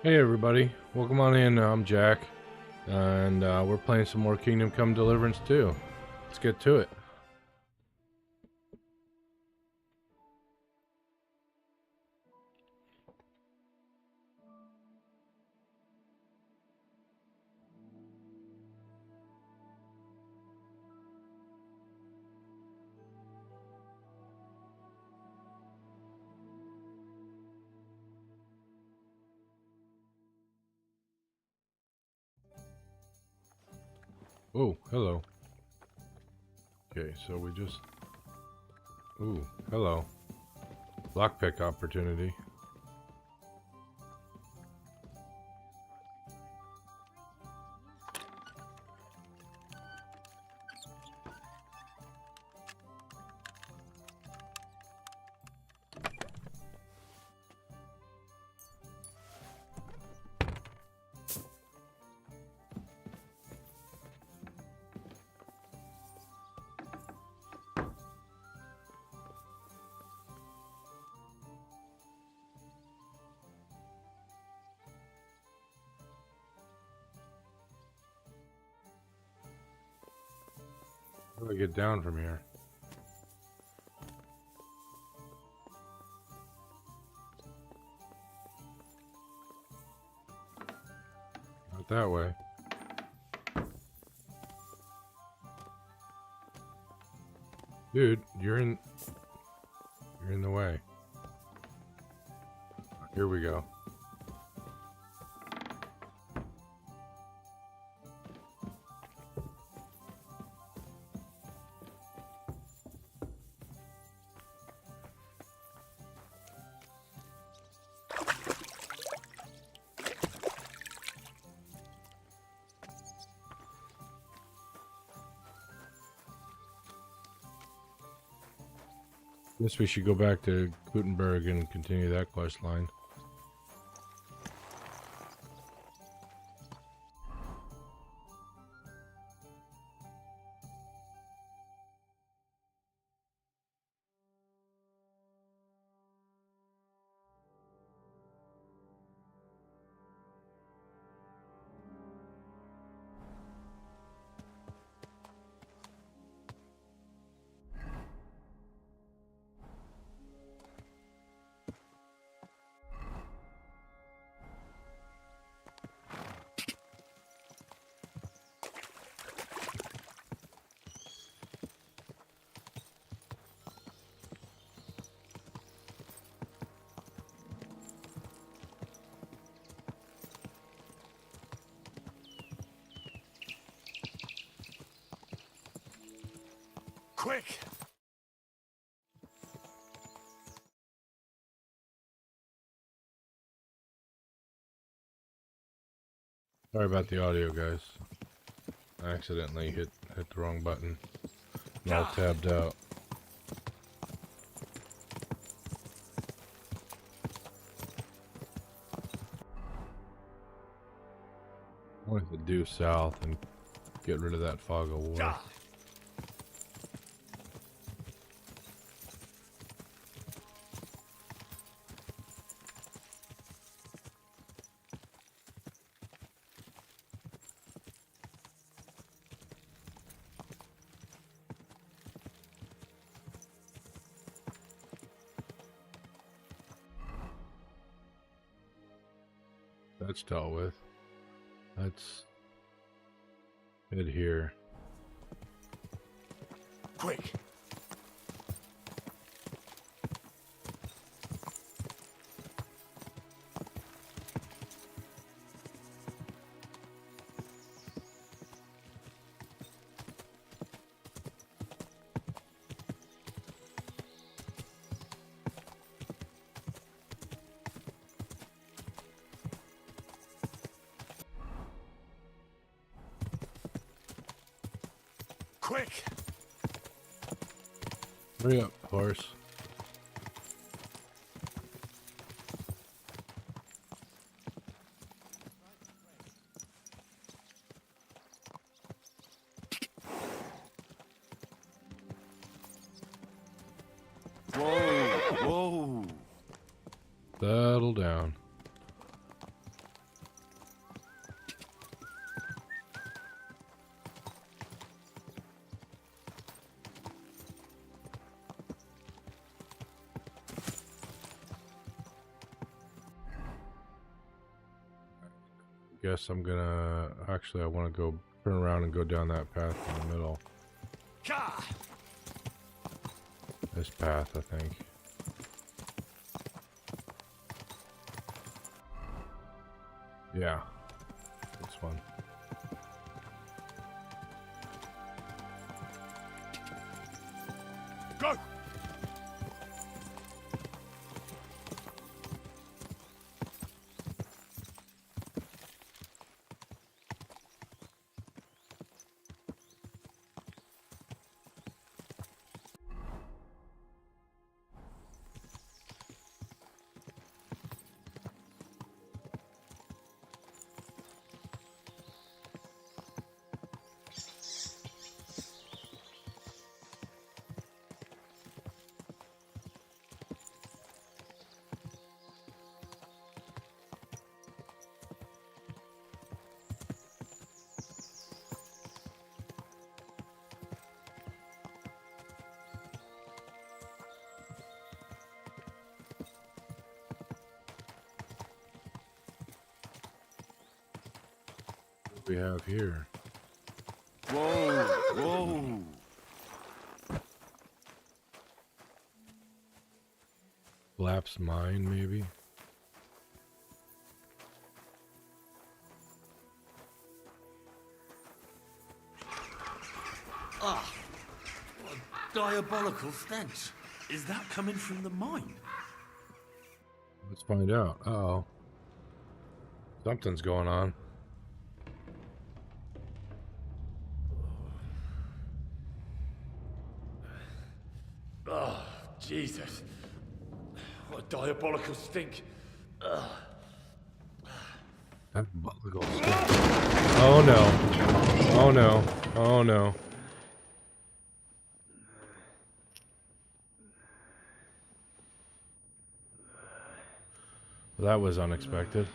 Hey everybody, welcome on in. I'm Jack, and we're playing some more Kingdom Come Deliverance 2. Let's get to it. Oh, hello. Okay, so we just... Ooh, hello. Lockpick opportunity. How do I get down from here? Not that way. Dude, you're in the way. Here we go. Guess we should go back to Gutenberg and continue that quest line. Quick! Sorry about the audio, guys. I accidentally hit the wrong button. I'm all tabbed out. I wanted to due south and get rid of that fog of war. That's dealt with. Let's head here. Quick! Quick! Hurry up, horse. Whoa! Whoa! Settle down. guess I'm gonna... Actually, I want to go turn around and go down that path in the middle. This path, I think. Yeah. This one. Go! What do we have here? Whoa! Whoa! Collapsed mine, maybe? Ah! What a diabolical stench. Is that coming from the mine? Let's find out. Uh-oh. Something's going on. Oh, Jesus. What a diabolical stink. Diabolical stuff. Oh no. Oh no. Oh no. That was unexpected.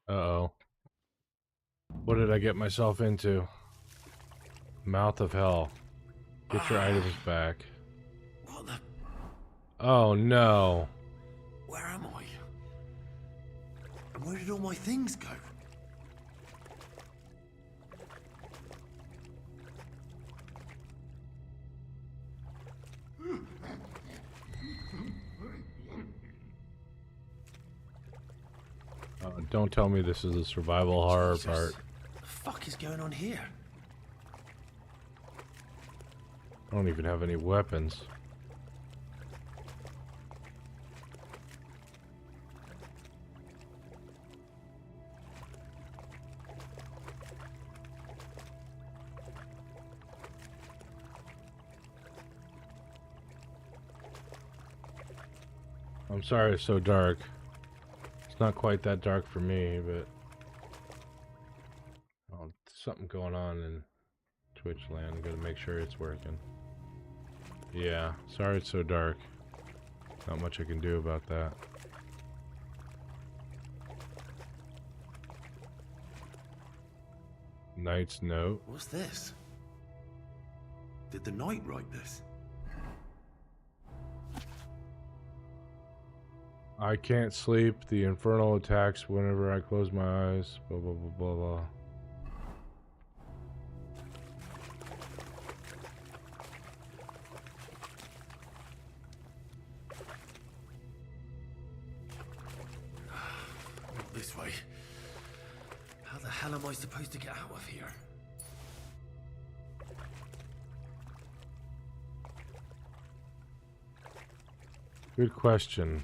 Uh-oh. What did I get myself into? Mouth of hell. Get your items back. What the... Oh no. Where am I? And where did all my things go? Don't tell me this is the survival horror Jesus. part. What the fuck is going on here? I don't even have any weapons. I'm sorry it's so dark. It's not quite that dark for me, but... Oh, something going on in Twitch land. I gotta make sure it's working. Yeah, sorry it's so dark. Not much I can do about that. Knight's note. What's this? Did the knight write this? I can't sleep. The infernal attacks whenever I close my eyes. Blah, blah, blah, blah, blah. Not this way. How the hell am I supposed to get out of here? Good question.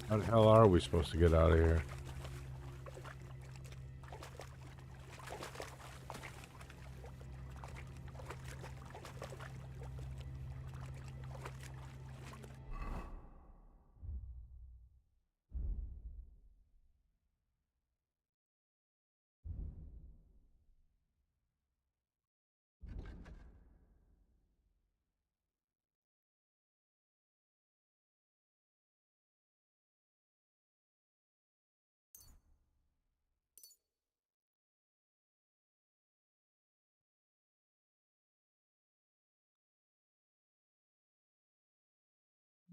How the hell are we supposed to get out of here?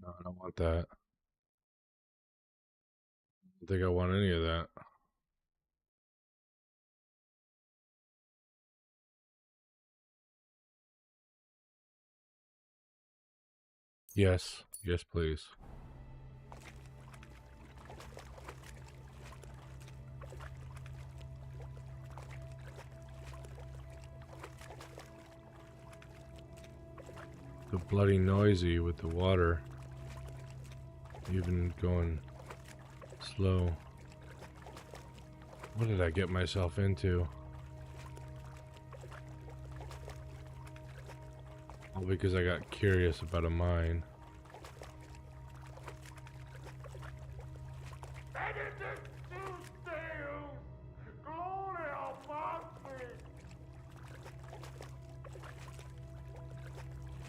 No, I don't want that. I don't think I want any of that. Yes. Yes, please. The bloody noisy with the water. Even going slow. What did I get myself into? All because I got curious about a mine.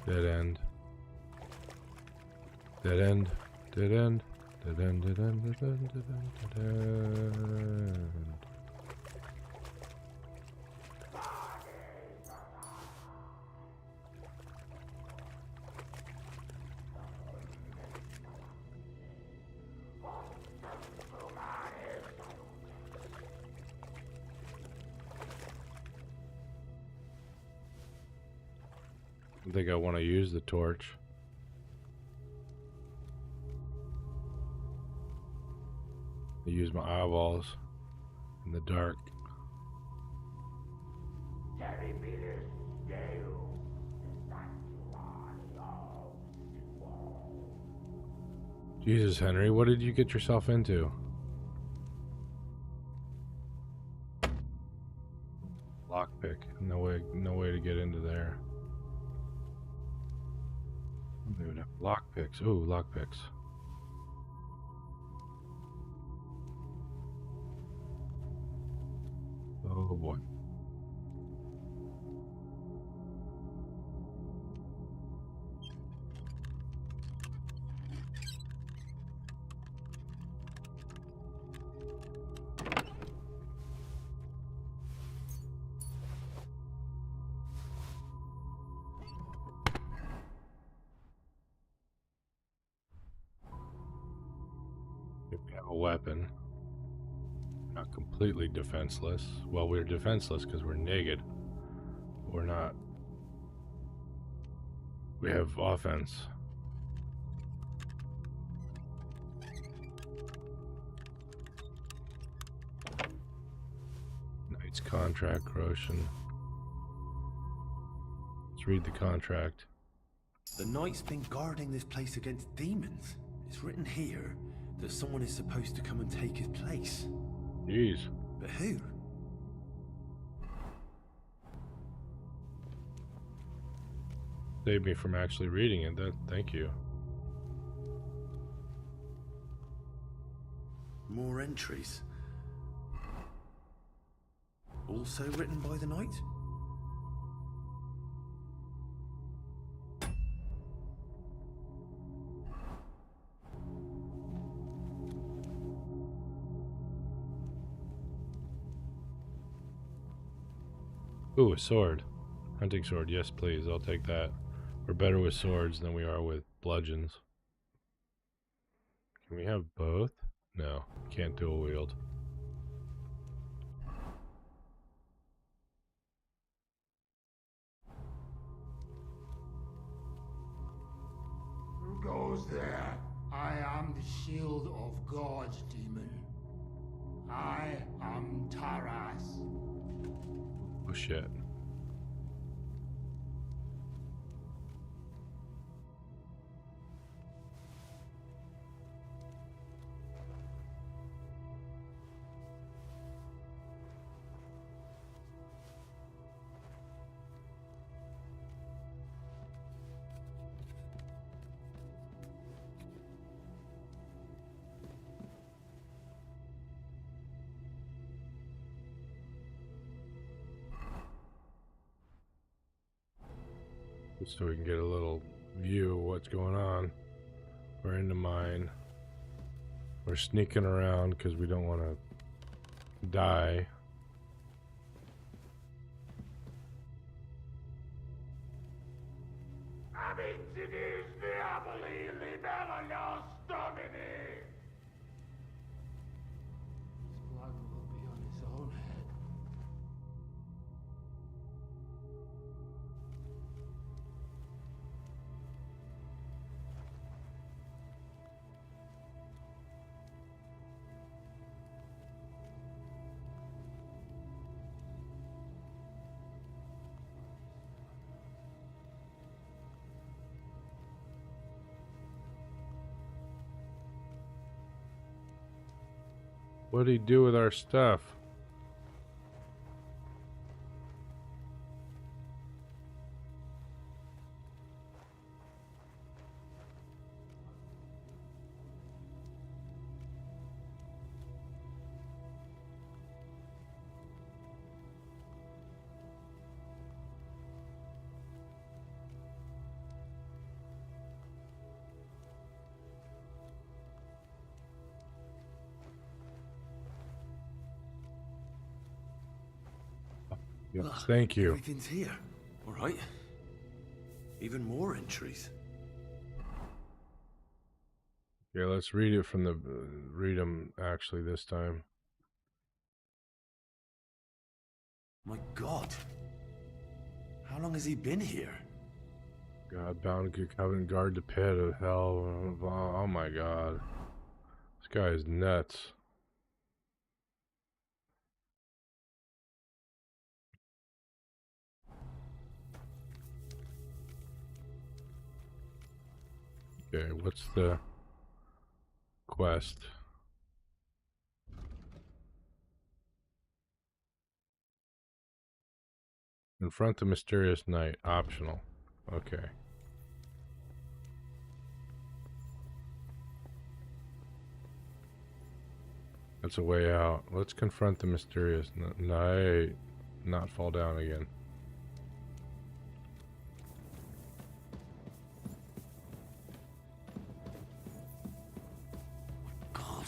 Dead end. Dead end. Dead end. Dead end. Dead end. Dead end. Dead end. Dead end. I think I want to use the torch. I use my eyeballs in the dark. Jesus, Henry, what did you get yourself into? Lockpick. No way to get into there. They would have lockpicks. Ooh, lockpicks. Oh boy. If we have a weapon, not completely defenseless. Well, we're defenseless because we're naked. We're not. We have offense. Knight's contract, Roshan. Let's read the contract. The knight's been guarding this place against demons. It's written here that someone is supposed to come and take his place. Jeez. But who? Saved me from actually reading it. Thank you. More entries. Also written by the knight? Ooh, a sword. Hunting sword. Yes, please. I'll take that. We're better with swords than we are with bludgeons. Can we have both? No, can't dual wield. Who goes there? I am the shield of God, demon. I am Taras. Oh shit. So we can get a little view of what's going on. We're in the mine. We're sneaking around because we don't want to die. Amicitis diaboli libella domini! His blood will be on his own head. What'd he do with our stuff? Yes, Look, thank you. Everything's here. All right. Even more entries. Okay, let's read it from the read them actually this time. My God. How long has he been here? God bound to covenant, guard the pit of hell. Oh my God, this guy is nuts. Okay, what's the quest? Confront the mysterious knight. Optional. Okay. That's a way out. Let's confront the mysterious knight. Not fall down again. God.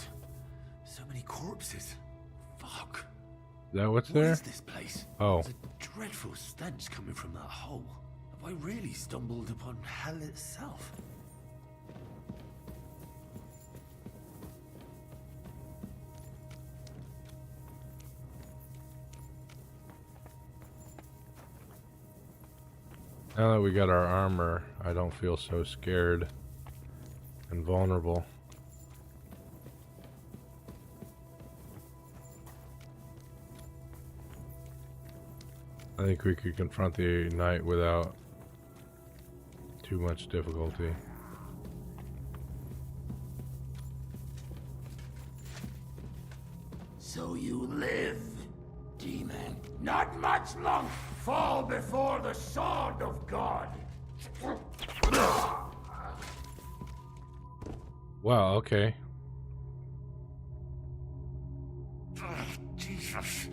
So many corpses. Fuck. Is that what's What there? is this place? Oh. There's a dreadful stench coming from that hole. Have I really stumbled upon hell itself? Now that we got our armor, I don't feel so scared and vulnerable. I think we could confront the knight without too much difficulty. So you live, demon. Not much longer. Fall before the sword of God. Wow, okay. Jesus.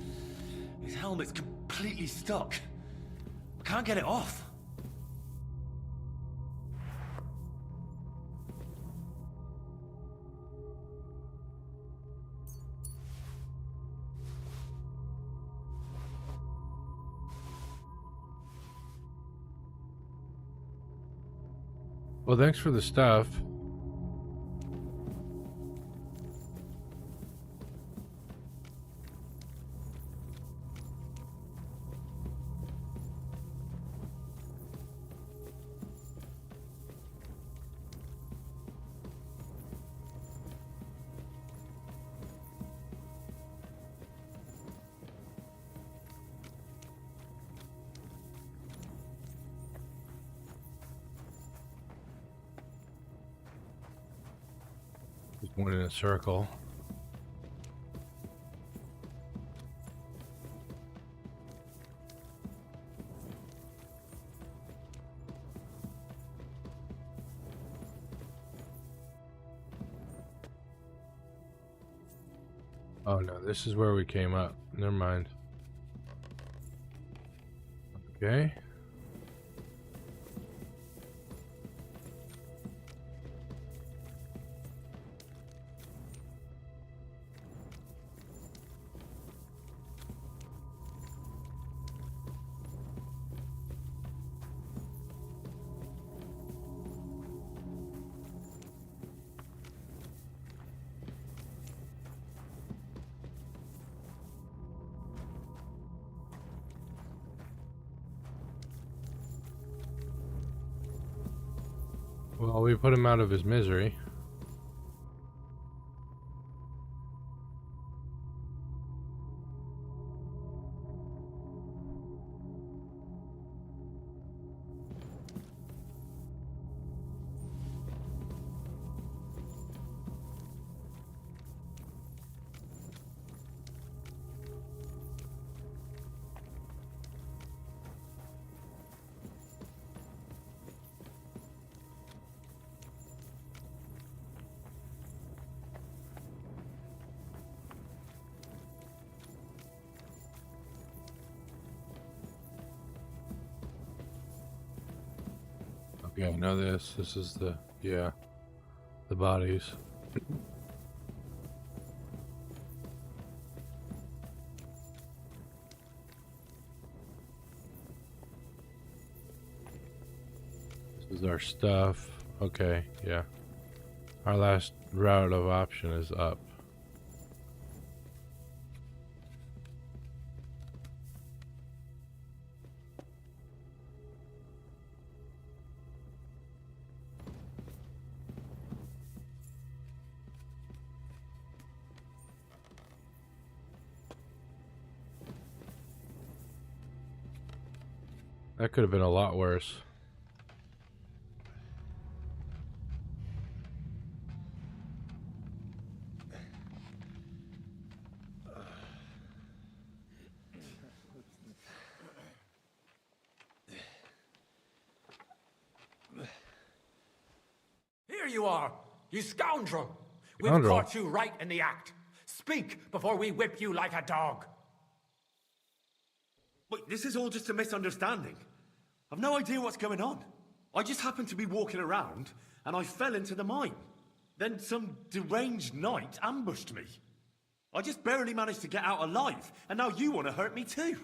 His helmet's completely stuck. I can't get it off. Well, thanks for the stuff. Just one in a circle. Oh no, this is where we came up. Never mind. Okay. Well, we put him out of his misery. Okay, I know this. This is the, yeah, the bodies. This is our stuff. Okay, yeah. Our last route of option is up. That could have been a lot worse. Here you are, you scoundrel! We've Scoundrel? caught you right in the act. Speak before we whip you like a dog. Wait, this is all just a misunderstanding. I've no idea what's going on. I just happened to be walking around, and I fell into the mine. Then some deranged knight ambushed me. I just barely managed to get out alive, and now you want to hurt me too.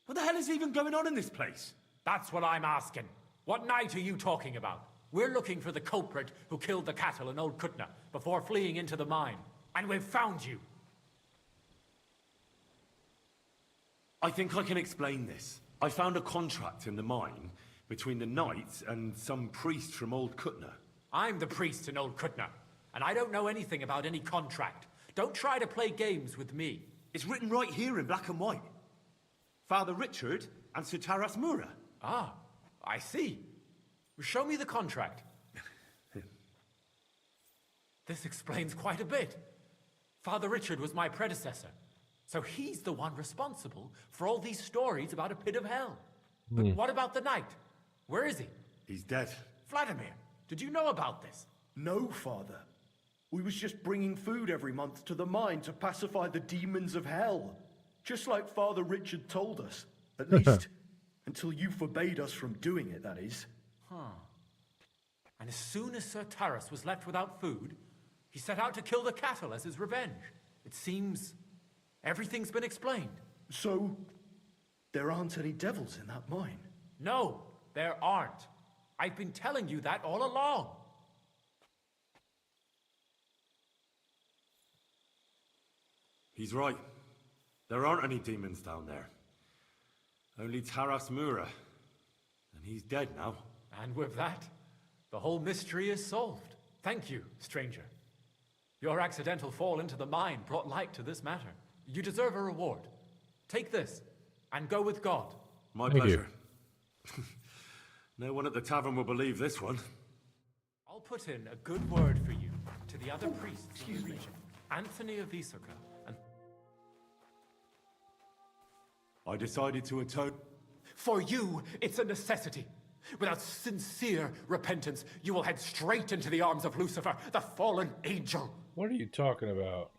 What the hell is even going on in this place? That's what I'm asking. What night are you talking about? We're looking for the culprit who killed the cattle in Old Kutna before fleeing into the mine. And we've found you. I think I can explain this. I found a contract in the mine between the knights and some priest from Old Kutna. I'm the priest in Old Kutna, and I don't know anything about any contract. Don't try to play games with me. It's written right here in black and white. Father Richard and Sir Taras Mura. Ah, I see. Show me the contract. This explains quite a bit. Father Richard was my predecessor, so he's the one responsible for all these stories about a pit of hell. But what about the knight? Where is he? He's dead. Vladimir, did you know about this? No, Father. We was just bringing food every month to the mine to pacify the demons of hell. Just like Father Richard told us. At least, until you forbade us from doing it, that is. And as soon as Sir Taras was left without food, he set out to kill the cattle as his revenge. It seems everything's been explained. So, there aren't any devils in that mine? No, there aren't. I've been telling you that all along. He's right. There aren't any demons down there. Only Taras Mura. And he's dead now. And with that, the whole mystery is solved. Thank you, stranger. Your accidental fall into the mine brought light to this matter. You deserve a reward. Take this, and go with God. My Thank pleasure. No one at the tavern will believe this one. I'll put in a good word for you to the other priests in the region. Anthony of Isoka and... I decided to atone. For you, it's a necessity. Without sincere repentance, you will head straight into the arms of Lucifer, the fallen angel. What are you talking about?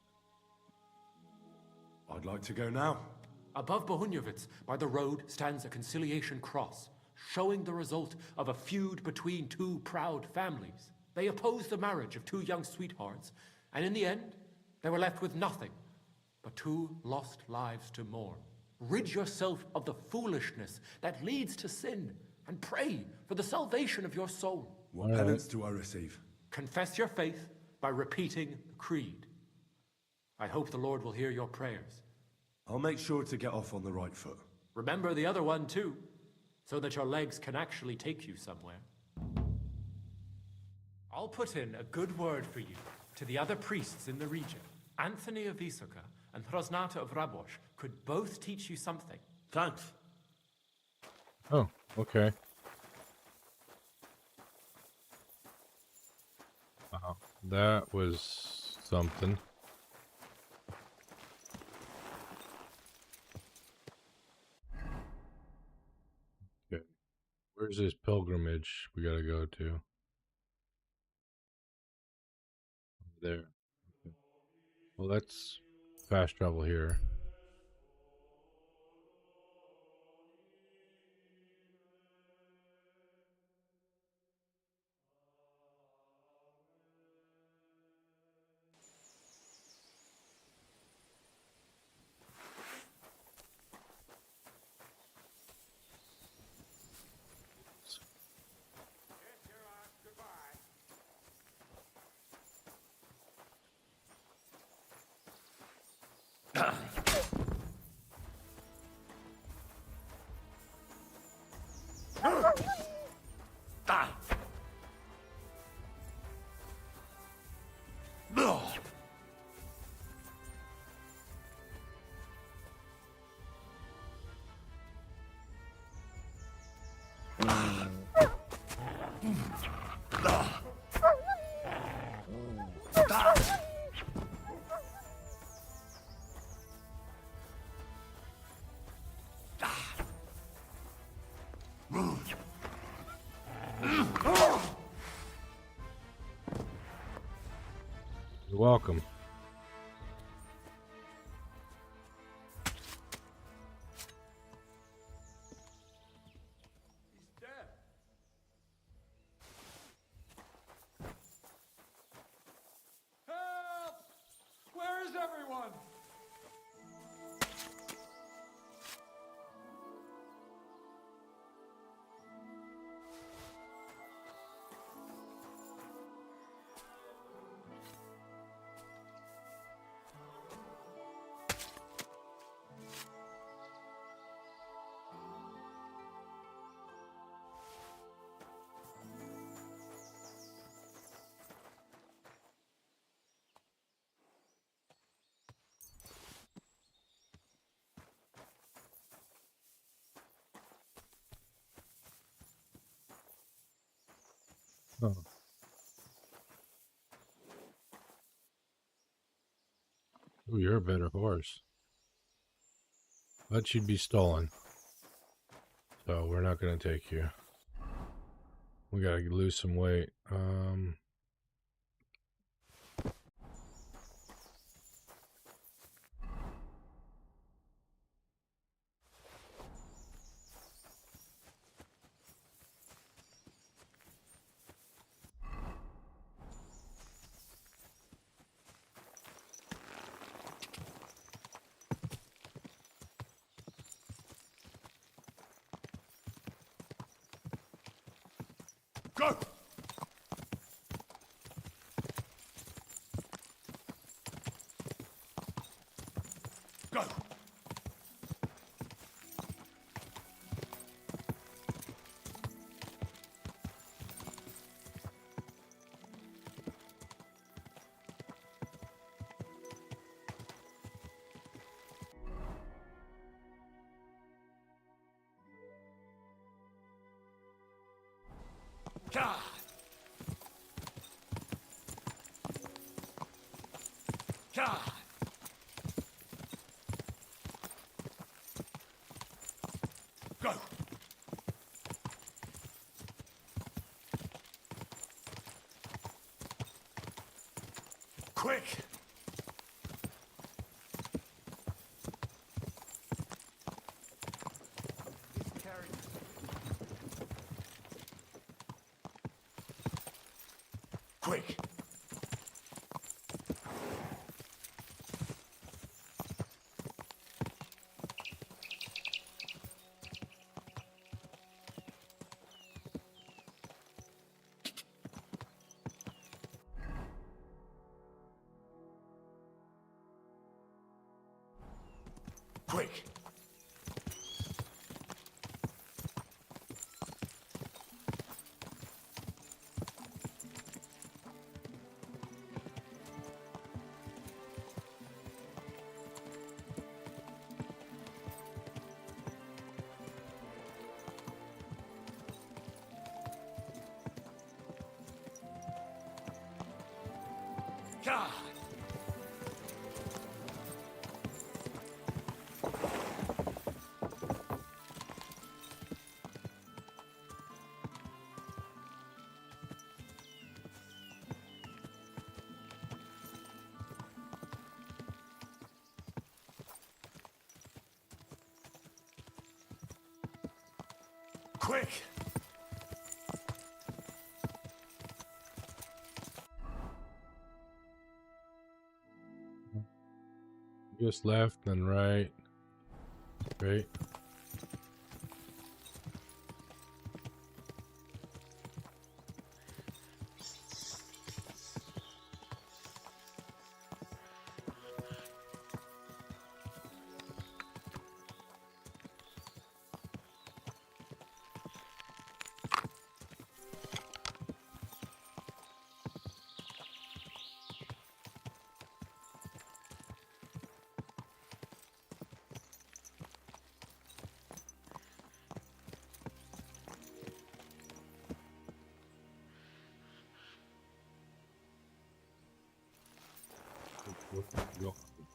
I'd like to go now. Above Bohunyovitz, by the road, stands a conciliation cross, showing the result of a feud between two proud families. They opposed the marriage of two young sweethearts, and in the end, they were left with nothing but two lost lives to mourn. Rid yourself of the foolishness that leads to sin, and pray for the salvation of your soul. What penance do I receive? Confess your faith by repeating the creed. I hope the Lord will hear your prayers. I'll make sure to get off on the right foot. Remember the other one too, so that your legs can actually take you somewhere. I'll put in a good word for you to the other priests in the region. Anthony of Visoka and Hrosnata of Rabosh could both teach you something. Thanks. Oh, okay. Wow, that was something. Okay. Where's this pilgrimage we gotta go to? There. Okay. Well, let's fast travel here. Ah. Ugh. You're welcome. He's dead. Help! Where is everyone? Oh. Ooh, you're a better horse. But she'd be stolen. So we're not going to take you. We got to lose some weight. Go! Go! God! God! Go! Quick! Quick! Quick! God. Quick! Just left, then right. Straight.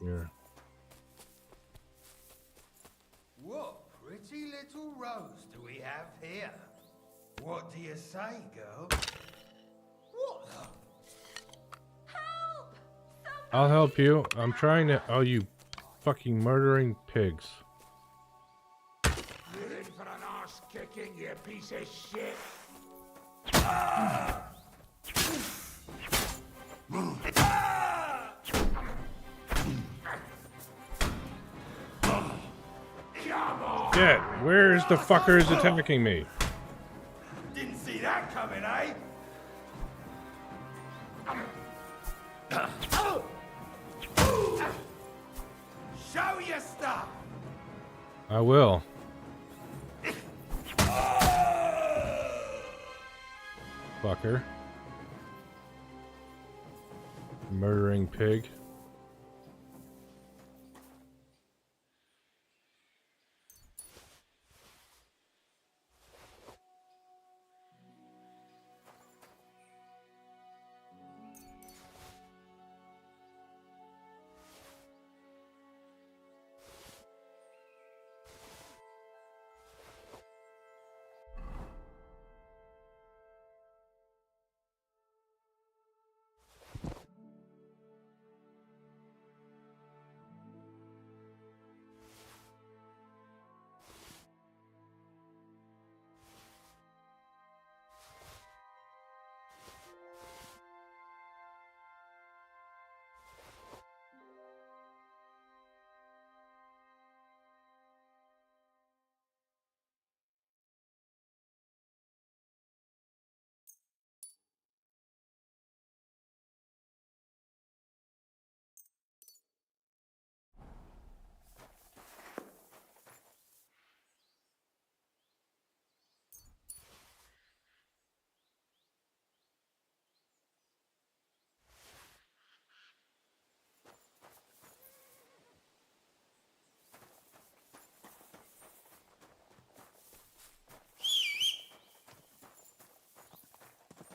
Here. What pretty little rose do we have here? What do you say, girl? What the? Help! I'll help you. I'm trying to. Oh, you fucking murdering pigs. You're in for an arse kicking, you piece of shit. Shit, where's the fuckers attacking me? Didn't see that coming, eh? Show your stuff. I will. Fucker. Murdering pig.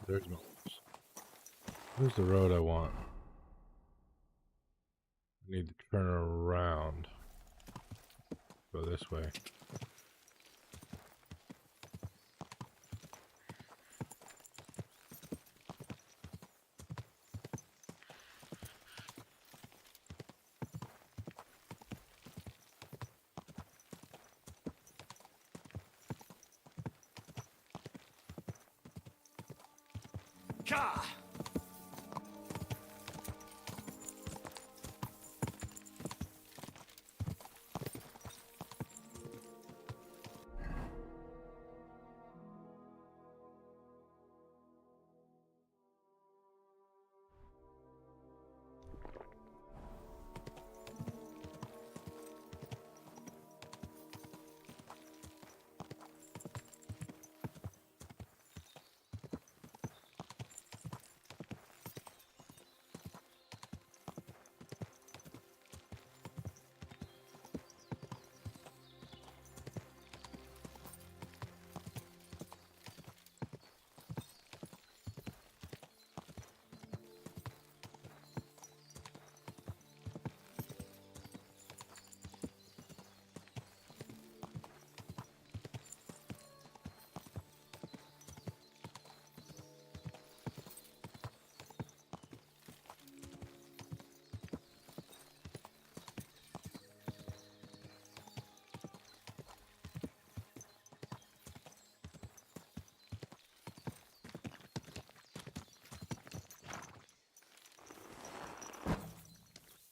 There's my. Where's the road I want? I need to turn around. Go this way. Car!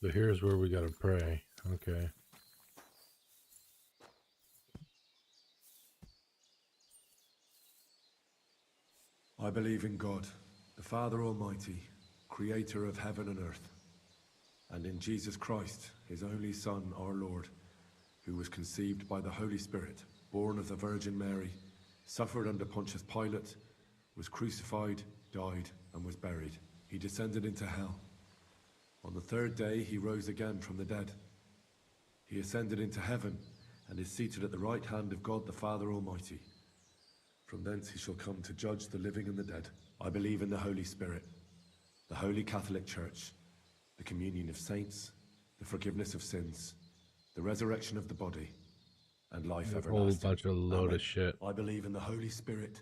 So here's where we gotta pray. Okay. I believe in God, the Father Almighty, creator of heaven and earth, and in Jesus Christ, his only Son, our Lord, who was conceived by the Holy Spirit, born of the Virgin Mary, suffered under Pontius Pilate, was crucified, died, and was buried. He descended into hell. On the third day, he rose again from the dead. He ascended into heaven and is seated at the right hand of God the Father Almighty. From thence he shall come to judge the living and the dead. I believe in the Holy Spirit, the Holy Catholic Church, the communion of saints, the forgiveness of sins, the resurrection of the body, and life A whole everlasting. bunch of load Amen. of shit. I believe in the Holy Spirit,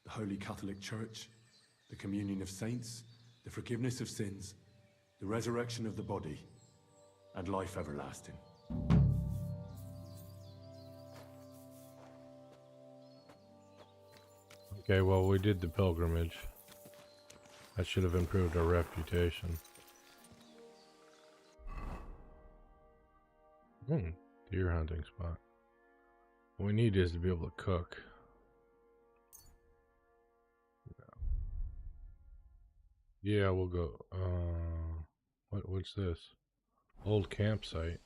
the Holy Catholic Church, the communion of saints, the forgiveness of sins, the resurrection of the body, and life everlasting. Okay, well, we did the pilgrimage. That should have improved our reputation. Deer hunting spot. What we need is to be able to cook. Yeah, we'll go. What's this? Old campsite.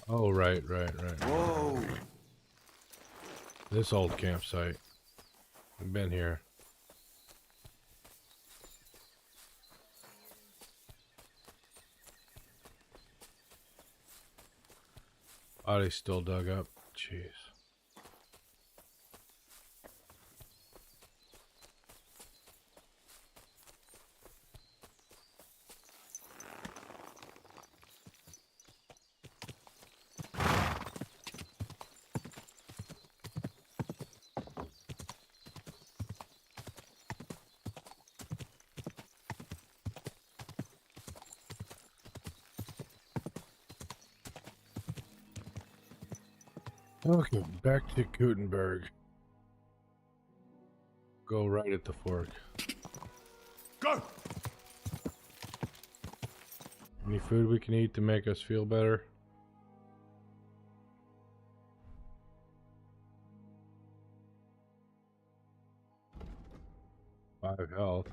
Oh, right. Whoa! This old campsite. We've been here. Body's still dug up. Jeez. Okay, back to Gutenberg. Go right at the fork. Go! Any food we can eat to make us feel better? 5 health.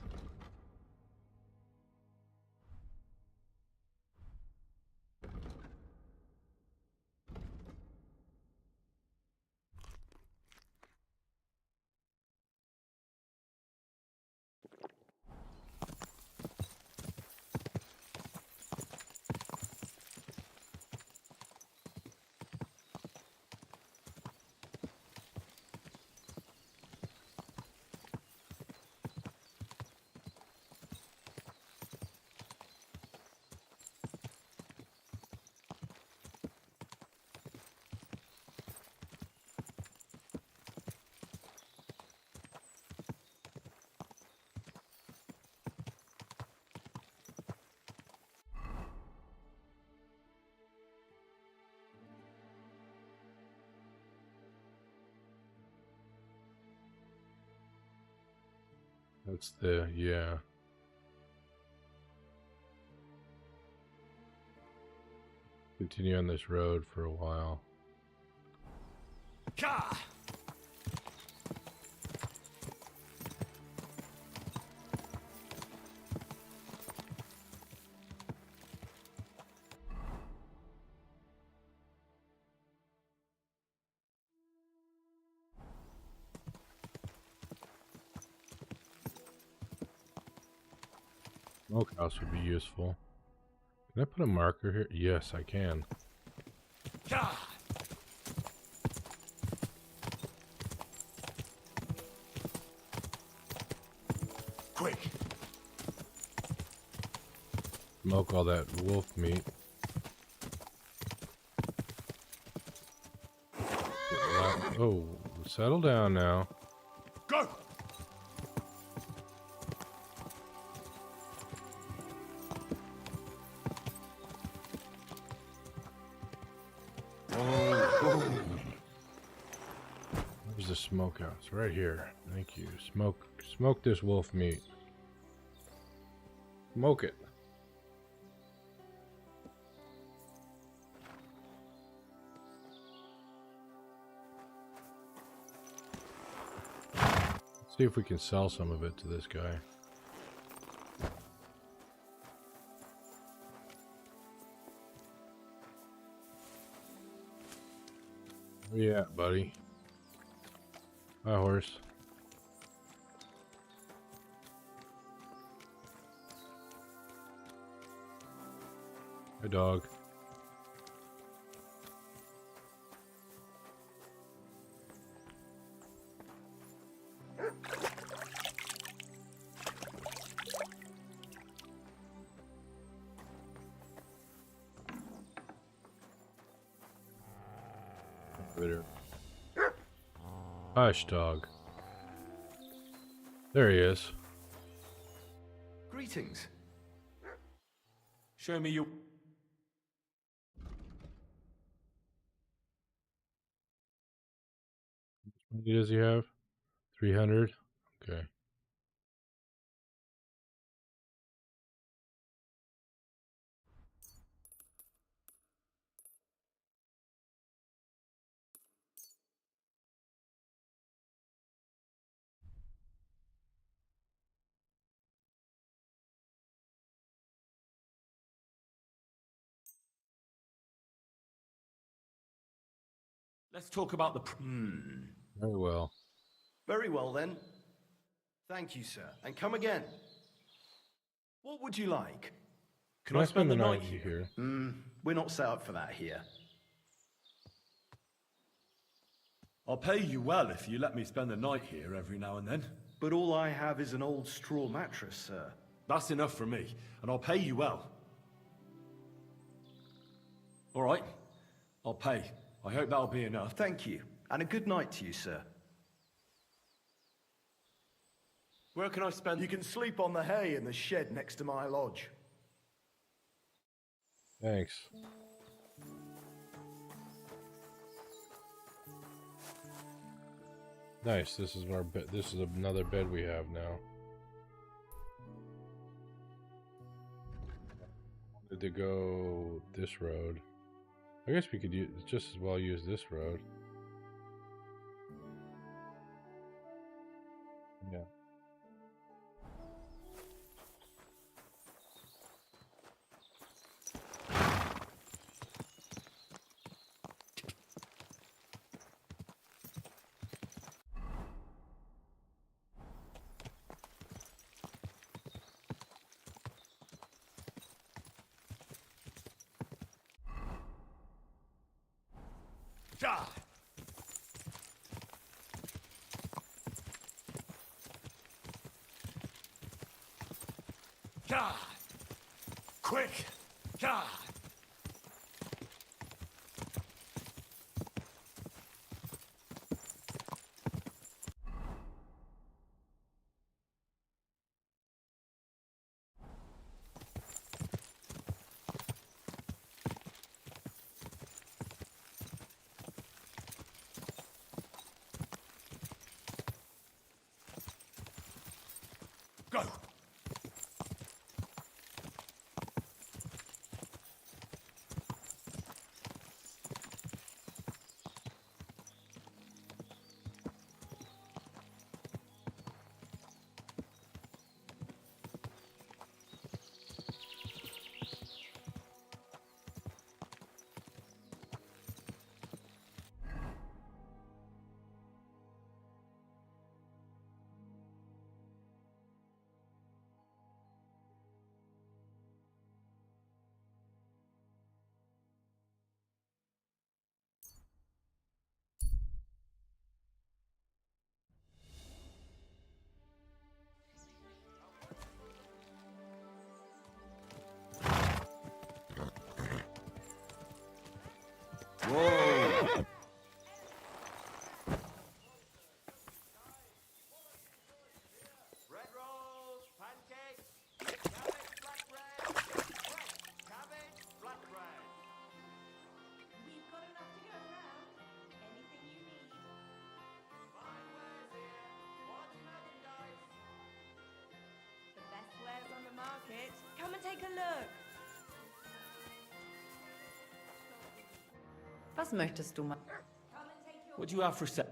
That's the, yeah. Continue on this road for a while. Ka! Smokehouse would be useful. Can I put a marker here? Yes, I can. Ka! Quick! Smoke all that wolf meat. Oh, settle down now. Go! smokehouse? Right here. Thank you. Smoke this wolf meat. Smoke it. Let's see if we can sell some of it to this guy. Where you at, buddy? Hi, horse. Hi, dog. Ritter. Hush, dog. There he is. Greetings. Show me you. How many does he have? 300? Okay. Let's talk about the... Very well. Very well then. Thank you, sir. And come again. What would you like? Can I spend the night here? We're not set up for that here. I'll pay you well if you let me spend the night here every now and then. But all I have is an old straw mattress, sir. That's enough for me, and I'll pay you well. All right, I'll pay. I hope that'll be enough. Thank you. And a good night to you, sir. Where can I spend... You can sleep on the hay in the shed next to my lodge. Thanks. Nice. This is our bed. This is another bed we have now. Wanted to go this road. I guess we could just as well use this road. Yeah. Ah! God! Quick! God! Go! take a look. Was möchtest du mal? What do you have for sale?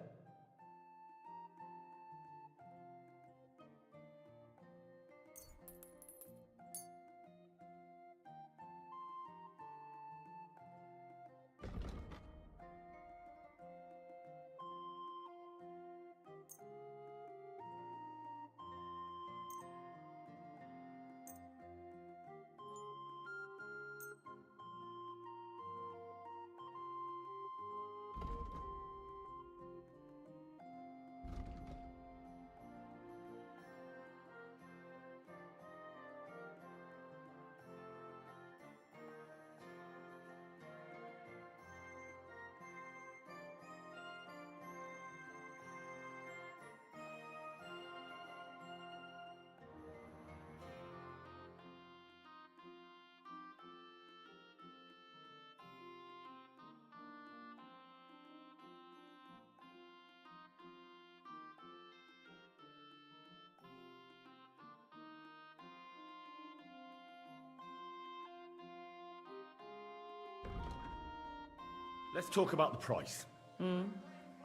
Let's talk about the price.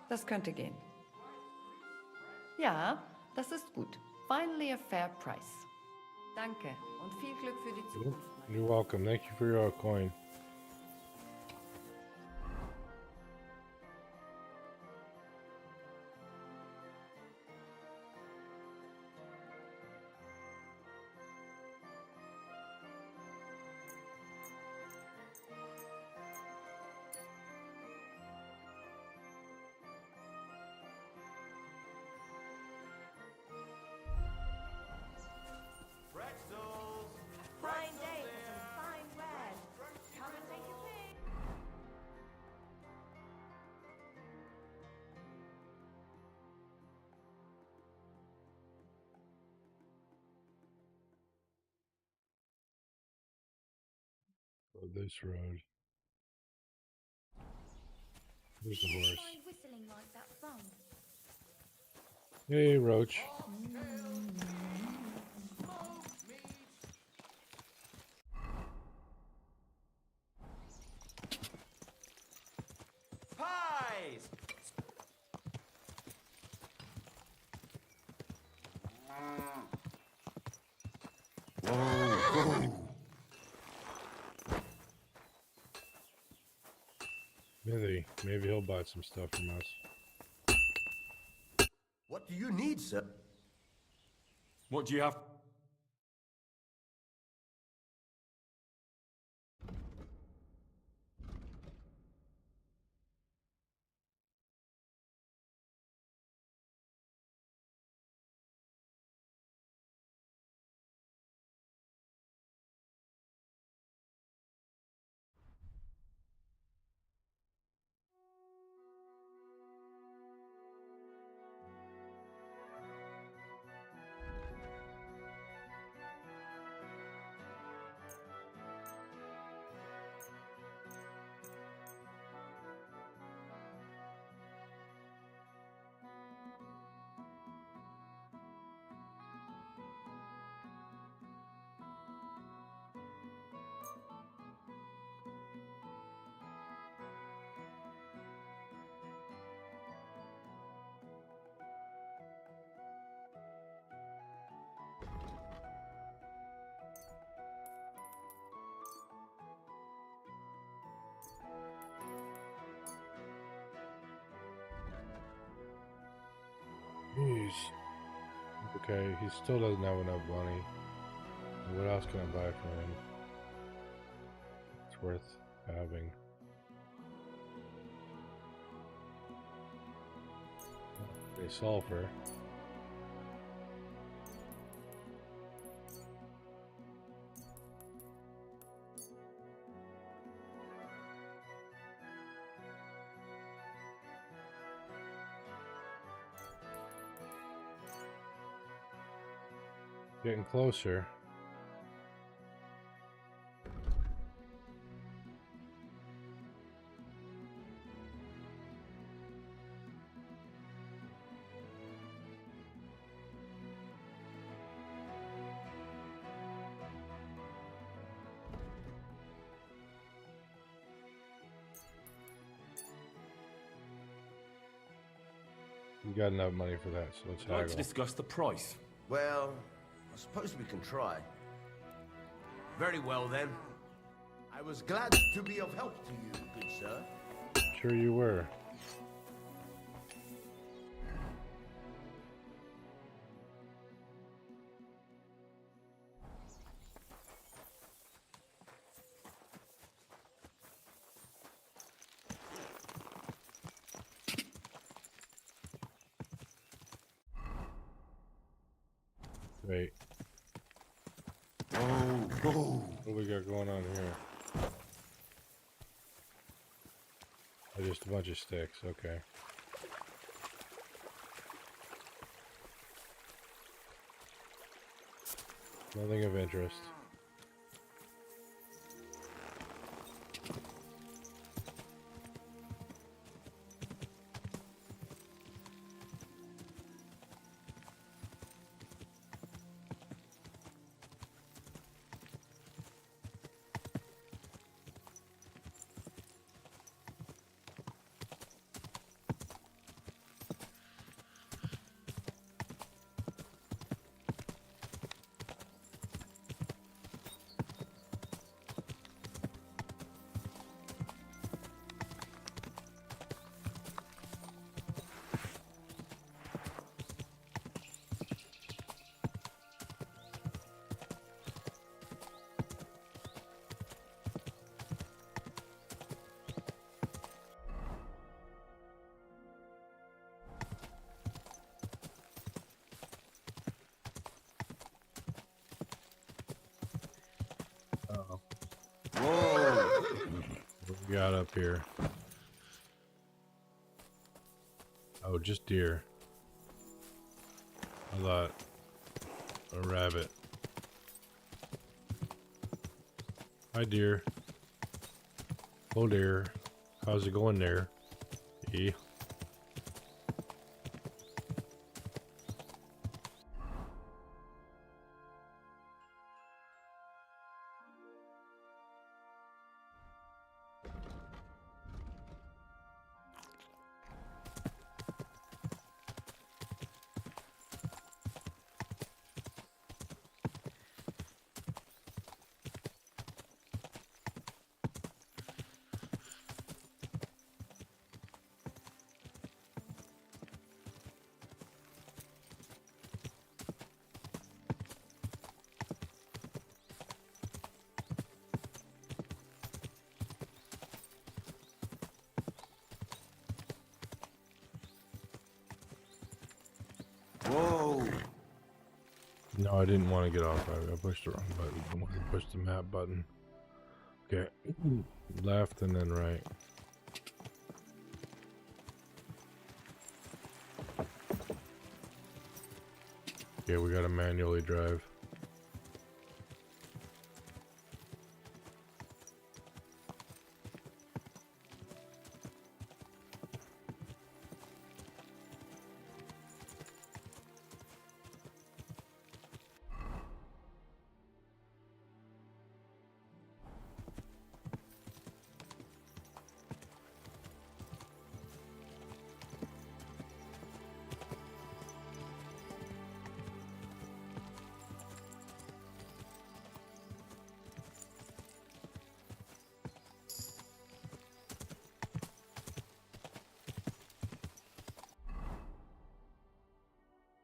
Das könnte gehen. Ja, das ist gut. Finally a fair price. Danke und viel Glück für die Zukunft. You're welcome. Thank you for your coin. Fine day for some fine wares. Come and take your pick. Go this road. There's the horse. Whistling like that from? Hey, Roach. Pies! Maybe he'll buy some stuff from us. What do you need, sir? What do you have? Jeez. Okay, he still doesn't have enough money. What else can I buy from him? It's worth having. Okay, sulfur. Getting closer. We got enough money for that, so let's I'd like to haggle. discuss the price. Well, I suppose we can try. Very well then. I was glad to be of help to you, good sir. Sure you were. Wait. What do we got going on here? Oh, just a bunch of sticks, okay. Nothing of interest. Uh-oh. Whoa! What we got up here? Oh, just deer. I thought a rabbit. Hi, deer. Hello, deer. How's it going there? Yeah. Whoa! No, I didn't want to get off. I pushed the wrong button. I wanted to push the map button. Okay. Left and then right. Okay, we gotta manually drive.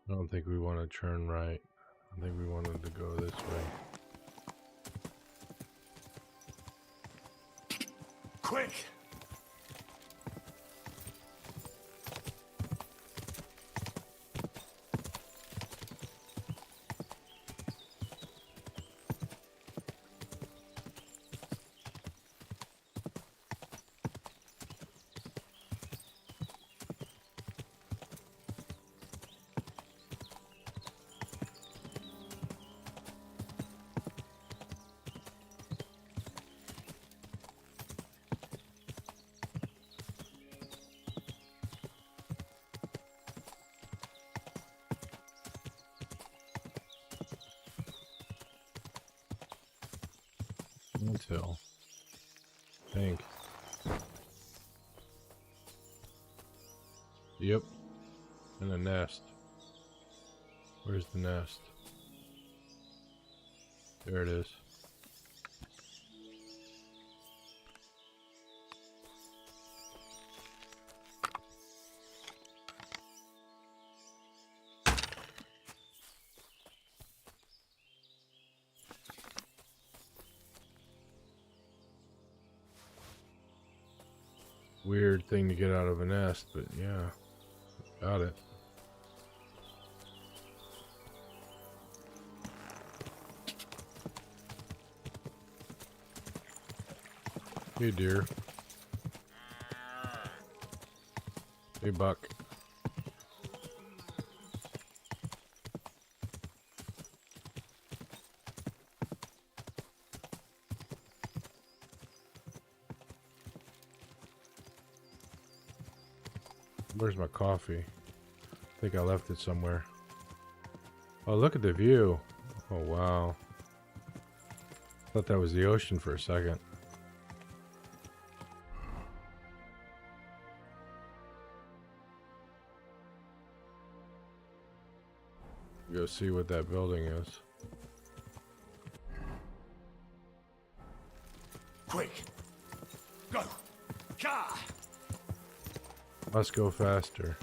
I don't think we want to turn right. I think we wanted to go this way. Quick! Until. Think. Yep. And a nest. Where's the nest? There it is. Weird thing to get out of a nest, but yeah, got it. Hey dear. Hey buck. Where's my coffee? I think I left it somewhere. Oh, look at the view. Oh, wow. Thought that was the ocean for a second. Go see what that building is. Quick! Go! Car! Must go faster.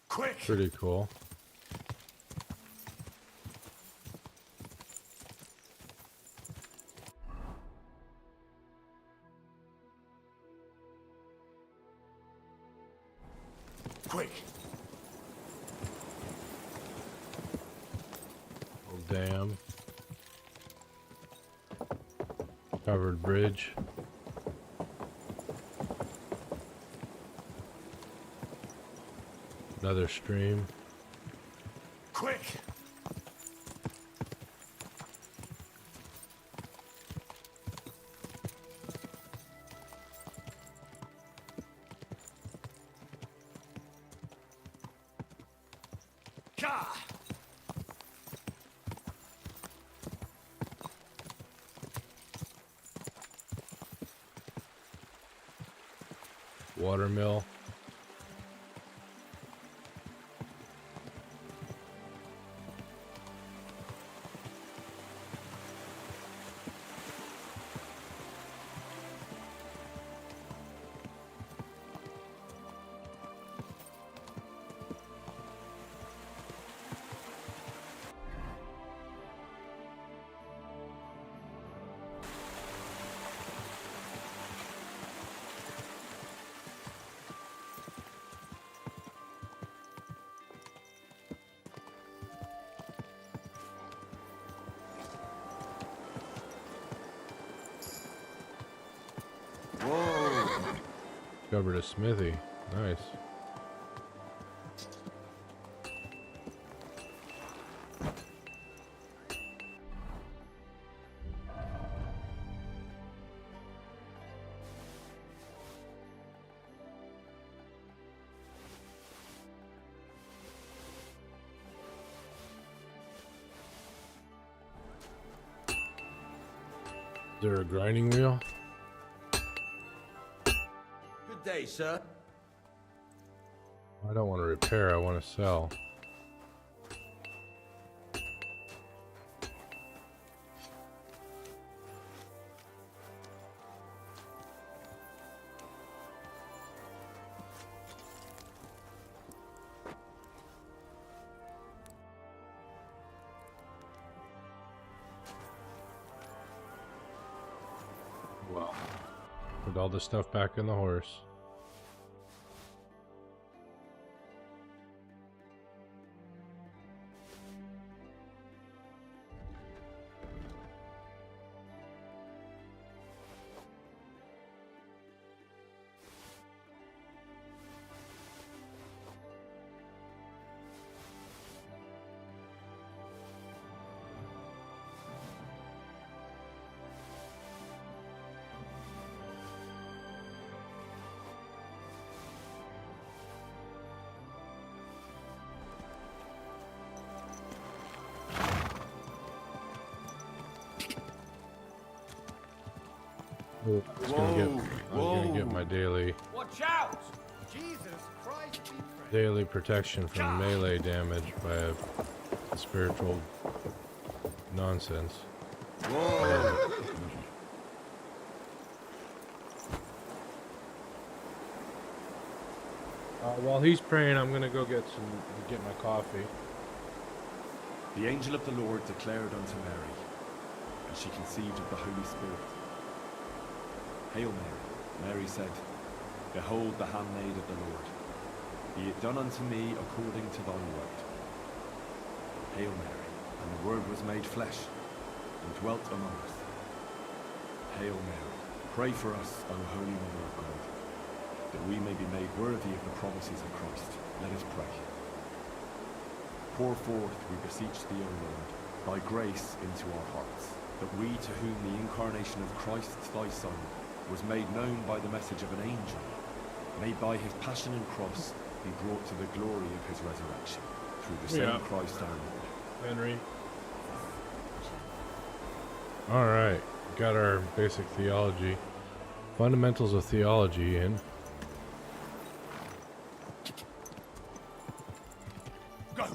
Quick! Pretty cool. Quick! Little dam. Covered bridge. Another stream. Quick! Car! Watermill. Discovered a smithy. Nice. Is there a grinding wheel? Good day, sir. I don't want to repair, I want to sell. Well, put all the stuff back in the horse. Oh, I was gonna get my daily Watch out! Jesus Christ, be friendly. daily protection from melee damage by a spiritual nonsense. While he's praying, I'm gonna go get my coffee. The angel of the Lord declared unto Mary, and she conceived of the Holy Spirit. Hail Mary, Mary said, Behold the handmaid of the Lord. Be it done unto me according to thy word. Hail Mary, and the Word was made flesh, and dwelt among us. Hail Mary, pray for us, O Holy Mother of God, that we may be made worthy of the promises of Christ. Let us pray. Pour forth, we beseech thee, O Lord, thy grace into our hearts, that we, to whom the incarnation of Christ thy Son was made known by the message of an angel, may by his passion and cross be brought to the glory of his resurrection, through the same Christ our Lord. Henry. All right, got our basic theology, fundamentals of theology in. Go!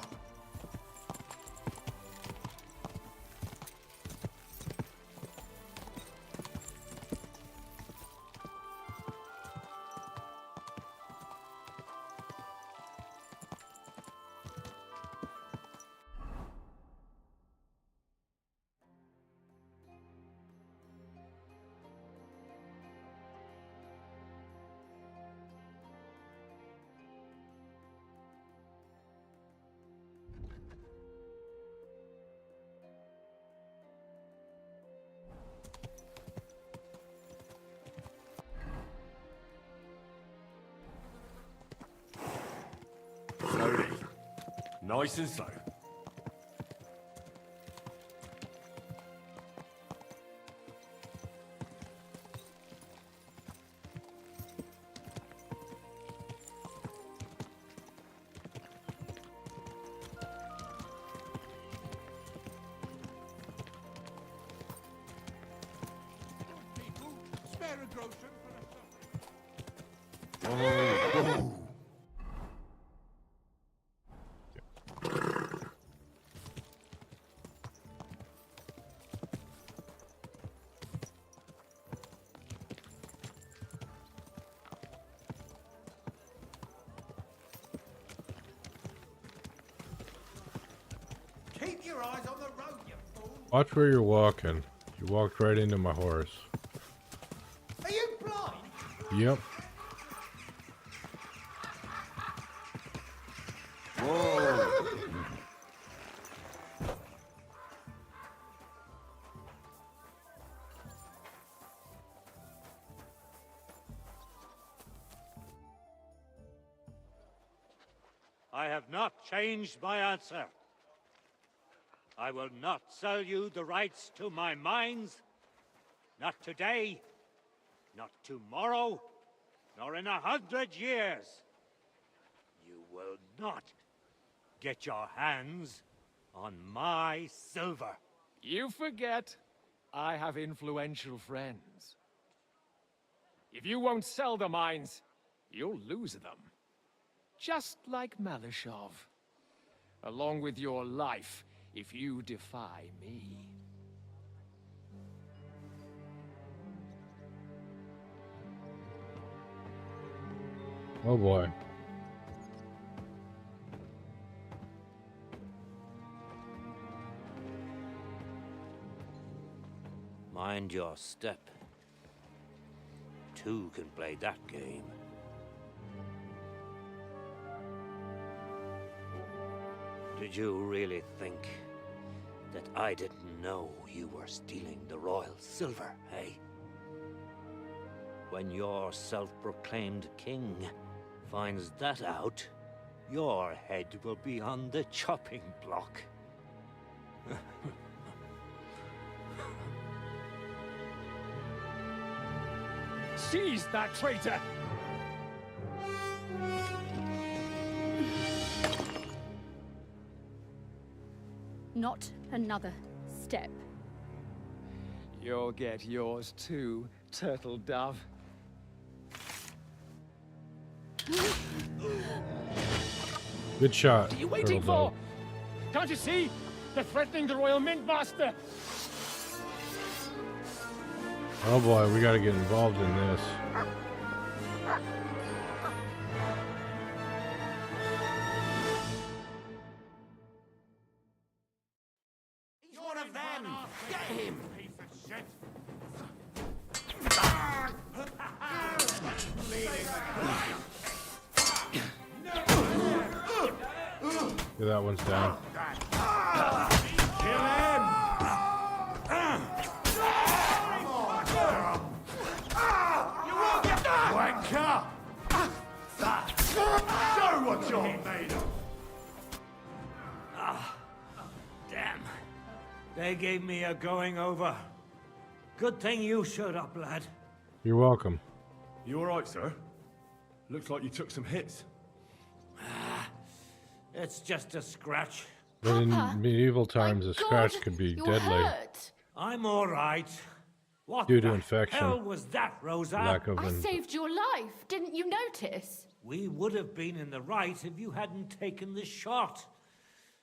Slowly. Nice and slow. Spare a groschen for a Keep your eyes on the road, you fool! Watch where you're walking. You walked right into my horse. Are you blind? Yep. I have not changed my answer. I will not sell you the rights to my mines. Not today, not tomorrow, nor in 100 years. You will not get your hands on my silver. You forget I have influential friends. If you won't sell the mines, you'll lose them. Just like Malishov. Along with your life, if you defy me. Oh boy. Mind your step. Two can play that game. Did you really think that I didn't know you were stealing the royal silver, eh? When your self-proclaimed king finds that out, your head will be on the chopping block. Seize that traitor! Not another step. You'll get yours too, turtle dove. Good shot. What are you waiting Turtle for? Can't you see? They're threatening the Royal Mint Master. Oh boy, we gotta get involved in this. He's one of them! Get him! Piece of shit! Yeah, that one's down. Kill him! You won't get that! Wanker! Show what you're made of! Damn. They gave me a going over. Good thing you showed up, lad. You're welcome. You alright, sir? Looks like you took some hits. It's just a scratch. But in Papa, medieval times, My a scratch God, could be you're deadly. hurt. I'm all right. What Due to the infection. hell was that, Rosa? Lack of I saved your life. Didn't you notice? We would have been in the right if you hadn't taken the shot.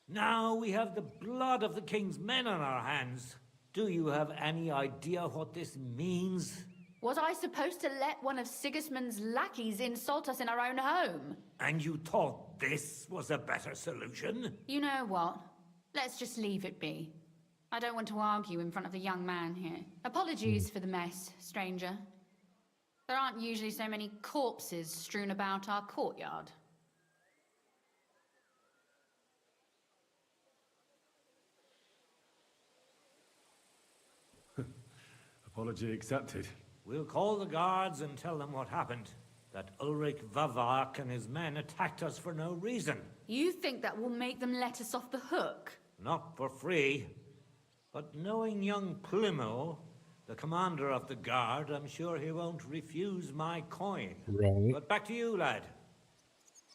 Now we have the blood of the king's men on our hands. Do you have any idea what this means? Was I supposed to let one of Sigismund's lackeys insult us in our own home? And you thought this was a better solution? You know what? Let's just leave it be. I don't want to argue in front of the young man here. Apologies for the mess, stranger. There aren't usually so many corpses strewn about our courtyard. Apology accepted. We'll call the guards and tell them what happened. That Ulrich Vavak and his men attacked us for no reason. You think that will make them let us off the hook? Not for free. But knowing young Plimo, the commander of the guard, I'm sure he won't refuse my coin. Right. But back to you, lad.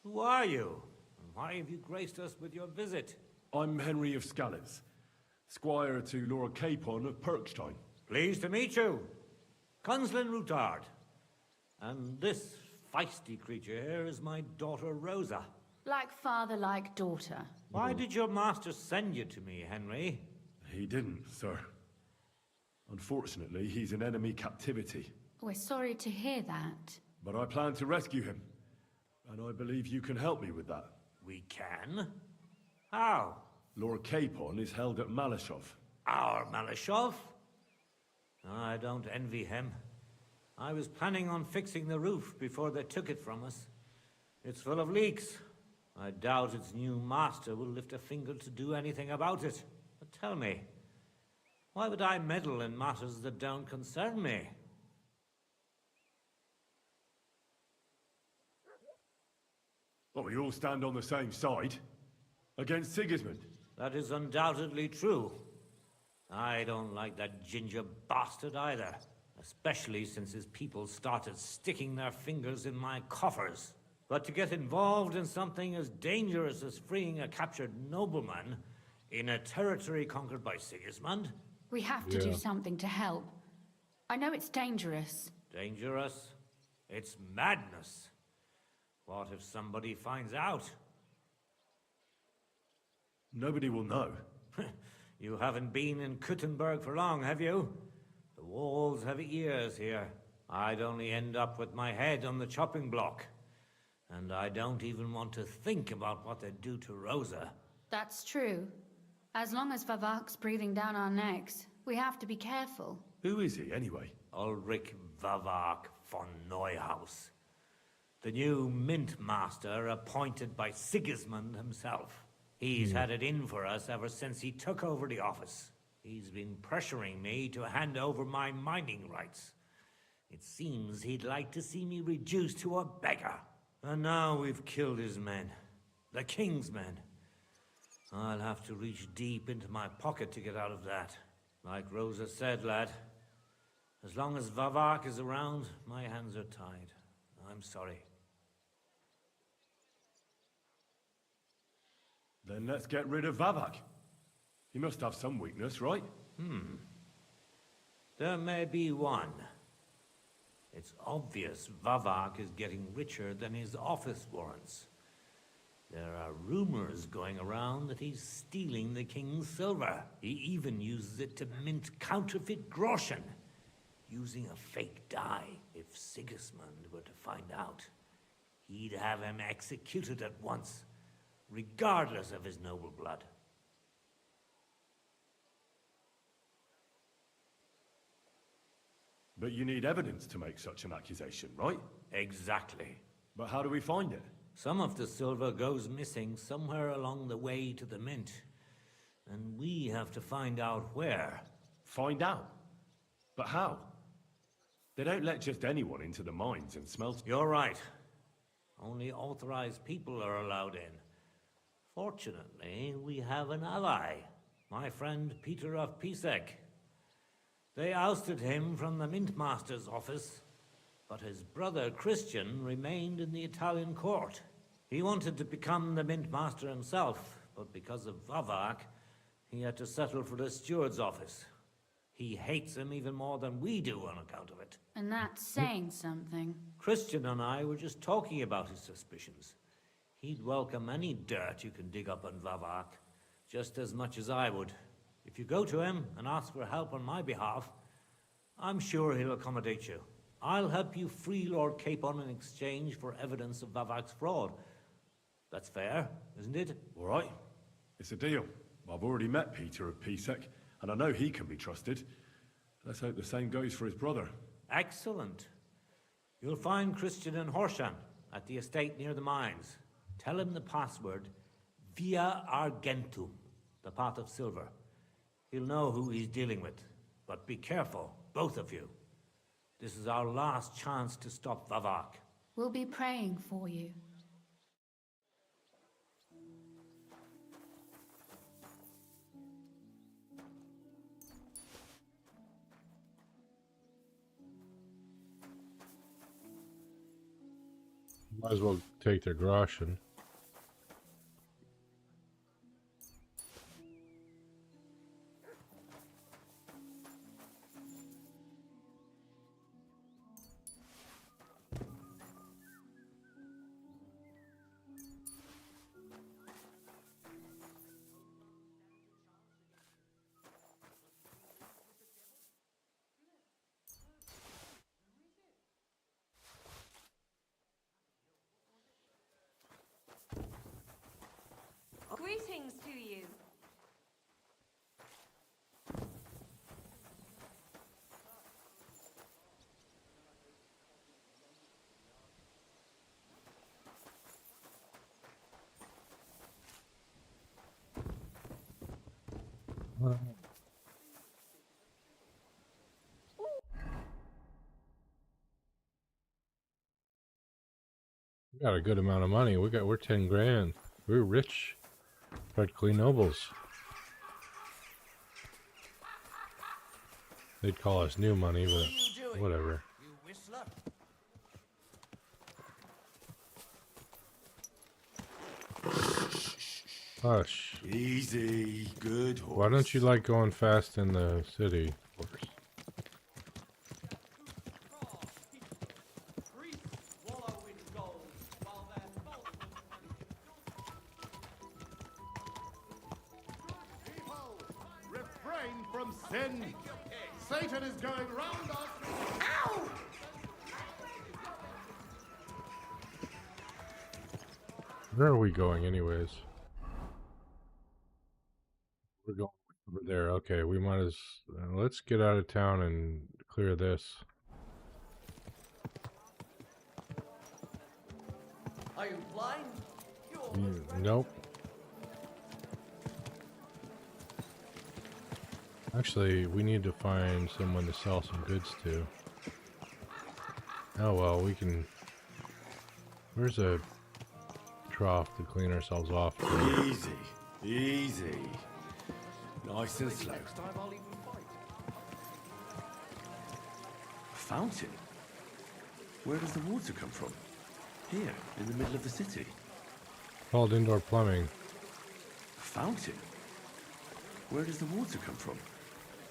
Who are you? And why have you graced us with your visit? I'm Henry of Scalitz, squire to Lord Capon of Perkstein. Pleased to meet you. Conslin Routard. And this feisty creature here is my daughter Rosa. Like father, like daughter. Why did your master send you to me, Henry? He didn't, sir. Unfortunately, he's in enemy captivity. We're sorry to hear that. But I plan to rescue him. And I believe you can help me with that. We can? How? Lord Capon is held at Malashov. Our Malashov? I don't envy him. I was planning on fixing the roof before they took it from us. It's full of leaks. I doubt its new master will lift a finger to do anything about it. But tell me, why would I meddle in matters that don't concern me? Well, we all stand on the same side. Against Sigismund. That is undoubtedly true. I don't like that ginger bastard either. Especially since his people started sticking their fingers in my coffers. But to get involved in something as dangerous as freeing a captured nobleman in a territory conquered by Sigismund? We have to do something to help. I know it's dangerous. Dangerous? It's madness. What if somebody finds out? Nobody will know. You haven't been in Kuttenberg for long, have you? The walls have ears here. I'd only end up with my head on the chopping block. And I don't even want to think about what they'd do to Rosa. That's true. As long as Vavak's breathing down our necks, we have to be careful. Who is he, anyway? Ulrich Vavak von Neuhaus. The new mint master appointed by Sigismund himself. He's had it in for us ever since he took over the office. He's been pressuring me to hand over my mining rights. It seems he'd like to see me reduced to a beggar. And now we've killed his men. The king's men. I'll have to reach deep into my pocket to get out of that. Like Rosa said, lad, as long as Vavak is around, my hands are tied. I'm sorry. Then let's get rid of Vavak. He must have some weakness, right? There may be one. It's obvious Vavak is getting richer than his office warrants. There are rumors going around that he's stealing the king's silver. He even uses it to mint counterfeit groschen, using a fake die. If Sigismund were to find out, he'd have him executed at once, regardless of his noble blood. But you need evidence to make such an accusation, right? Exactly. But how do we find it? Some of the silver goes missing somewhere along the way to the mint, and we have to find out where. Find out? But how? They don't let just anyone into the mines and smelt. You're right. Only authorized people are allowed in. Fortunately, we have an ally, my friend Peter of Pisek. They ousted him from the Mint Master's office, but his brother Christian remained in the Italian court. He wanted to become the Mint Master himself, but because of Vavak, he had to settle for the steward's office. He hates him even more than we do on account of it. And that's saying something. Christian and I were just talking about his suspicions. He'd welcome any dirt you can dig up on Vavak, just as much as I would. If you go to him and ask for help on my behalf, I'm sure he'll accommodate you. I'll help you free Lord Capon in exchange for evidence of Vavak's fraud. That's fair, isn't it? All right. It's a deal. I've already met Peter of Pisek, and I know he can be trusted. Let's hope the same goes for his brother. Excellent. You'll find Christian and Horshan at the estate near the mines. Tell him the password, Via Argentum, the pot of silver. He'll know who he's dealing with. But be careful, both of you. This is our last chance to stop Vavak. We'll be praying for you. Might as well take their groschen. Greetings to you. We got a good amount of money. We're 10 grand. We're rich. Practically nobles. They'd call us new money, but whatever. You whistler? Hush. Easy, good horse. Why don't you like going fast in the city? Refrain from sin. Satan is going round us. Ow! Where are we going anyways? We're going over there. Okay, we might as... let's get out of town and clear this. Are you blind? Nope. Actually, we need to find someone to sell some goods to. Oh well, we can... Where's a trough to clean ourselves off? Easy, easy. Nice and slow. Next time I'll even fight. A fountain? Where does the water come from? Here, in the middle of the city. Called indoor plumbing. A fountain? Where does the water come from?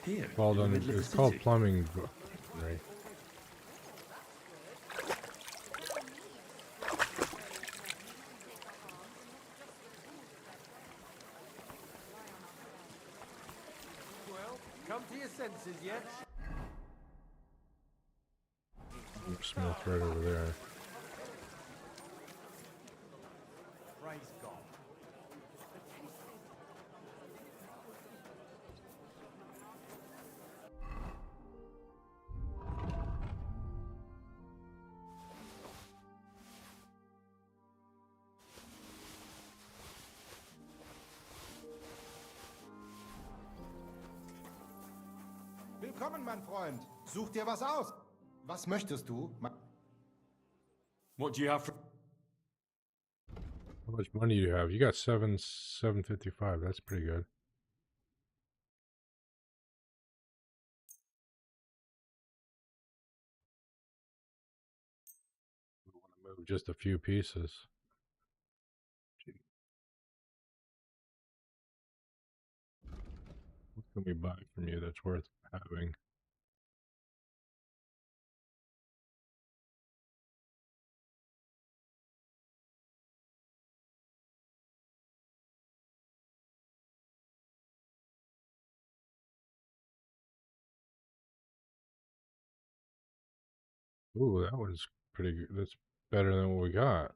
Here, Called in the middle of the it's city. called plumbing, right? come to your senses yet? Smith right over there. Praise God. Willkommen, mein Freund. Such dir was aus. Was möchtest du? What do you have for... How much money do you have? You got 755. That's pretty good. We want to move just a few pieces. What can we buy from you that's worth having? Ooh, that one's pretty good. That's better than what we got.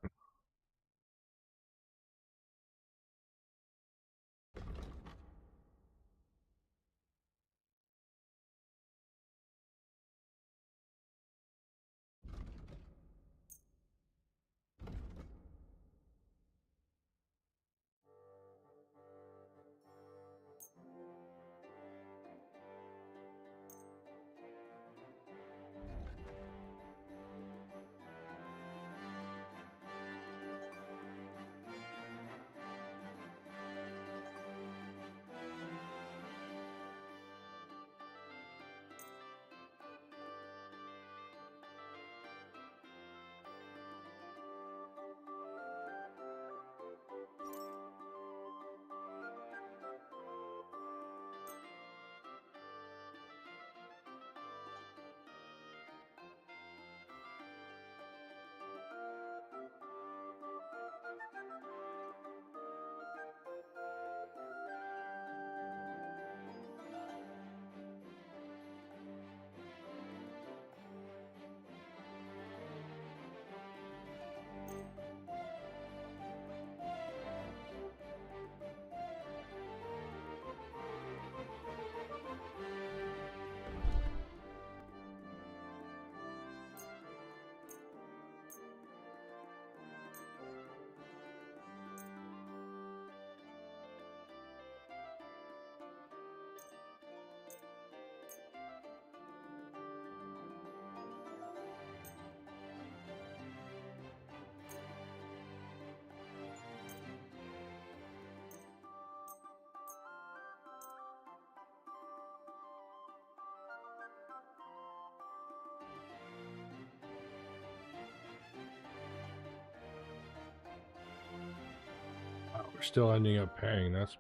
Wow, we're still ending up paying. That's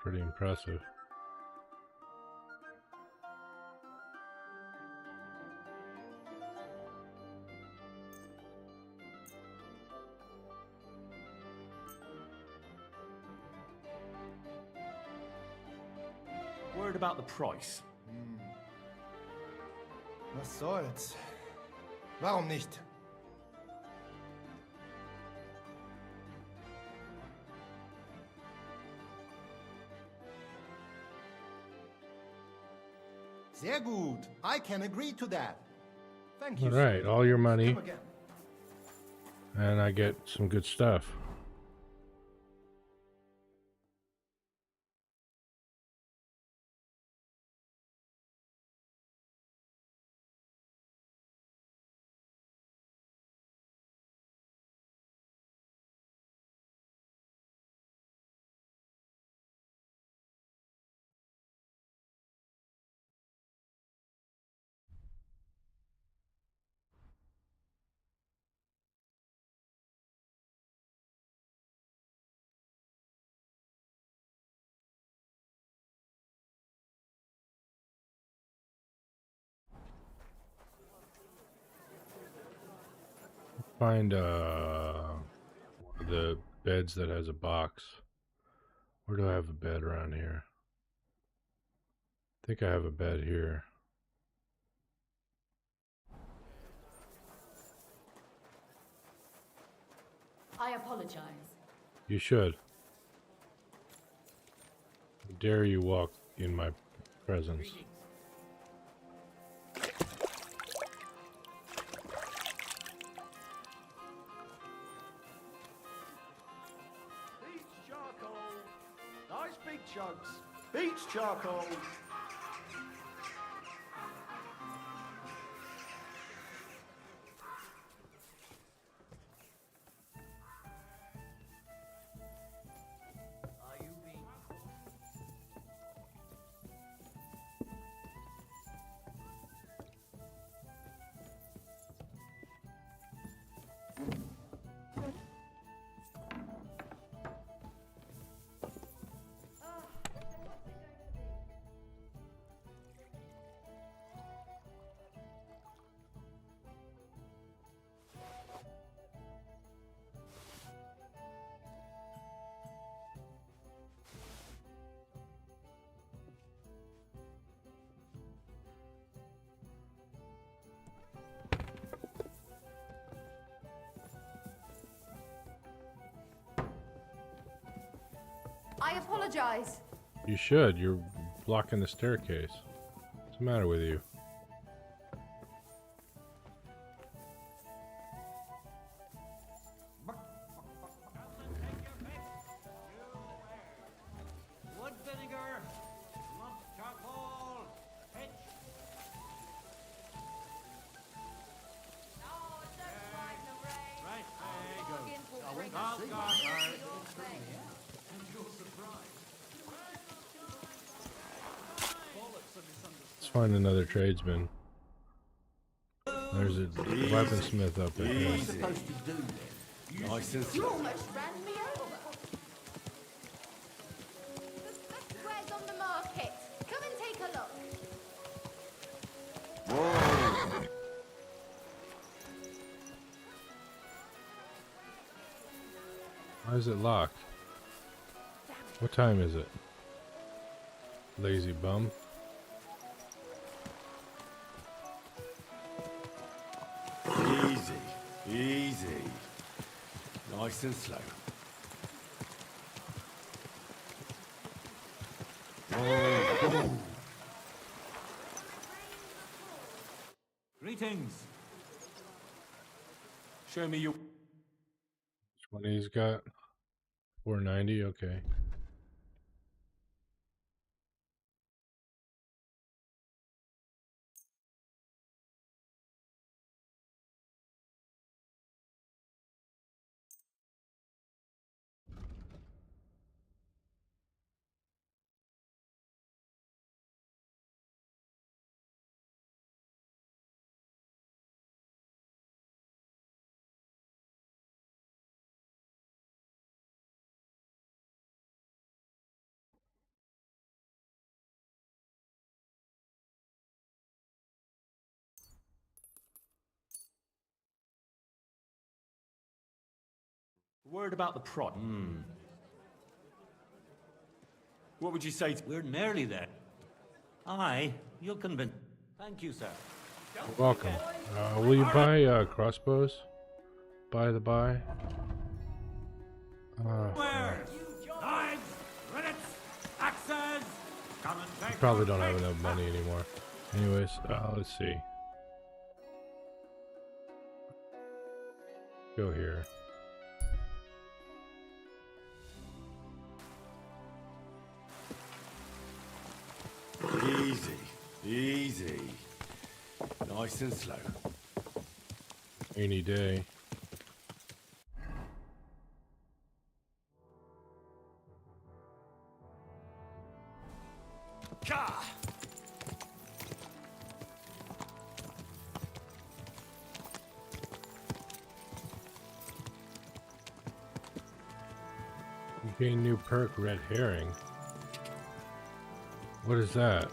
pretty impressive. Worried about the price? Was soll's? Warum nicht? Sehr gut. I can agree to that. Thank you. All right, all your money, Come again. and I get some good stuff. Find one of the beds that has a box. Where do I have a bed around here? I think I have a bed here. I apologize. You should. How dare you walk in my presence? Beach charcoal. Nice big chunks. Beach charcoal. I apologize. You should. You're blocking the staircase. What's the matter with you? Wood vinegar, lump charcoal, pitch. Right, there you go. Let's find another tradesman. There's a weaponsmith up there. Nice and You almost ran me over. The square's on the market. Come and take a look. Why is it locked? What time is it? Lazy bum. Easy, easy. Nice and slow. Greetings. Show me your... Which one he's got? 490, okay. Word about the prod. What would you say to... We're nearly there. Aye, you'll convince. Thank you, sir. You're welcome. Will you buy crossbows? By the by. Where? Knives, rillets, axes. Come and take Probably your don't have place. enough money anymore. Anyways, let's see. Go here. Easy, easy. Nice and slow. Rainy day. You gain new perk, red herring. What is that?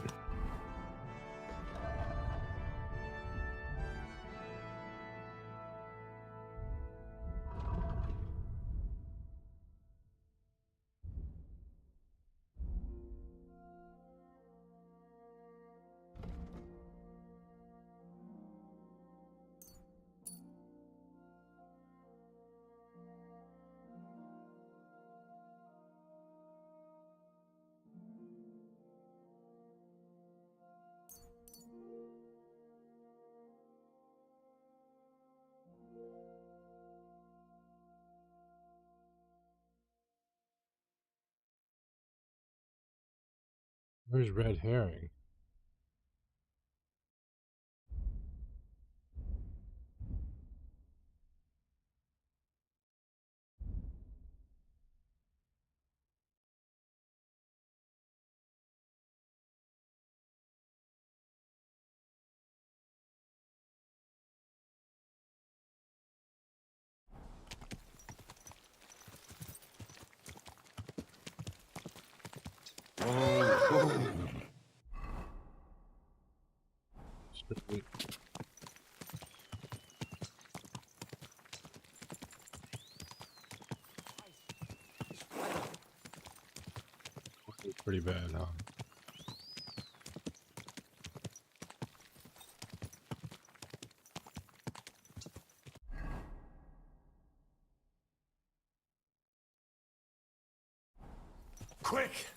Where's red herring? Sweet. Pretty bad, huh? Quick!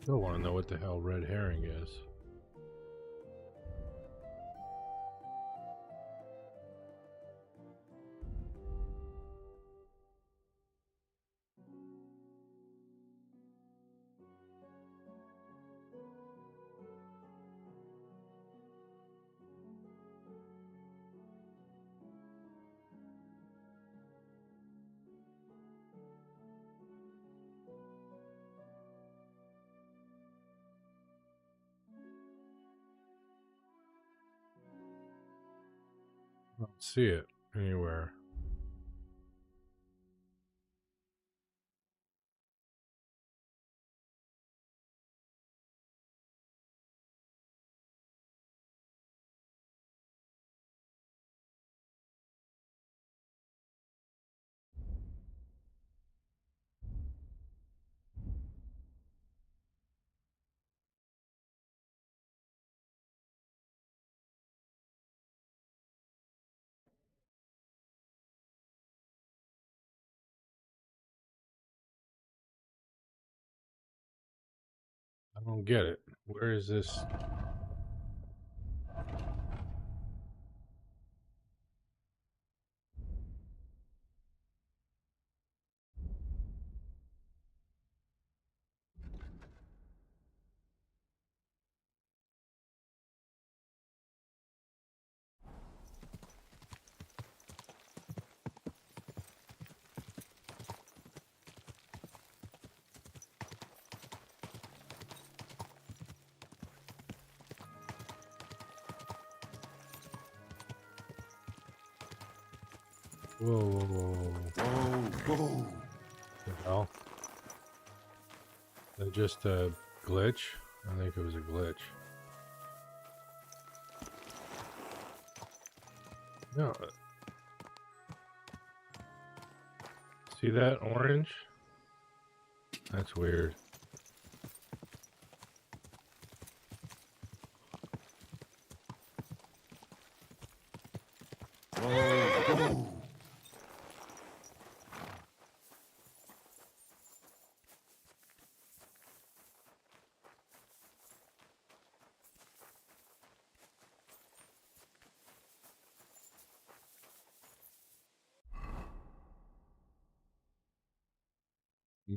Still want to know what the hell red herring is. I don't see it anywhere. I don't get it. Where is this? Whoa, whoa, whoa, Whoa, whoa. the hell? Is that just a glitch? I think it was a glitch. No. See that orange? That's weird.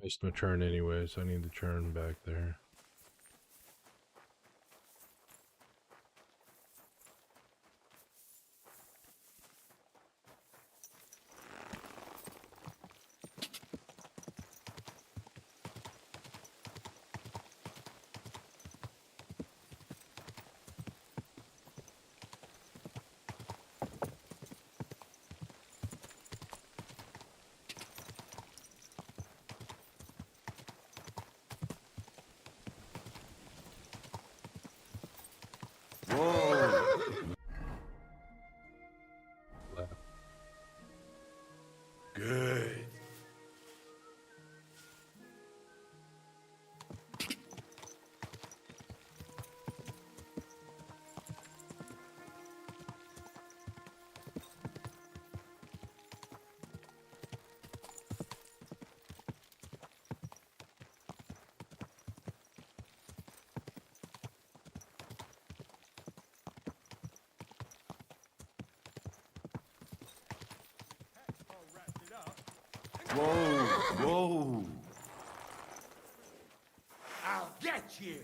Missed my turn anyways. I need to turn back there. Whoa! I'll get you!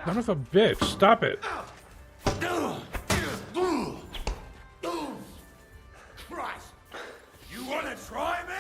Son of a bitch, stop it. Christ! You wanna try me?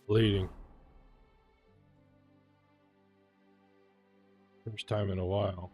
Bleeding. First time in a while.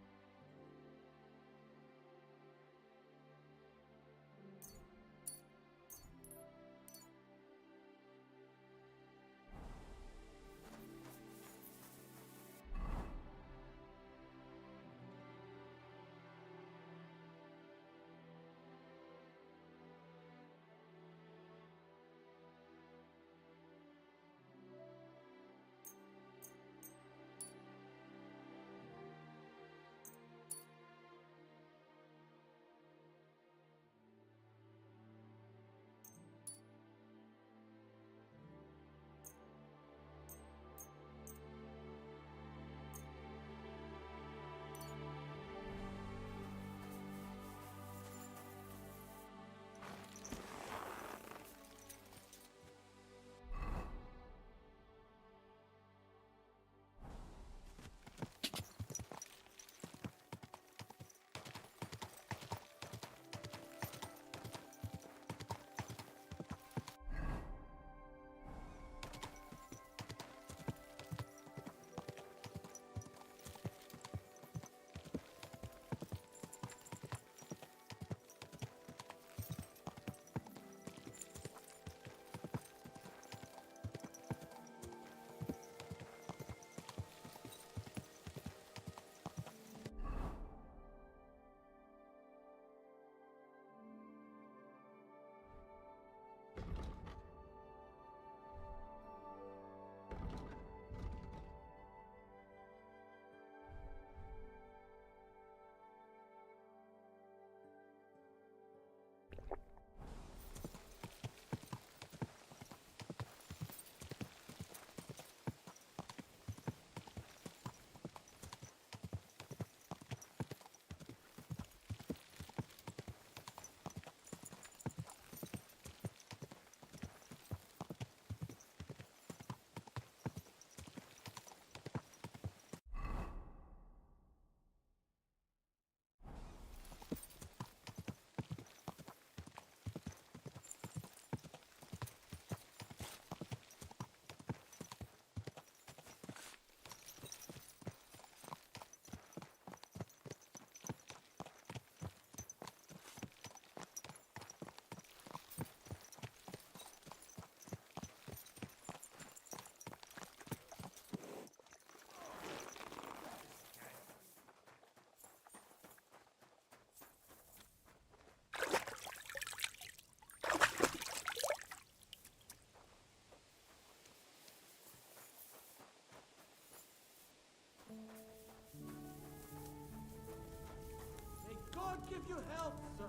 God give you help, sir.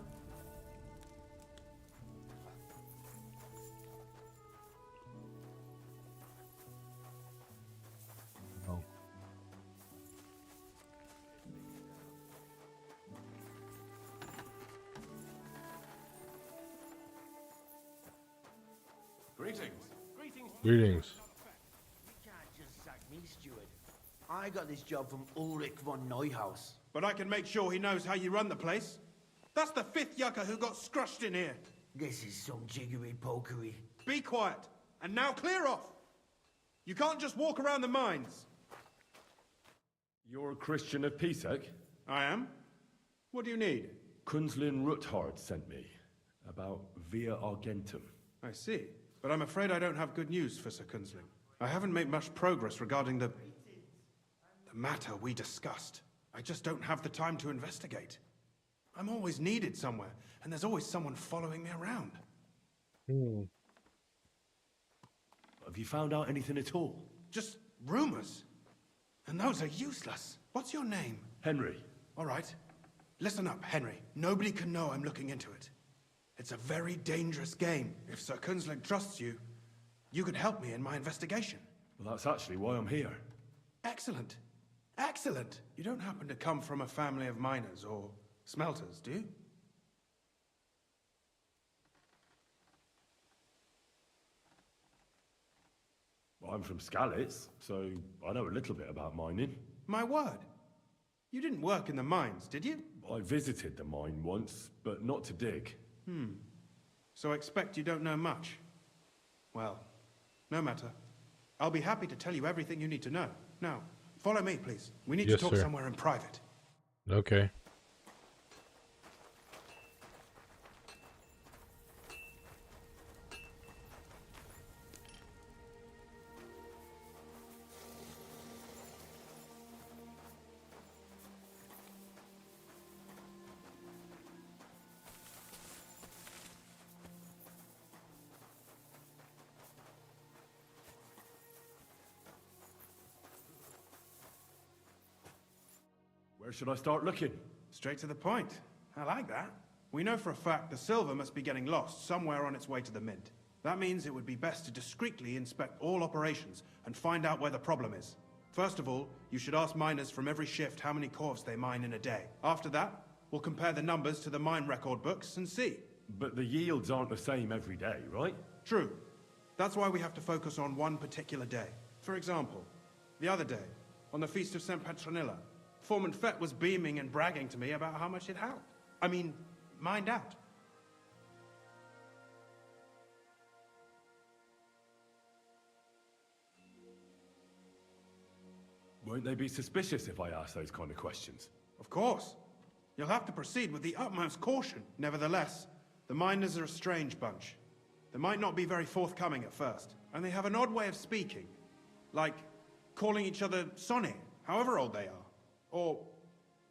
No. Greetings. Greetings. You can't just sack me, steward. I I got this job from Ulrich von Neuhaus. But I can make sure he knows how you run the place. That's the 5th yucca who got scrushed in here. This is some jiggery-pokery. Be quiet. And now clear off. You can't just walk around the mines. You're a Christian of Pisek? I am. What do you need? Kunzlin Ruthard sent me about Via Argentum. I see. But I'm afraid I don't have good news for Sir Kunzling. I haven't made much progress regarding the matter we discussed. I just don't have the time to investigate. I'm always needed somewhere, and there's always someone following me around. Have you found out anything at all? Just rumors. And those are useless. What's your name? Henry. All right. Listen up, Henry. Nobody can know I'm looking into it. It's a very dangerous game. If Sir Kunzling trusts you, you could help me in my investigation. Well, that's actually why I'm here. Excellent. Excellent. You don't happen to come from a family of miners or smelters, do you? Well, I'm from Skalitz, so I know a little bit about mining. My word. You didn't work in the mines, did you? I visited the mine once, but not to dig. So I expect you don't know much. Well, no matter. I'll be happy to tell you everything you need to know. Now, follow me, please. We need to talk somewhere in private. Okay. Where should I start looking? Straight to the point. I like that. We know for a fact the silver must be getting lost somewhere on its way to the mint. That means it would be best to discreetly inspect all operations and find out where the problem is. First of all, you should ask miners from every shift how many corves they mine in a day. After that, we'll compare the numbers to the mine record books and see. But the yields aren't the same every day, right? True. That's why we have to focus on one particular day. For example, the other day, on the Feast of St. Petronilla, Foreman Fett was beaming and bragging to me about how much it helped. I mean, mined out. Won't they be suspicious if I ask those kind of questions? Of course. You'll have to proceed with the utmost caution. Nevertheless, the miners are a strange bunch. They might not be very forthcoming at first, and they have an odd way of speaking. Like calling each other Sonny, however old they are.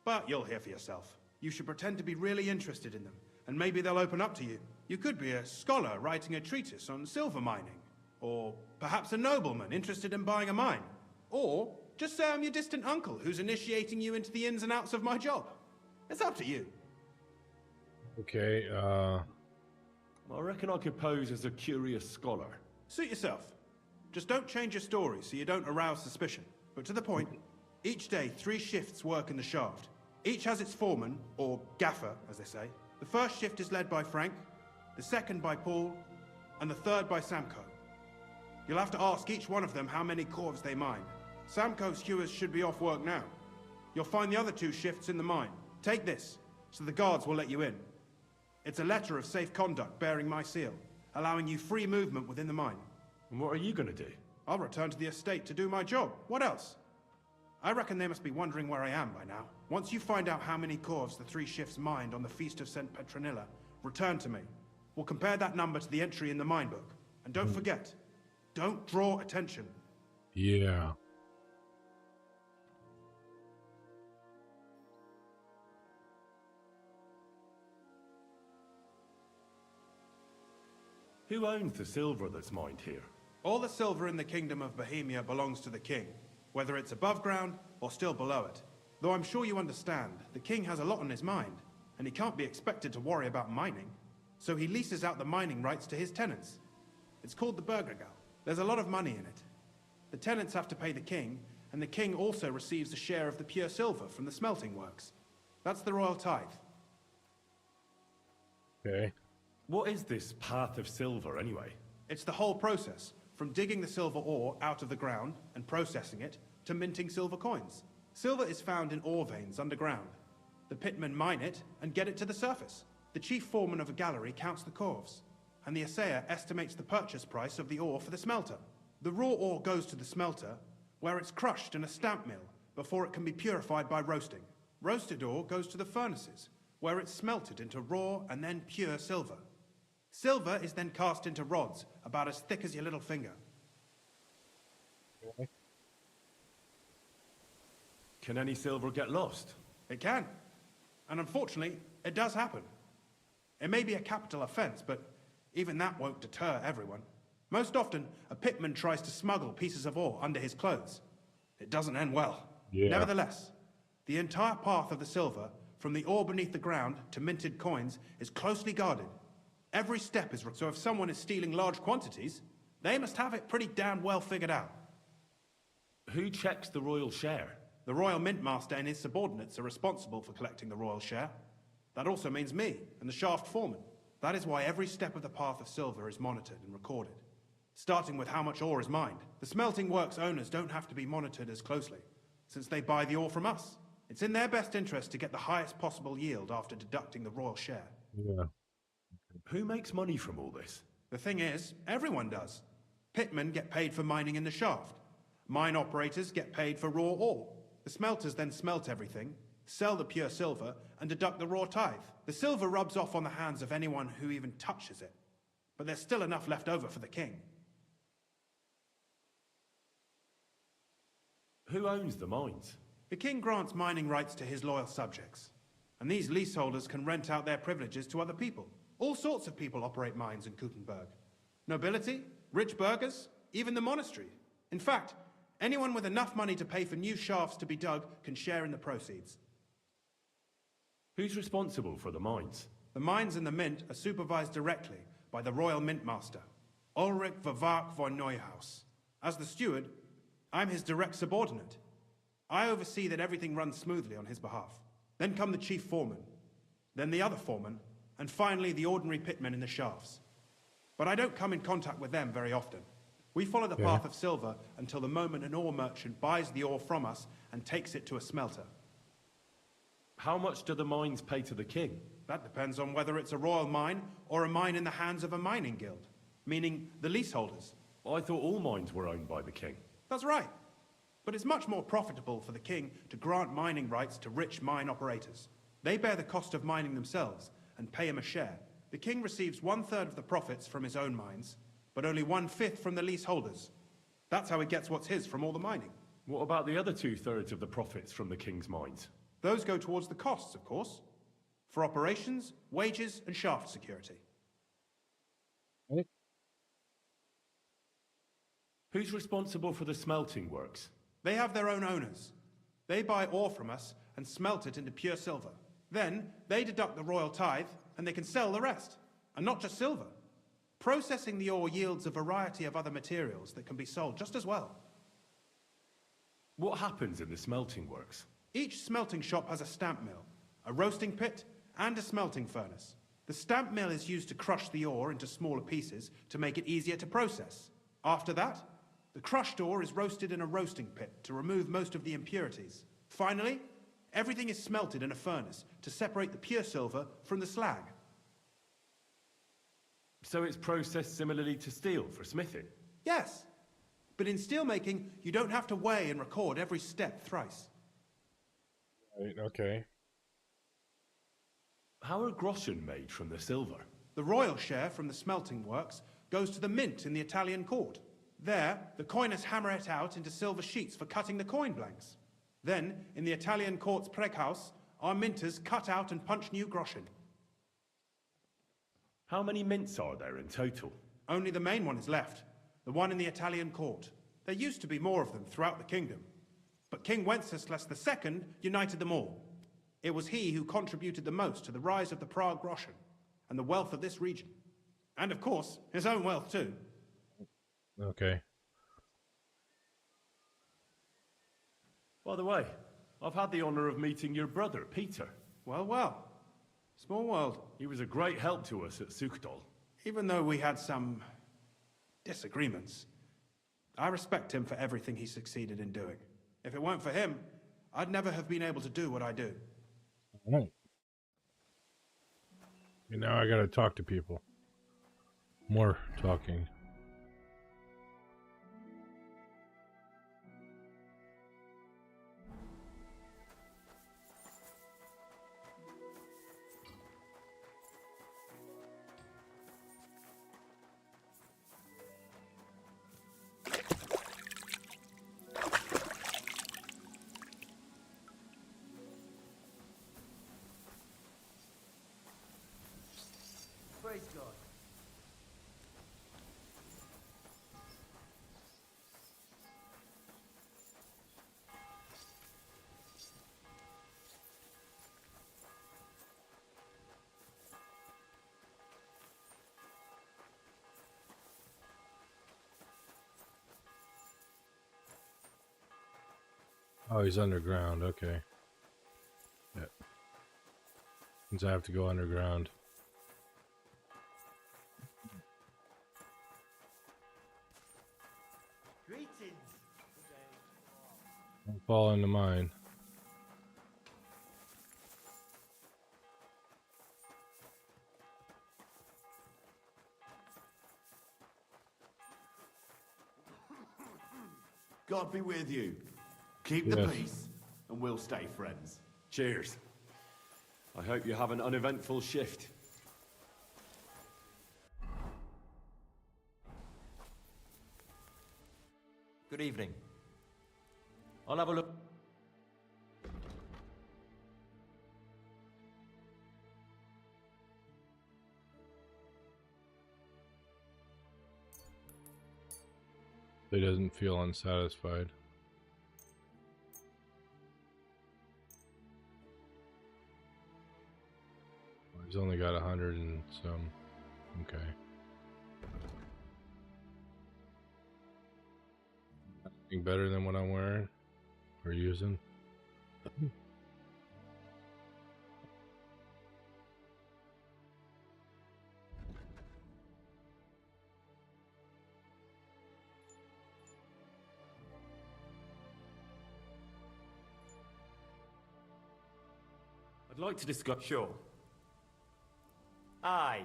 But you'll hear for yourself. You should pretend to be really interested in them, and maybe they'll open up to you. You could be a scholar writing a treatise on silver mining, or perhaps a nobleman interested in buying a mine. Or just say I'm your distant uncle who's initiating you into the ins and outs of my job. It's up to you. Okay, I reckon I could pose as a curious scholar. Suit yourself. Just don't change your story so you don't arouse suspicion. But to the point, each day 3 shifts work in the shaft. Each has its foreman, or gaffer, as they say. The first shift is led by Frank, the second by Paul, and the third by Samko. You'll have to ask each one of them how many corves they mine. Samko's hewers should be off work now. You'll find the other 2 shifts in the mine. Take this, so the guards will let you in. It's a letter of safe conduct bearing my seal, allowing you free movement within the mine. And what are you going to do? I'll return to the estate to do my job. What else? I reckon they must be wondering where I am by now. Once you find out how many corves the 3 shifts mined on the Feast of St. Petronilla, return to me. We'll compare that number to the entry in the mine book. And don't forget, don't draw attention. yeah. Who owns the silver that's mined here? All the silver in the Kingdom of Bohemia belongs to the king, whether it's above ground or still below it. Though I'm sure you understand, the king has a lot on his mind, and he can't be expected to worry about mining. So he leases out the mining rights to his tenants. It's called the Burgergau. There's a lot of money in it. The tenants have to pay the king, and the king also receives a share of the pure silver from the smelting works. That's the royal tithe. Okay. What is this path of silver, anyway? It's the whole process, from digging the silver ore out of the ground and processing it, to minting silver coins. Silver is found in ore veins underground. The pitmen mine it and get it to the surface. The chief foreman of a gallery counts the corves, and the assayer estimates the purchase price of the ore for the smelter. The raw ore goes to the smelter, where it's crushed in a stamp mill before it can be purified by roasting. Roasted ore goes to the furnaces, where it's smelted into raw and then pure silver. Silver is then cast into rods about as thick as your little finger. Can any silver get lost? It can. And unfortunately, it does happen. It may be a capital offense, but even that won't deter everyone. Most often, a pitman tries to smuggle pieces of ore under his clothes. It doesn't end well. Yeah. Nevertheless, the entire path of the silver, from the ore beneath the ground to minted coins, is closely guarded. Every step is so if someone is stealing large quantities, they must have it pretty damn well figured out. Who checks the royal share? The Royal Mint Master and his subordinates are responsible for collecting the royal share. That also means me and the shaft foreman. That is why every step of the path of silver is monitored and recorded. Starting with how much ore is mined. The smelting works owners don't have to be monitored as closely, since they buy the ore from us. It's in their best interest to get the highest possible yield after deducting the royal share. Yeah. Who makes money from all this? The thing is, everyone does. Pitmen get paid for mining in the shaft. Mine operators get paid for raw ore. The smelters then smelt everything, sell the pure silver, and deduct the raw tithe. The silver rubs off on the hands of anyone who even touches it. But there's still enough left over for the king. Who owns the mines? The king grants mining rights to his loyal subjects. And these leaseholders can rent out their privileges to other people. All sorts of people operate mines in Kuttenberg. Nobility, rich burghers, even the monastery. In fact, anyone with enough money to pay for new shafts to be dug can share in the proceeds. Who's responsible for the mines? The mines and the mint are supervised directly by the Royal Mint Master, Ulrich Vervark von Neuhaus. As the steward, I'm his direct subordinate. I oversee that everything runs smoothly on his behalf. Then come the chief foreman, then the other foreman, and finally the ordinary pitmen in the shafts. But I don't come in contact with them very often. We follow the path of silver until the moment an ore merchant buys the ore from us and takes it to a smelter. How much do the mines pay to the king? That depends on whether it's a royal mine or a mine in the hands of a mining guild, meaning the leaseholders. I thought all mines were owned by the king. That's right. But it's much more profitable for the king to grant mining rights to rich mine operators. They bear the cost of mining themselves and pay him a share. The king receives 1/3 of the profits from his own mines, but only 1/5 from the leaseholders. That's how he gets what's his from all the mining. What about the other 2/3 of the profits from the king's mines? Those go towards the costs, of course, for operations, wages, and shaft security. Who's responsible for the smelting works? They have their own owners. They buy ore from us and smelt it into pure silver. Then they deduct the royal tithe and they can sell the rest. And not just silver. Processing the ore yields a variety of other materials that can be sold just as well. What happens in the smelting works? Each smelting shop has a stamp mill, a roasting pit, and a smelting furnace. The stamp mill is used to crush the ore into smaller pieces to make it easier to process. After that, the crushed ore is roasted in a roasting pit to remove most of the impurities. Finally, everything is smelted in a furnace to separate the pure silver from the slag. So it's processed similarly to steel for smithing? Yes, but in steelmaking, you don't have to weigh and record every step thrice. Right, okay. How are groschen made from the silver? The royal share from the smelting works goes to the mint in the Italian court. There, the coiners hammer it out into silver sheets for cutting the coin blanks. Then, in the Italian court's preghouse, our minters cut out and punch new groschen. How many mints are there in total? Only the main one is left, the one in the Italian court. There used to be more of them throughout the kingdom, but King Wenceslas II united them all. It was he who contributed the most to the rise of the Prague groschen and the wealth of this region. And of course, his own wealth too. Okay. By the way, I've had the honor of meeting your brother, Peter. Well, well. Small world. He was a great help to us at Sukdal. Even though we had some disagreements, I respect him for everything he succeeded in doing. If it weren't for him, I'd never have been able to do what I do. Alright. And now I gotta talk to people. More talking. Praise God. Oh, he's underground. Okay. Yep. Means I have to go underground. Greetings. Don't fall into mine. God be with you. Keep the Yes. peace, and we'll stay friends. Cheers. I hope you have an uneventful shift. Good evening. I'll have a look. He doesn't feel unsatisfied. He's only got 100 and some. Okay. Anything better than what I'm wearing or using? I'd like to discuss. Sure. Aye.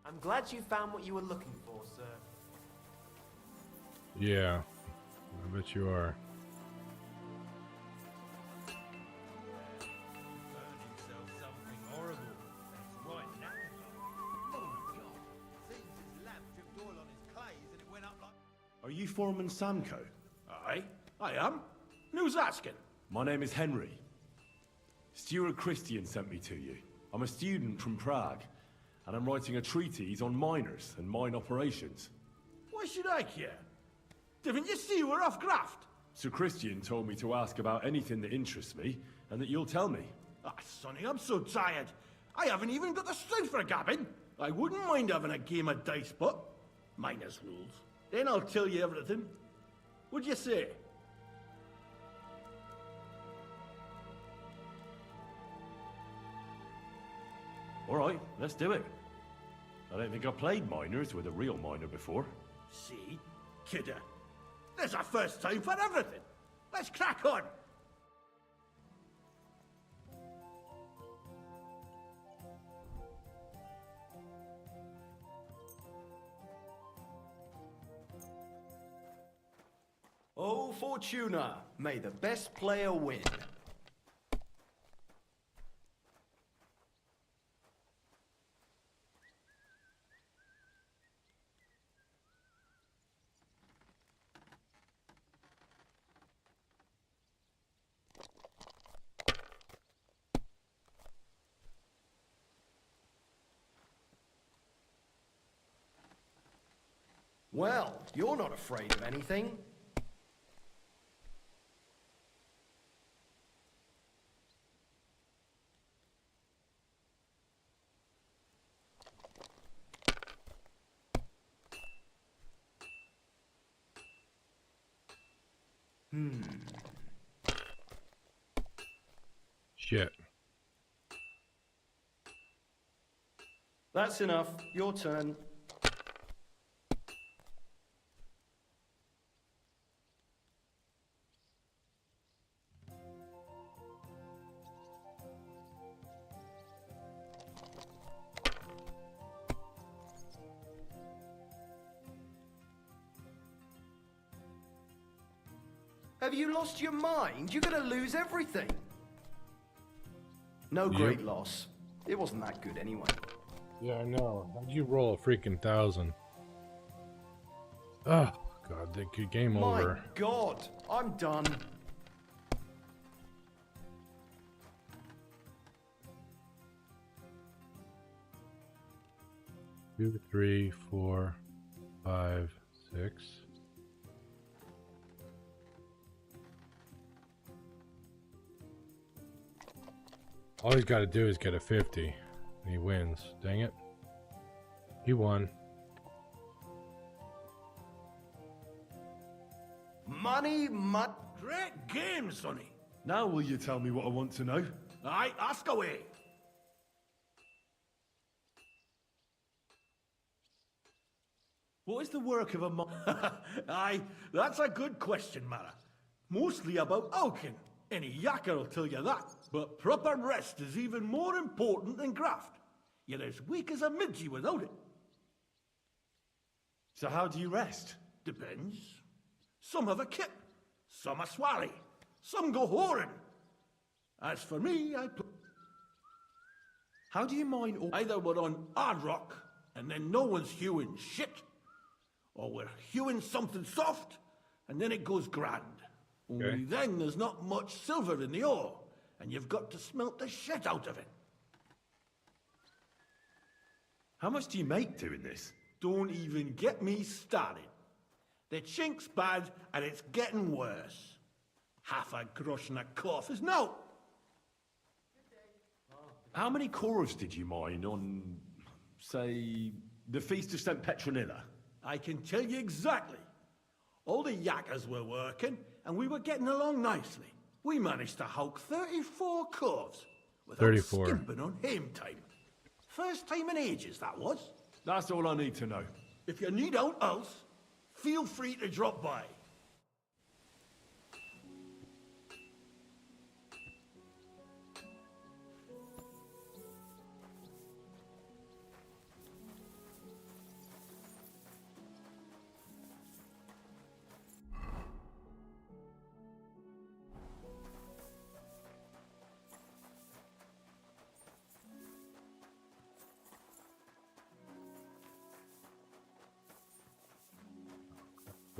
I'm glad you found what you were looking for, sir. Yeah, I bet you are. Are you Foreman Samco? Aye, I am. Who's asking? My name is Henry. Stuart Christian sent me to you. I'm a student from Prague, and I'm writing a treatise on miners and mine operations. Why should I care? Didn't you see we're off graft? Sir Christian told me to ask about anything that interests me, and that you'll tell me. Ah, Sonny, I'm so tired. I haven't even got the strength for a gabbing. I wouldn't mind having a game of dice, but miners' rules. Then I'll tell you everything. What'd you say? All right, let's do it. I don't think I've played miners with a real miner before. See? Kidder. There's a first time for everything. Let's crack on. Oh, Fortuna, may the best player win. Well, you're not afraid of anything. Shit. That's enough. Your turn. Have you lost your mind? You're gonna lose everything. No great loss. It wasn't that good anyway. Yeah, I know. How'd you roll a freaking 1,000? Oh, God, the game over. My God, I'm done. Two, 3, 4, 5, 6. All he's got to do is get a 50, and he wins. Dang it. He won. Money. Great game, Sonny. Now will you tell me what I want to know? Aye, ask away. What is the work of a mon... Aye, that's a good question, Mara. Mostly about Alkin. Any yakker will tell you that. But proper rest is even more important than graft. You're as weak as a midgie without it. So how do you rest? Depends. Some have a kip, some a swally, some go whoring. As for me, How do you mine all... either we're on hard rock, and then no one's hewing shit, or we're hewing something soft, and then it goes grand. Only then there's not much silver in the ore, and you've got to smelt the shit out of it. How much do you make doing this? Don't even get me started. The chink's bad, and it's getting worse. Half a grosh and a cough is no. How many cores did you mine on, say, the Feast of St. Petronilla? I can tell you exactly. All the yakkers were working, and we were getting along nicely. We managed to hulk 34 corves without 34. skimping on hame time. First time in ages, that was. That's all I need to know. If you need out else, feel free to drop by.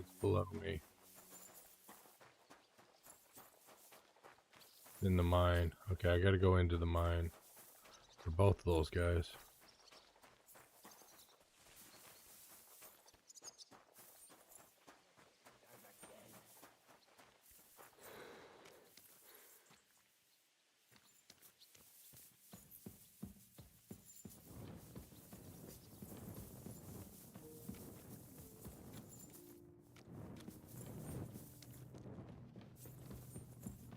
It's below me. In the mine. Okay, I gotta go into the mine for both of those guys.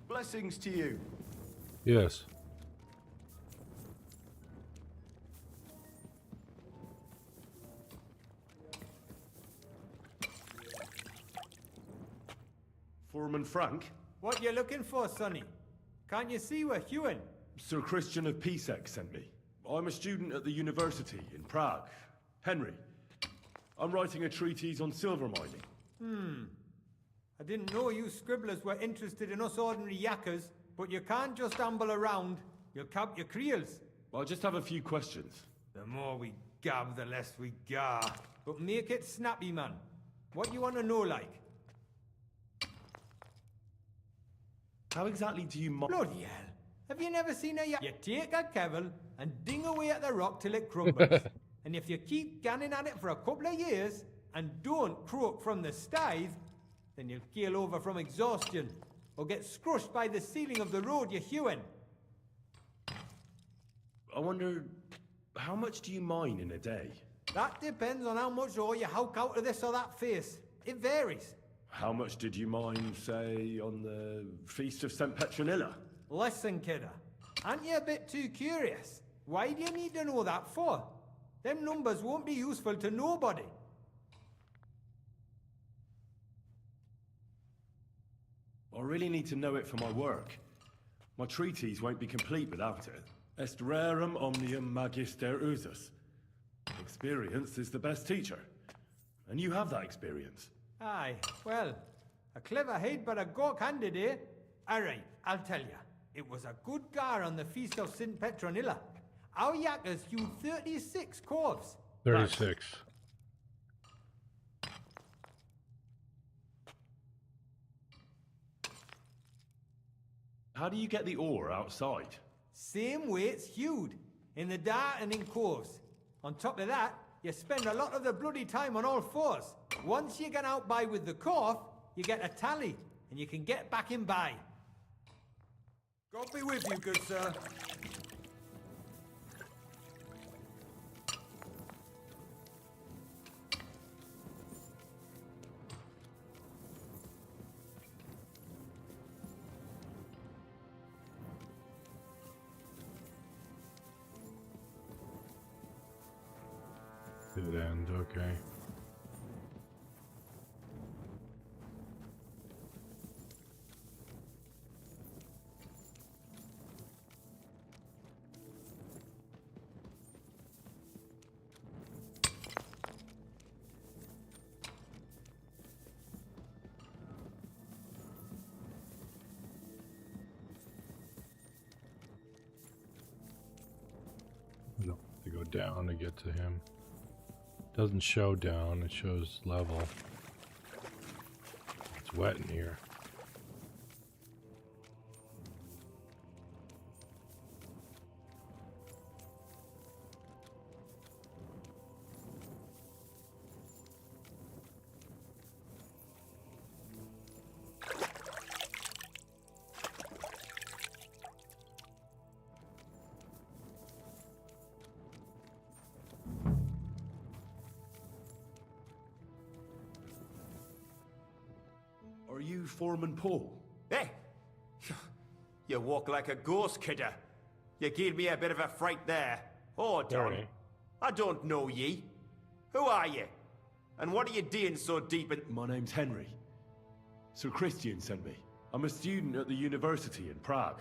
Blessings to you. Yes. Foreman Frank? What you looking for, Sonny? Can't you see we're hewing? Sir Christian of Pisek sent me. I'm a student at the university in Prague. Henry. I'm writing a treatise on silver mining. I didn't know you scribblers were interested in us ordinary yakkers, but you can't just amble around. You'll cap your creels. I just have a few questions. The more we gab, the less we gar. But make it snappy, man. What you want to know, like? How exactly do you mine? Bloody hell. Have you never seen a yak? You take a kevil and ding away at the rock till it crumbles. And if you keep ganning at it for a couple of years and don't croak from the stithe, then you'll keel over from exhaustion or get scrushed by the ceiling of the road you're hewing. I wonder, how much do you mine in a day? That depends on how much ore you hulk out of this or that face. It varies. How much did you mine, say, on the Feast of St. Petronilla? Listen, kidder. Aren't you a bit too curious? Why do you need to know that for? Them numbers won't be useful to nobody. I really need to know it for my work. My treatise won't be complete without it. Est rerum omnium magister usus. Experience is the best teacher. And you have that experience. Aye, well, A clever head, but a gawk-handed, eh? Alright, I'll tell ya. It was a good gar on the feast of St. Petronilla. Our yakkers hewed 36 corves. 36. How do you get the ore outside? Same way it's hewed, in the dart and in corves. On top of that, you spend a lot of the bloody time on all fours. Once you get out by with the corf, you get a tally, and you can get back in by. God be with you, good sir. Good end, okay. No, to go down to get to him. Doesn't show down, it shows level. It's wet in here. Are you Foreman Paul? Hey! You walk like a ghost, kidder. You gave me a bit of a fright there. Hold on. Sorry. I don't know ye. Who are you? And what are you doing so deep in... My name's Henry. Sir Christian sent me. I'm a student at the university in Prague,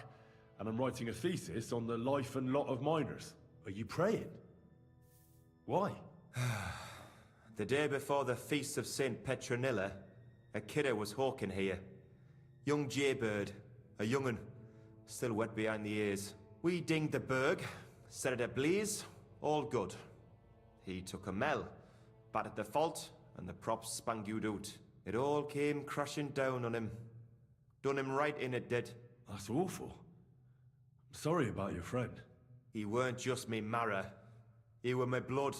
and I'm writing a thesis on the life and lot of miners. Are you praying? Why? The day before the feast of St. Petronilla, a kidder was hawking here. Young jaybird, a young'un, still wet behind the ears. We dinged the berg, set it ablaze, all good. He took a mell, battered the fault, and the props spangued out. It all came crashing down on him. Done him right in, it did. That's awful. I'm sorry about your friend. He weren't just me marrow. He were my blood.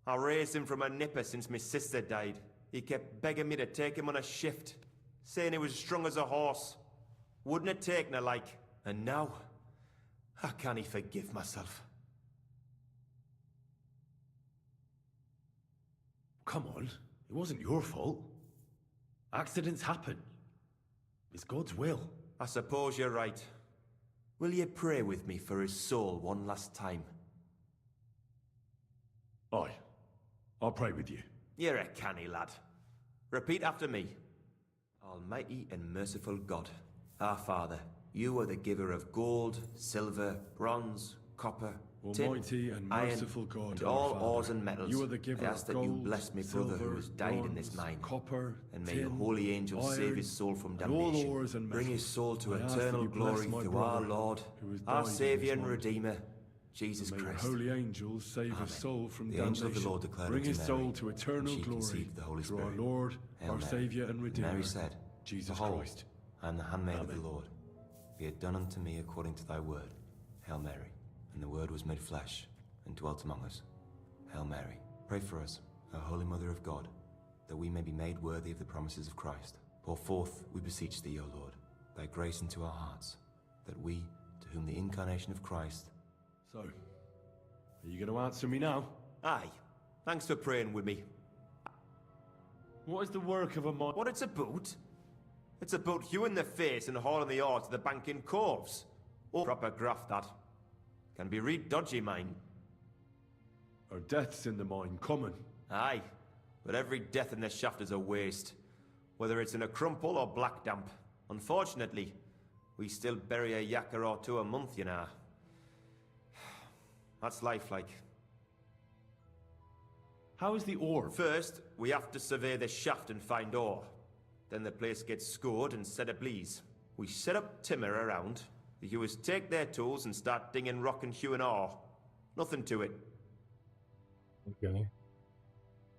I raised him from a nipper since my sister died. He kept begging me to take him on a shift, saying he was strong as a horse. Wouldn't have taken her like. And now, I can't forgive myself. Come on, it wasn't your fault. Accidents happen. It's God's will. I suppose you're right. Will you pray with me for his soul one last time? Aye. I'll pray with you. You're a canny lad. Repeat after me. Almighty and merciful God, our Father, you are the giver of gold, silver, bronze, copper, Almighty tin, and iron, merciful God, and our all Father, ores and metals. you are the giver I ask of that you gold, bless my brother silver, who has died in this bronze, mine. copper, And may tin, your holy angels save iron, his soul from and all damnation. ores and Bring his metals. soul to I ask that eternal you bless glory my through our brother Lord, who has our died in Saviour this and mine. Redeemer, Jesus May your Christ. holy angels save Amen. his soul from The damnation. angel of the Lord declared Bring unto his Mary, soul to and eternal she glory conceived the Holy through Spirit. our Lord, Hail our Mary. Saviour and And Redeemer, Mary said, Jesus Behold, Christ. I am the handmaid of Amen. the Lord. Be it done unto me according to thy word. Hail Mary. And the word was made flesh, and dwelt among us. Hail Mary. Pray for us, O Holy Mother of God, that we may be made worthy of the promises of Christ. Pour forth, we beseech thee, O Lord, thy grace into our hearts, that we, to whom the incarnation of Christ... So, are you going to answer me now? Aye. Thanks for praying with me. What is the work of a mind? What it's about? It's about you in the face and hauling the ore to the bank in Corves. Oh, proper graft, that. Can be read dodgy, mine. Are deaths in the mine common? Aye. But every death in the shaft is a waste. Whether it's in a crumple or black damp. Unfortunately, we still bury a yakker or two a month, you know. That's life, like. How is the ore? First, we have to survey the shaft and find ore. Then the place gets scored and set ablaze. We set up timber around. The hewers take their tools and start dinging rock and hewing ore. Nothing to it. Okay.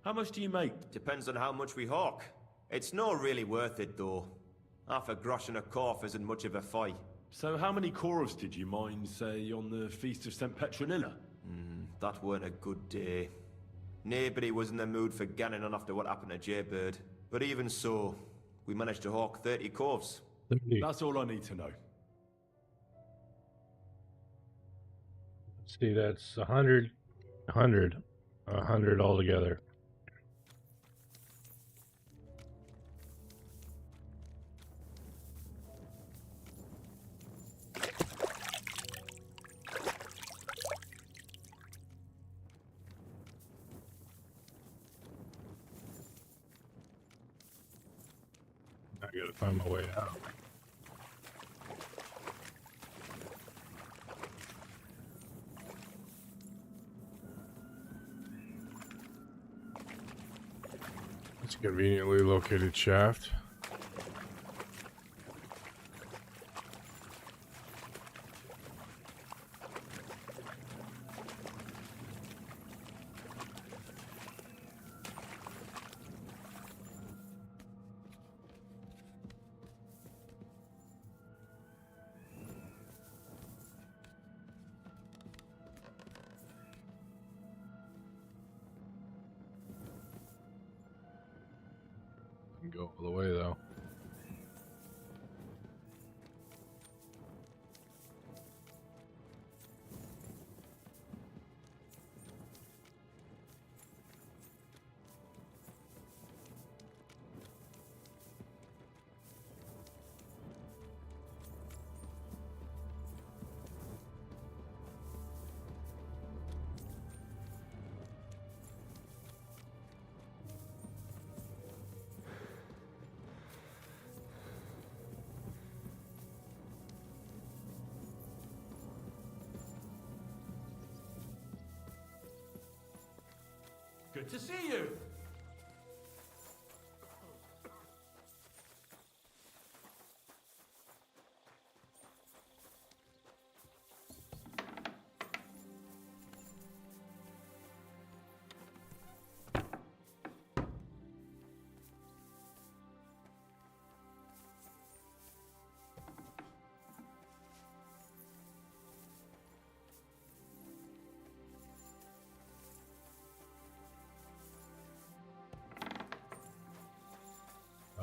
How much do you make? Depends on how much we hawk. It's not really worth it, though. Half a grosh and a corf isn't much of a fight. So how many corves did you mine, say, on the Feast of St. Petronilla? That weren't a good day. Nobody was in the mood for ganning on after what happened to Jaybird. But even so, we managed to hawk 30 corves. 30. That's all I need to know. Let's see, that's 100 altogether. I gotta find my way out. It's a conveniently located shaft. Go all the way though. Good to see you.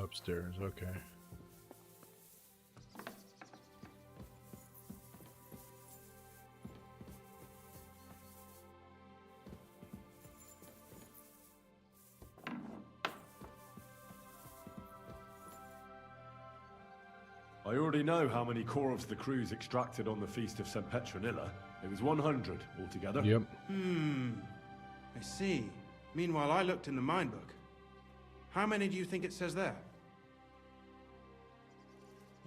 Upstairs, okay. I already know how many corves the crews extracted on the Feast of St. Petronilla. It was 100 altogether. Yep. I see. Meanwhile, I looked in the mine book. How many do you think it says there?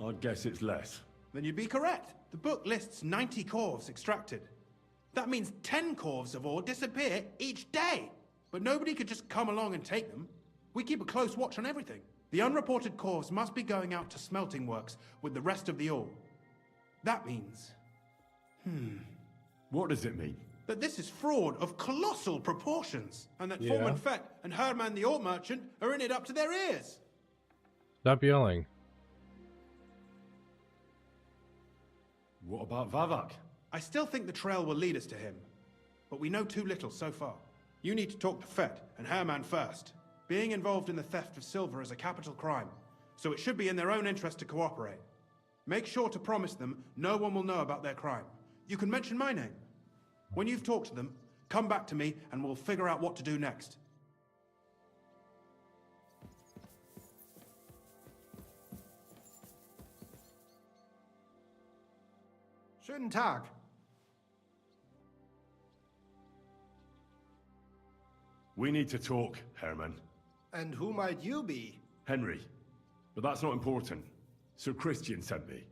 I'd guess it's less. Then you'd be correct. The book lists 90 corves extracted. That means 10 corves of ore disappear each day. But nobody could just come along and take them. We keep a close watch on everything. The unreported corves must be going out to smelting works with the rest of the ore. That means... What does it mean? that this is fraud of colossal proportions, and that Foreman Fett and Herman the ore merchant are in it up to their ears. Stop yelling. What about Vavak? I still think the trail will lead us to him, but we know too little so far. You need to talk to Fett and Herman first. Being involved in the theft of silver is a capital crime, so it should be in their own interest to cooperate. Make sure to promise them no one will know about their crime. You can mention my name. When you've talked to them, come back to me and we'll figure out what to do next. Schönen Tag. We need to talk, Herman. And who might you be? Henry. But that's not important. Sir Christian sent me.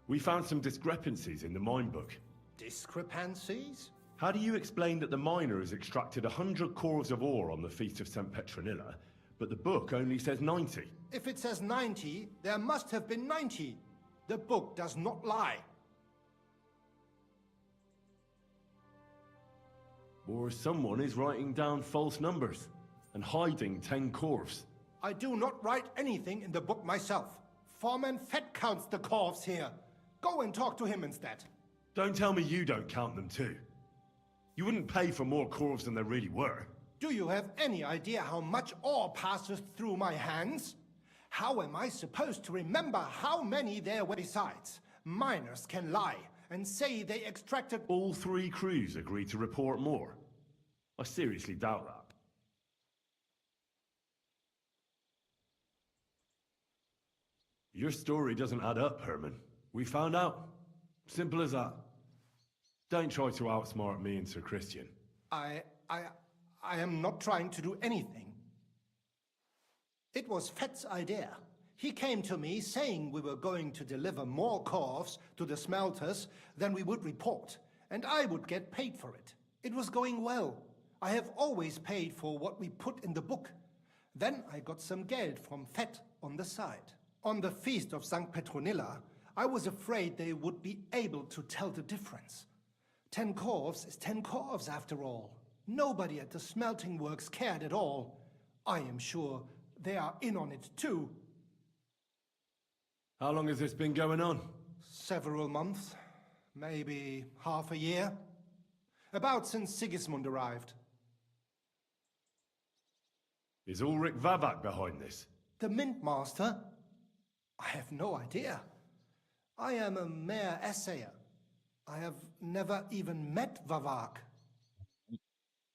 We found some discrepancies in the mine book. Discrepancies? How do you explain that the miner has extracted 100 cores of ore on the Feast of St. Petronilla, but the book only says 90. If it says 90, there must have been 90. The book does not lie. Or someone is writing down false numbers and hiding 10 corves. I do not write anything in the book myself. Foreman Fett counts the corves here. Go and talk to him instead. Don't tell me you don't count them too. You wouldn't pay for more corves than there really were. Do you have any idea how much ore passes through my hands? How am I supposed to remember how many there were besides? Miners can lie and say they extracted... All 3 crews agreed to report more. I seriously doubt that. Your story doesn't add up, Herman. We found out. Simple as that. Don't try to outsmart me and Sir Christian. I am not trying to do anything. It was Fett's idea. He came to me saying we were going to deliver more corves to the smelters than we would report, and I would get paid for it. It was going well. I have always paid for what we put in the book. Then I got some geld from Fett on the side. On the feast of St. Petronilla, I was afraid they would be able to tell the difference. 10 corves is 10 corves after all. Nobody at the smelting works cared at all. I am sure they are in on it too. How long has this been going on? Several months, maybe half a year. About since Sigismund arrived. Is Ulrich Vavak behind this? The Mint Master? I have no idea. I am a mere assayer. I have never even met Vavak.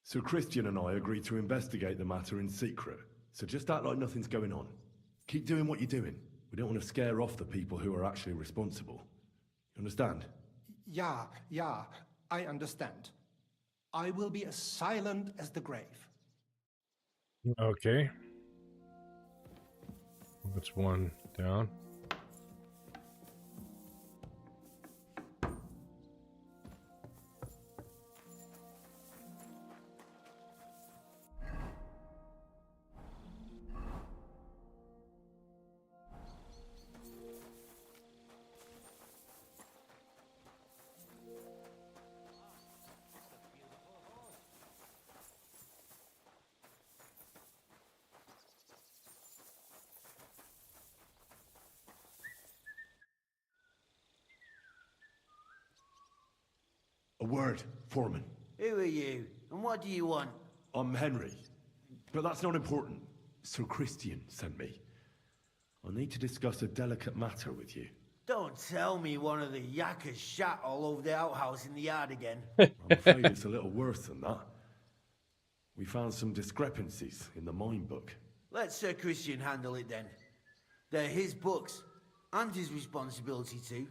Sir Christian and I agreed to investigate the matter in secret, so just act like nothing's going on. Keep doing what you're doing. We don't want to scare off the people who are actually responsible. You understand? Yeah, I understand. I will be as silent as the grave. Okay. That's one down. A word, Foreman. Who are you, and what do you want? I'm Henry, but that's not important. Sir Christian sent me. I need to discuss a delicate matter with you. Don't tell me one of the yakkers shat all over the outhouse in the yard again. I'm afraid it's a little worse than that. We found some discrepancies in the mine book. Let Sir Christian handle it then. They're his books, and his responsibility too.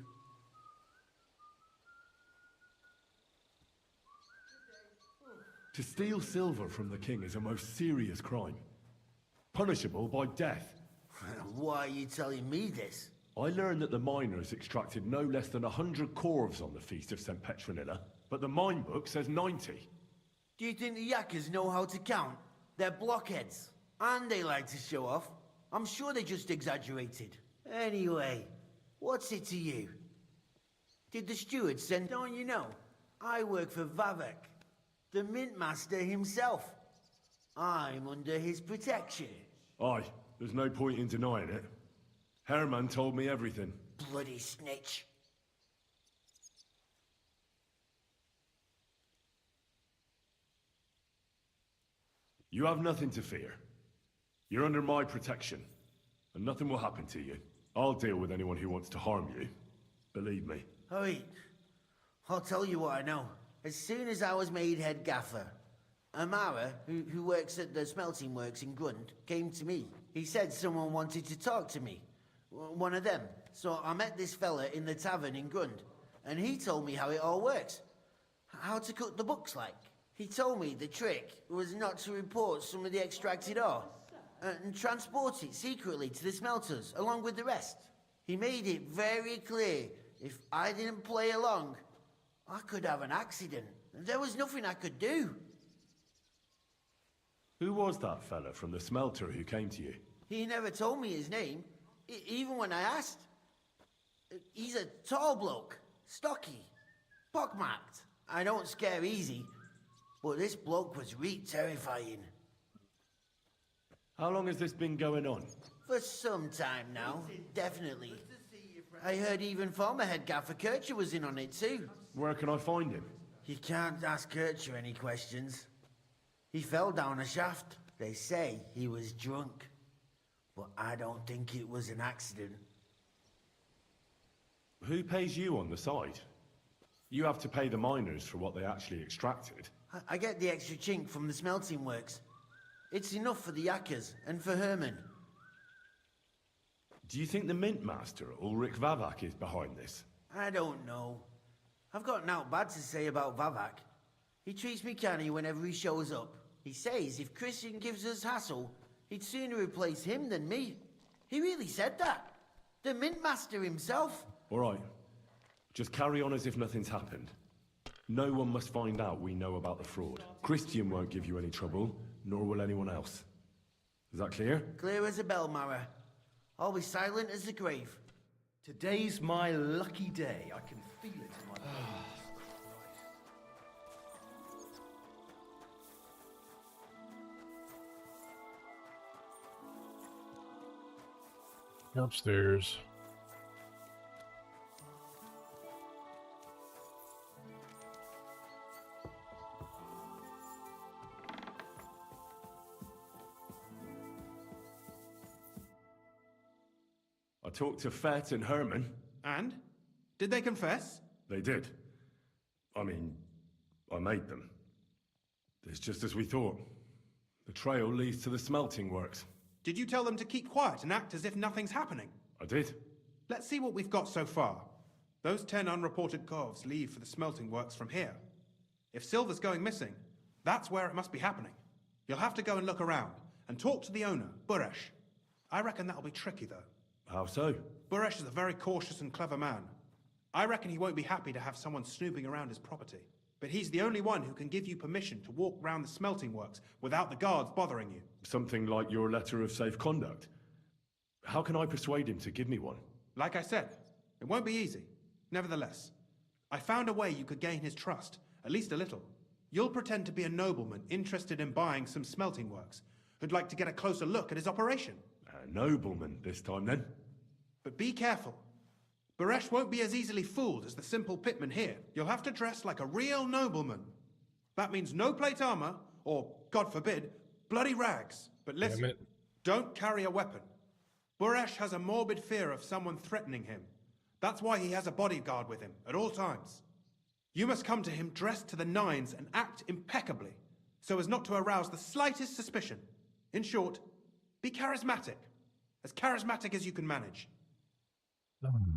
To steal silver from the king is a most serious crime, punishable by death. Why are you telling me this? I learned that the miners extracted no less than 100 corves on the Feast of St. Petronilla, but the mine book says 90. Do you think the yakkers know how to count? They're blockheads, and they like to show off. I'm sure they just exaggerated. Anyway, what's it to you? Did the steward send... Don't you know? I work for Vavek, the Mint Master himself. I'm under his protection. Aye, there's no point in denying it. Herman told me everything. Bloody snitch. You have nothing to fear. You're under my protection, and nothing will happen to you. I'll deal with anyone who wants to harm you. Believe me. Wait, I'll tell you what I know. As soon as I was made head gaffer, Amara, who works at the smelting works in Grund, came to me. He said someone wanted to talk to me. One of them. So I met this fella in the tavern in Grund, and he told me how it all works. How to cut the books like. He told me the trick was not to report some of the extracted ore, and transport it secretly to the smelters, along with the rest. He made it very clear, if I didn't play along, I could have an accident. There was nothing I could do. Who was that fella from the smelter who came to you? He never told me his name, even when I asked. He's a tall bloke, stocky, pockmarked. I don't scare easy, but this bloke was terrifying. How long has this been going on? For some time now, definitely. I heard even former head gaffer Kircher was in on it too. Where can I find him? You can't ask Kircher any questions. He fell down a shaft. They say he was drunk. But I don't think it was an accident. Who pays you on the side? You have to pay the miners for what they actually extracted. I get the extra chink from the smelting works. It's enough for the Yakkers and for Herman. Do you think the Mint Master, Ulrich Vavak, is behind this? I don't know. I've got naught bad to say about Vavak. He treats me canny whenever he shows up. He says if Christian gives us hassle, he'd sooner replace him than me. He really said that. The Mint Master himself. All right. Just carry on as if nothing's happened. No one must find out we know about the fraud. Christian won't give you any trouble, nor will anyone else. Is that clear? Clear as a bell, Mara. I'll be silent as the grave. Today's my lucky day. I can feel it in my bones. Upstairs. I talked to Fett and Herman. And? Did they confess? They did. I mean, I made them. It's just as we thought. The trail leads to the smelting works. Did you tell them to keep quiet and act as if nothing's happening? I did. Let's see what we've got so far. Those 10 unreported corves leave for the smelting works from here. If silver's going missing, that's where it must be happening. You'll have to go and look around and talk to the owner, Buresh. I reckon that'll be tricky, though. How so? Buresh is a very cautious and clever man. I reckon he won't be happy to have someone snooping around his property. But he's the only one who can give you permission to walk round the smelting works without the guards bothering you. Something like your letter of safe conduct. How can I persuade him to give me one? Like I said, it won't be easy. Nevertheless, I found a way you could gain his trust, at least a little. You'll pretend to be a nobleman interested in buying some smelting works, who'd like to get a closer look at his operation. A nobleman this time, then? But be careful. Buresh won't be as easily fooled as the simple pitman here. You'll have to dress like a real nobleman. That means no plate armor, or, God forbid, bloody rags. But listen, don't carry a weapon. Buresh has a morbid fear of someone threatening him. That's why he has a bodyguard with him at all times. You must come to him dressed to the nines and act impeccably, so as not to arouse the slightest suspicion. In short, be charismatic. As charismatic as you can manage.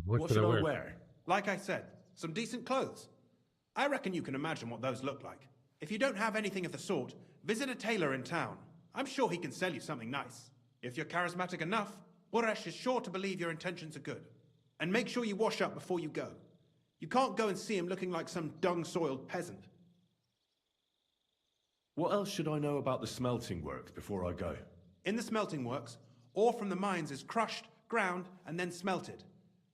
What should I wear? Like I said, some decent clothes. I reckon you can imagine what those look like. If you don't have anything of the sort, visit a tailor in town. I'm sure he can sell you something nice. If you're charismatic enough, Buresh is sure to believe your intentions are good. And make sure you wash up before you go. You can't go and see him looking like some dung-soiled peasant. What else should I know about the smelting works before I go? In the smelting works, ore from the mines is crushed, ground, and then smelted.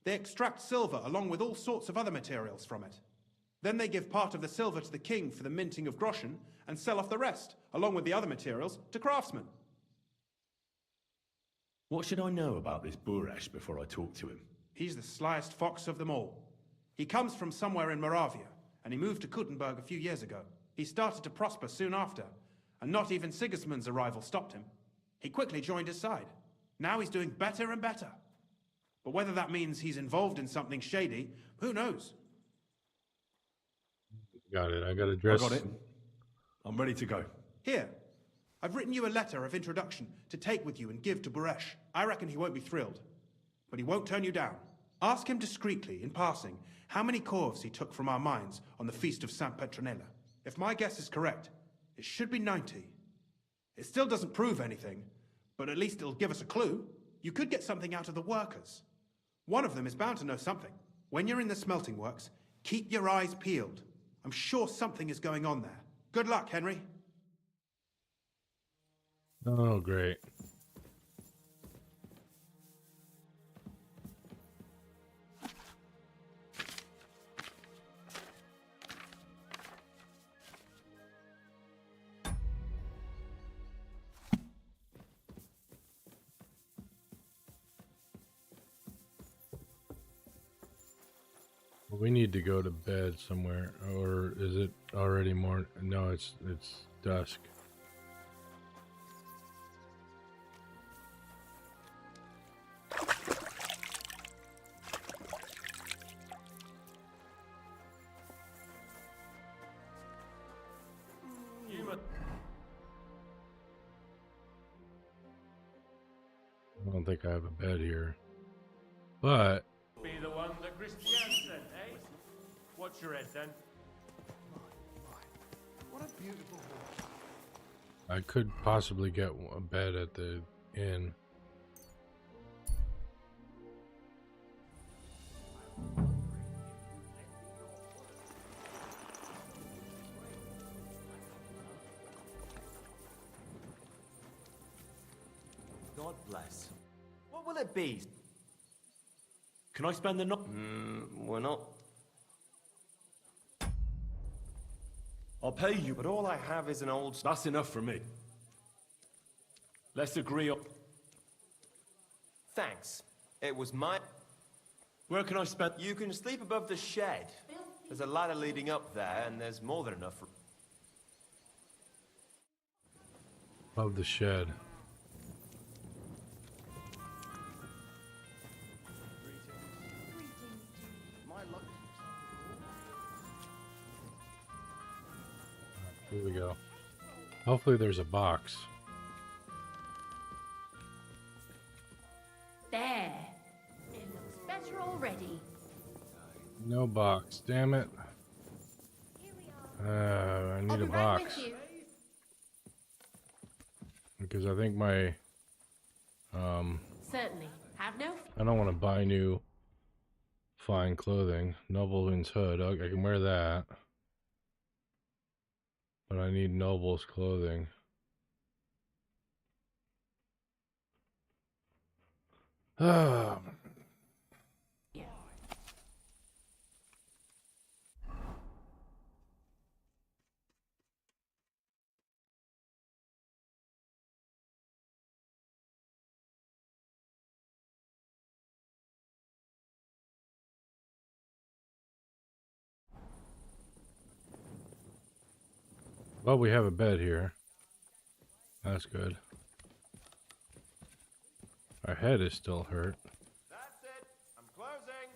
They extract silver along with all sorts of other materials from it. Then they give part of the silver to the king for the minting of groschen and sell off the rest, along with the other materials, to craftsmen. What should I know about this Buresh before I talk to him? He's the slyest fox of them all. He comes from somewhere in Moravia, and he moved to Kuttenberg a few years ago. He started to prosper soon after, and not even Sigismund's arrival stopped him. He quickly joined his side. Now he's doing better and better. But whether that means he's involved in something shady, who knows? Got it. I got to dress. I got it. I'm ready to go. Here, I've written you a letter of introduction to take with you and give to Buresh. I reckon he won't be thrilled, but he won't turn you down. Ask him discreetly, in passing, how many corves he took from our mines on the feast of St. Petronilla. If my guess is correct, it should be 90. It still doesn't prove anything, but at least it'll give us a clue. You could get something out of the workers. One of them is bound to know something. When you're in the smelting works, keep your eyes peeled. I'm sure something is going on there. Good luck, Henry. Oh, great. We need to go to bed somewhere, or is it already morning? No, it's dusk. I don't think I have a bed here, but Be the one that Christian said, eh? What's your head then? What a beautiful horse. I could possibly get a bed at the inn. God bless. What will it be? Can I spend the night? We're not. I'll pay you, But all I have is an old... that's enough for me. Let's agree on... Thanks. It was my... Where can I spend? You can sleep above the shed. There's a ladder leading up there, and there's more than enough for... Above the shed. Here we go. Hopefully there's a box. There. It looks better already. No box, damn it. I need a box. With you. Because I think my Certainly. Have no. I don't want to buy new fine clothing. Nobleman's hood. I can wear that. But I need Noble's clothing. Ah. Yeah. Well, we have a bed here. That's good. Our head is still hurt. That's it. I'm closing.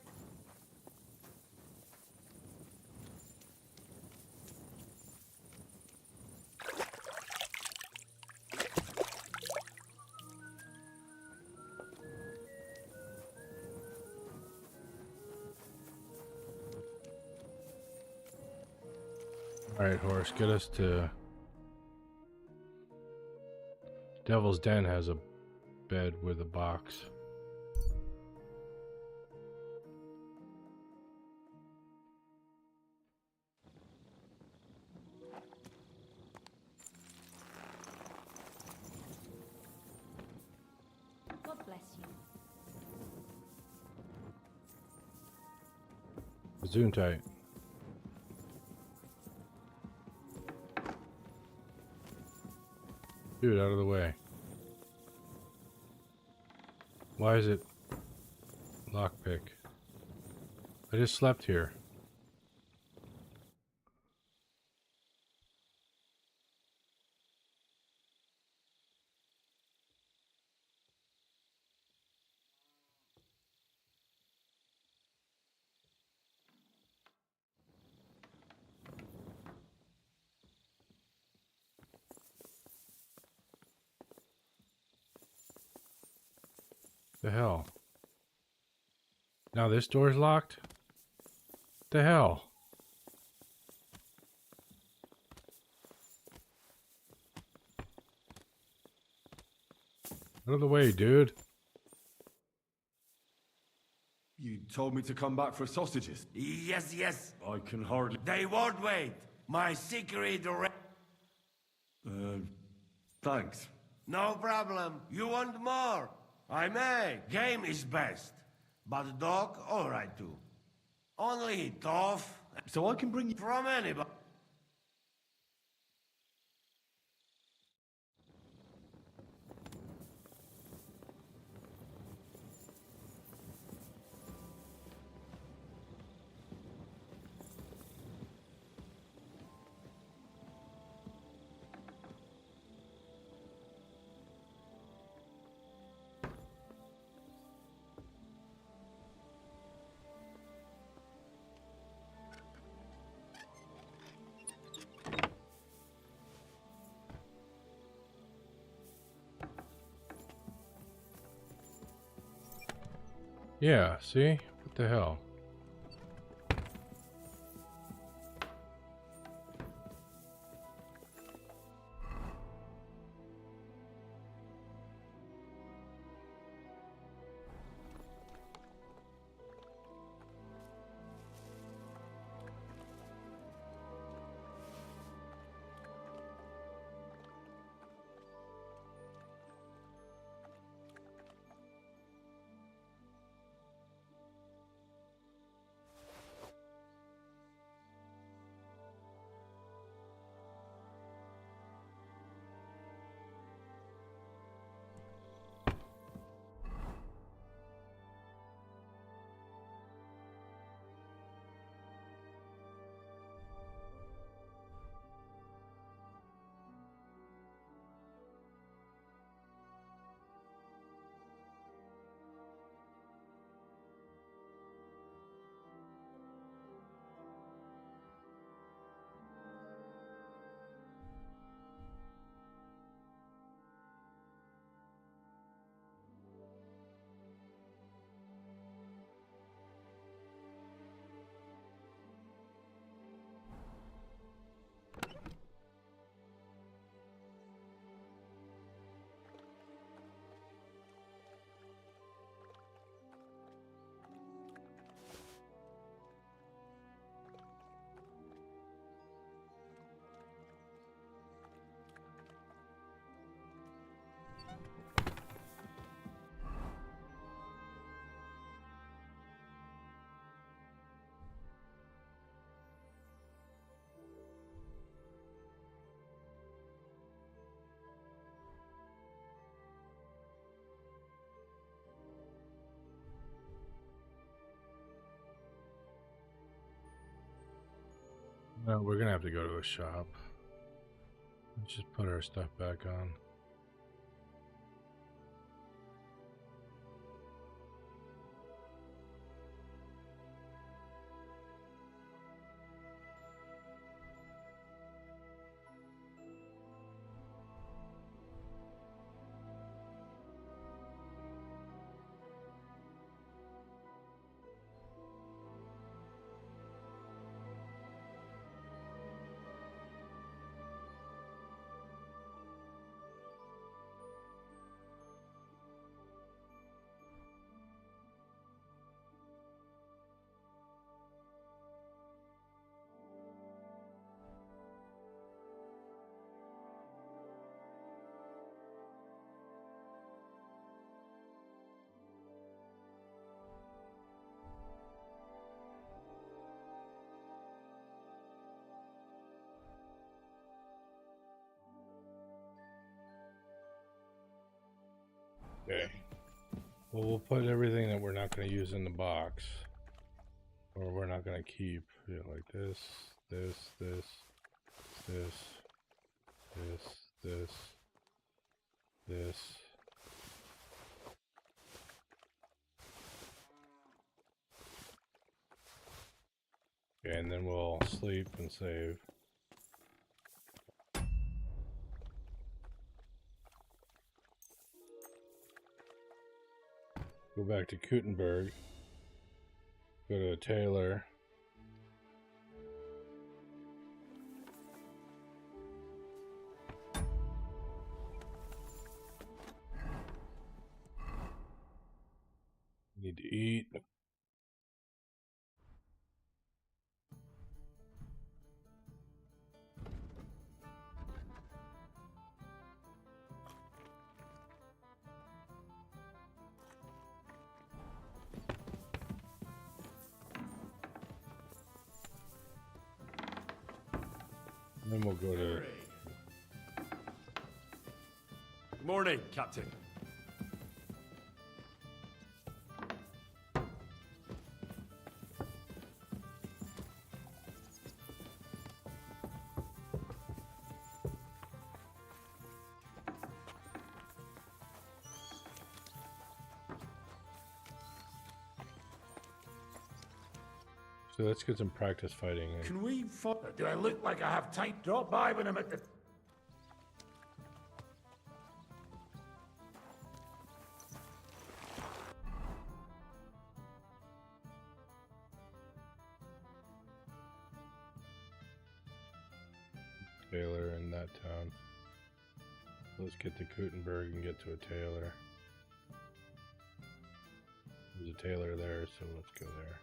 Alright, horse, get us to... Devil's Den has a bed with a box. God bless you. Zoom tight. Dude, out of the way. Why is it lockpick? I just slept here. The hell? Now this door's locked? The hell? Out of the way, dude. You told me to come back for sausages. Yes, yes. I can hardly... They won't wait. My secret... Thanks. No problem. You want more? I may. Game is best. But dog, alright too. Only tough. So I can bring you... From anybody. Yeah, see? What the hell? No, we're gonna have to go to a shop. Let's just put our stuff back on. Okay. Well, we'll put everything that we're not going to use in the box. Or we're not going to keep. Yeah, like this, this, this, this, this, this. Okay, and then we'll sleep and save. Go back to Kuttenberg. Go to a tailor. Need to eat. And then we'll go to... Morning, Captain. So let's get some practice fighting in. Can we do I look like I have time? Drop by when I'm at the... Taylor in that town. Let's get to Kuttenberg and get to a Taylor. There's a Taylor there, so let's go there.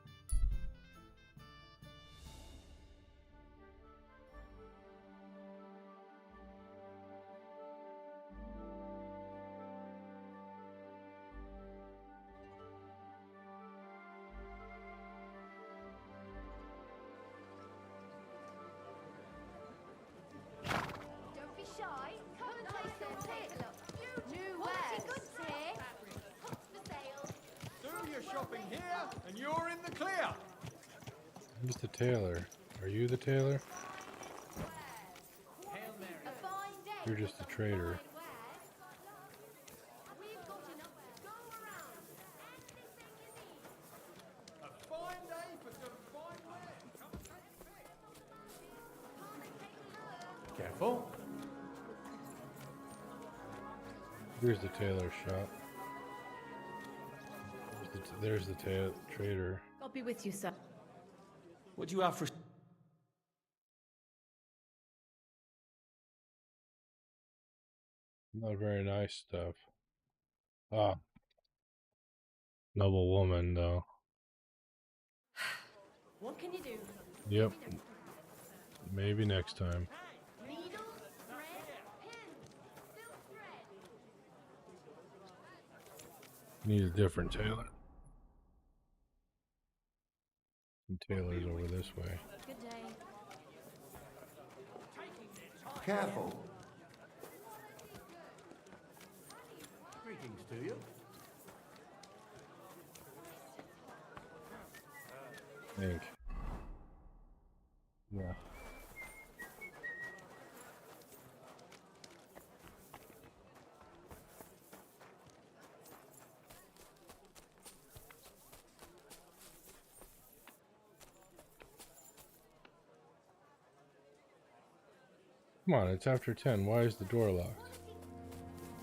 Don't be shy. Come and taste it. Take a look. New wares. Goods here. Hot for sale. Do your shopping here, and you're in the clear. Who's the Taylor? Are you the Taylor? A fine day. You're just a trader. We've got enough to go around. Anything you need. A fine day for some fine wares. Come take a pick. Careful. Here's the Taylor shop. There's the trader. I'll be with you, sir. What do you have for... Not very nice stuff. Ah. Noble woman, though. What can you do? Yep. Maybe next time. Needles, thread, pins, silk thread. Need a different Taylor. Some Taylors over this way. Good day. Careful. Greetings to you. Think. Yeah. Come on, it's after 10. Why is the door locked?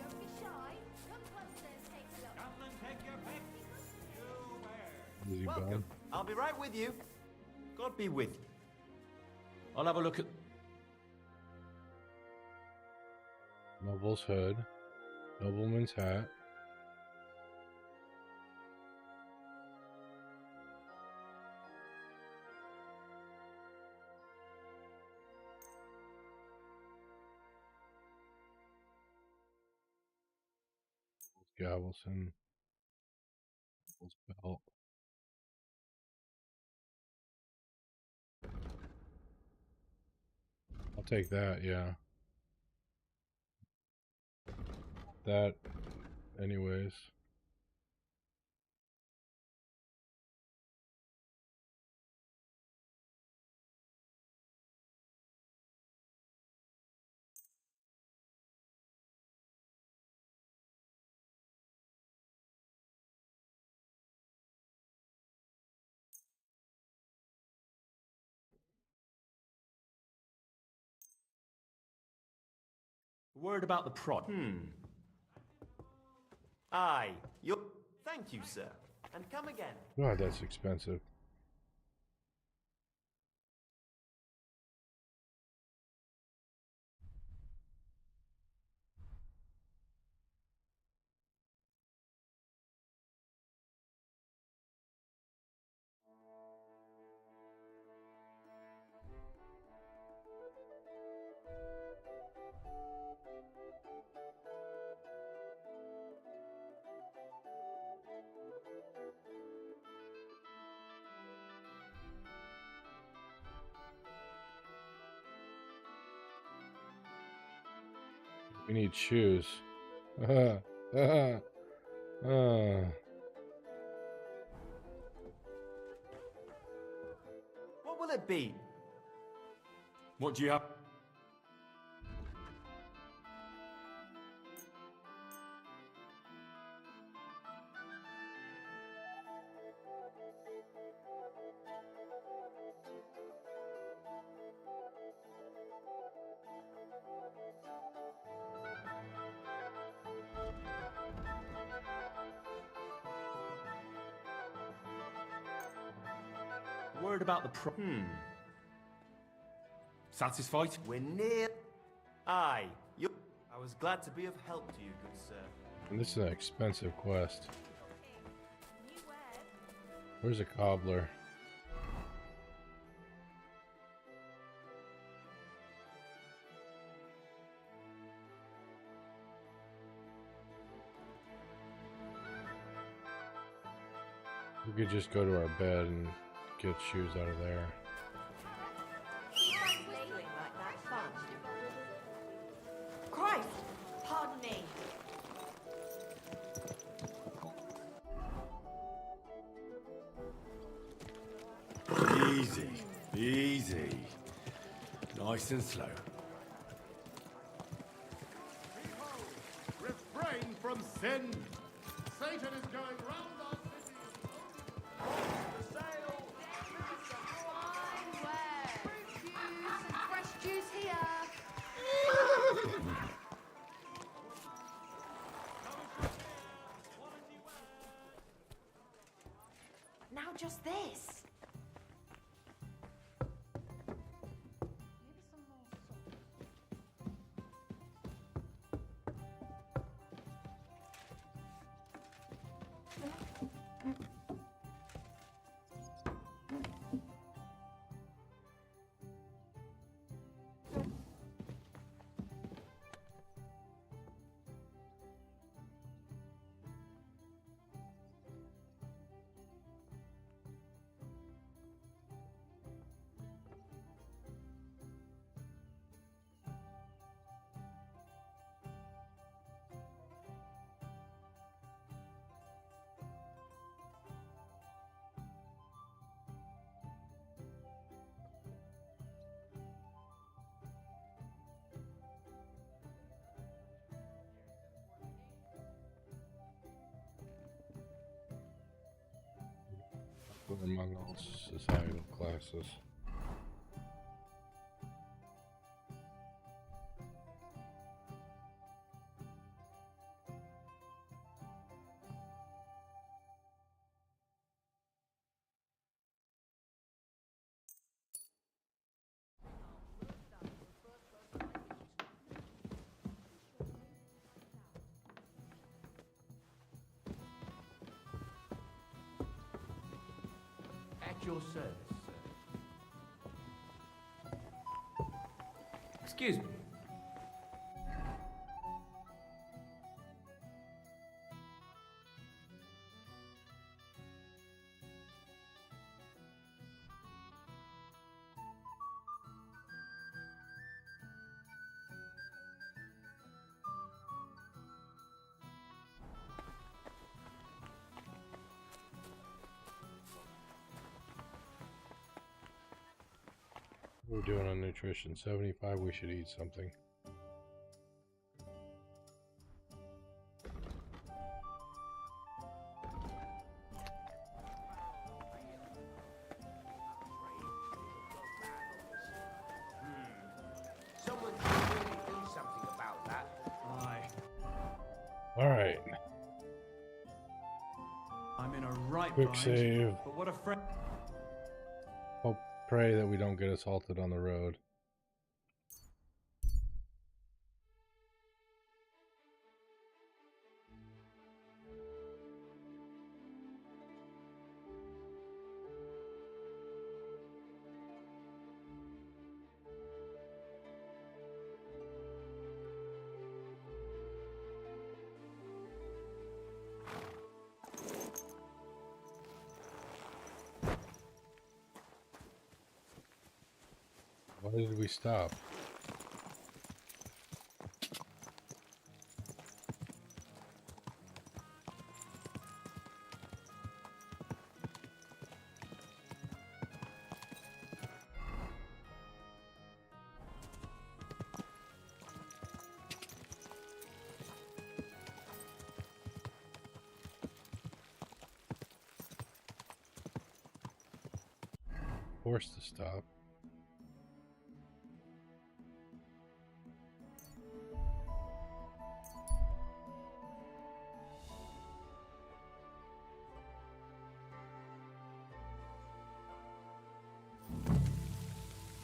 Don't be shy. Come closer and take a look. Is he Welcome. gone? I'll be right with you. God be with you. I'll have a look at... Noble's hood. Nobleman's hat. Gavelson. Noble's belt. I'll take that, yeah. That, anyways. Word about the prod. Aye. Thank you, sir. And come again. God, that's expensive. We need shoes. What will it be? What do you have? Worried about the Satisfied? We're near. Aye. I was glad to be of help to you, good sir. And this is an expensive quest. Where's a cobbler? We could just go to our bed and get shoes out of there. Christ! Pardon me. Easy, easy. Nice and slow. Refrain from sin. Satan is going round our city. Fresh juice here. Now just this. Among all societal classes. At your service, sir. Excuse me. We're doing on nutrition. 75, we should eat something. Someone should really do something about that. Aye. Alright. I'm in a right Quick bind, save. but what a friend. Hope, pray that we don't get assaulted on the road. Why did we stop? forced to stop.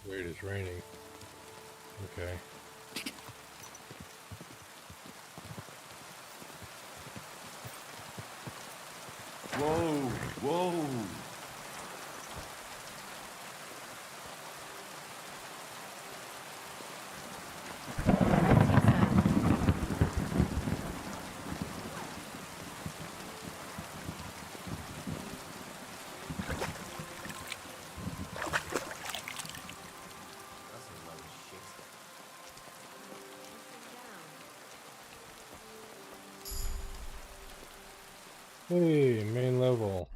Weird, it's raining. Okay. Whoa, whoa. Hey, main level.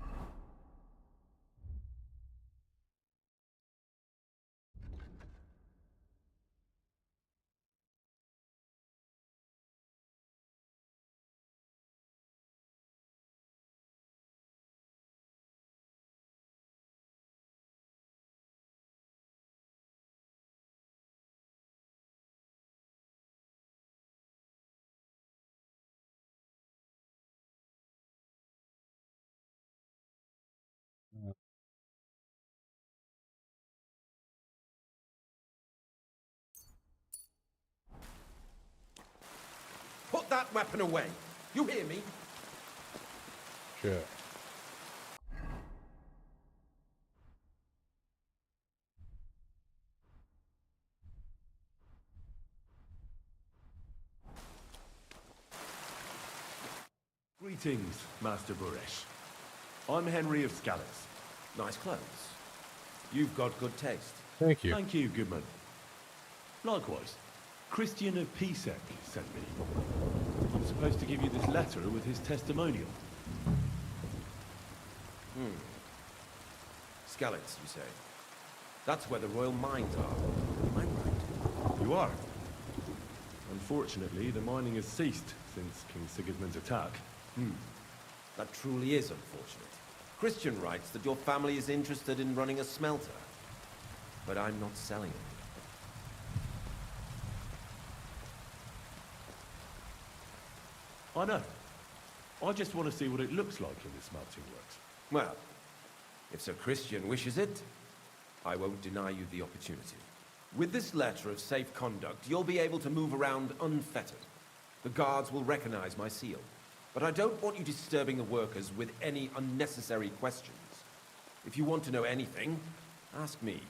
Put that weapon away. You hear me? Sure. Greetings, Master Buresh. I'm Henry of Scallis. Nice clothes. You've got good taste. Thank you. Thank you, Goodman. Likewise, Christian of Pisek sent me. I'm supposed to give you this letter with his testimonial. Skellets, you say? That's where the royal mines are. I'm right. You are. Unfortunately, the mining has ceased since King Sigismund's attack. That truly is unfortunate. Christian writes that your family is interested in running a smelter. But I'm not selling it. I know. I just want to see what it looks like in the smelting works. Well, if Sir Christian wishes it, I won't deny you the opportunity. With this letter of safe conduct, you'll be able to move around unfettered. The guards will recognize my seal. But I don't want you disturbing the workers with any unnecessary questions. If you want to know anything, ask me.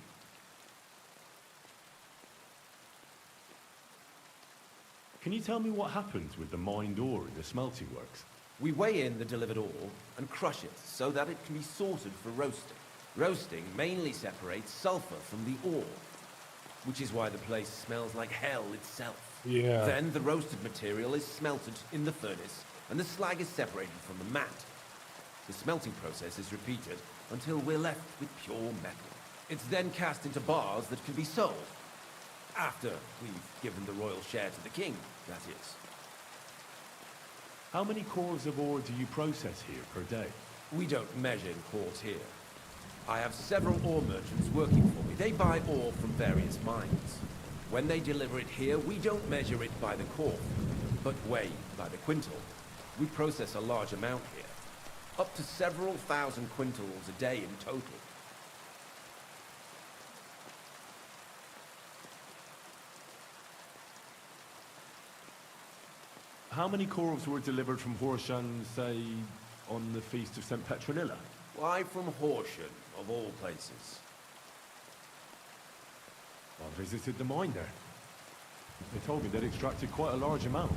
Can you tell me what happens with the mined ore in the smelting works? We weigh in the delivered ore and crush it so that it can be sorted for roasting. Roasting mainly separates sulfur from the ore, which is why the place smells like hell itself. Yeah. Then the roasted material is smelted in the furnace, and the slag is separated from the matte. The smelting process is repeated until we're left with pure metal. It's then cast into bars that can be sold. After we've given the royal share to the king, that is. How many cores of ore do you process here per day? We don't measure in cores here. I have several ore merchants working for me. They buy ore from various mines. When they deliver it here, we don't measure it by the core, but weigh by the quintal. We process a large amount here, up to several thousand quintals a day in total. How many cores were delivered from Horshan, say, on the Feast of St. Petronilla? Why from Horsham, of all places? I visited the mine there. They told me they'd extracted quite a large amount.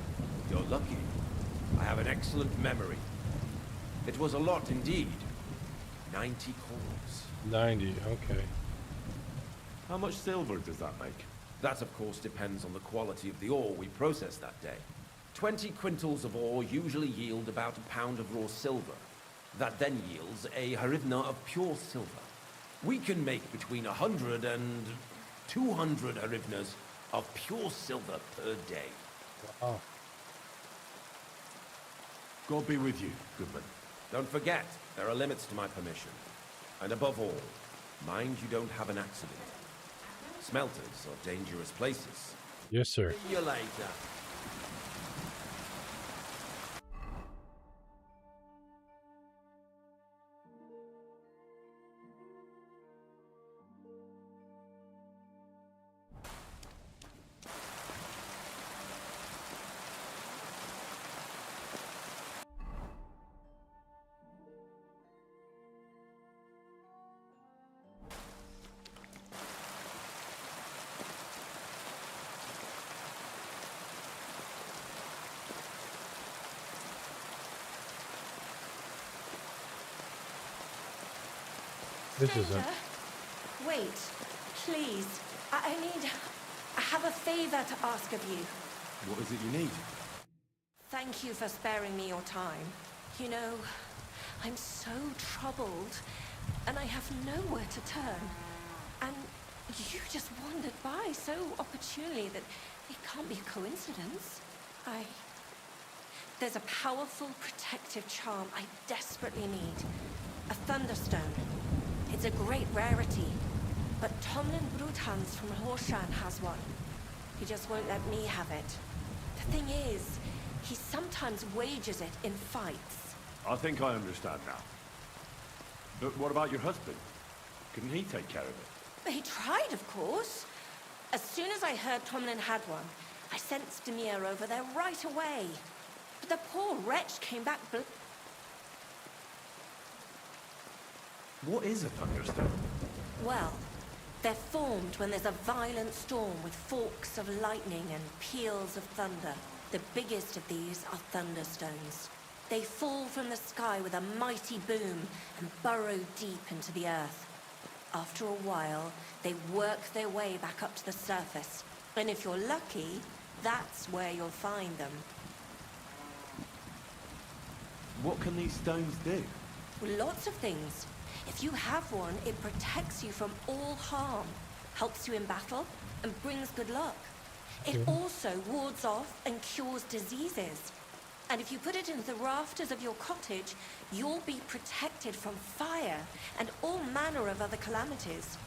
You're lucky. I have an excellent memory. It was a lot indeed. 90 cores. 90, okay. How much silver does that make? That, of course, depends on the quality of the ore we process that day. 20 quintals of ore usually yield about a pound of raw silver. That then yields a harivna of pure silver. We can make between 100 and 200 harivnas of pure silver per day. Wow. God be with you, Goodman. Don't forget, there are limits to my permission. And above all, Mind you don't have an accident. Smelters are dangerous places. Yes, sir. See you later. This isn't. Stranger, wait, please. I have a favor to ask of you. What is it you need? Thank you for sparing me your time. You know, I'm so troubled, and I have nowhere to turn. And you just wandered by so opportunely that it can't be a coincidence. There's a powerful protective charm I desperately need. A thunderstone. It's a great rarity. But Tomlin Brutans from Horshan has one. He just won't let me have it. The thing is, he sometimes wages it in fights. I think I understand now. But what about your husband? Couldn't he take care of it? He tried, of course. As soon as I heard Tomlin had one, I sent Stamir over there right away. But the poor wretch came back What is a thunderstone? Well, they're formed when there's a violent storm with forks of lightning and peals of thunder. The biggest of these are thunderstones. They fall from the sky with a mighty boom and burrow deep into the earth. After a while, they work their way back up to the surface. And if you're lucky, that's where you'll find them. What can these stones do? Lots of things. If you have one, it protects you from all harm, helps you in battle, and brings good luck. It also wards off and cures diseases. And if you put it into the rafters of your cottage, you'll be protected from fire and all manner of other calamities.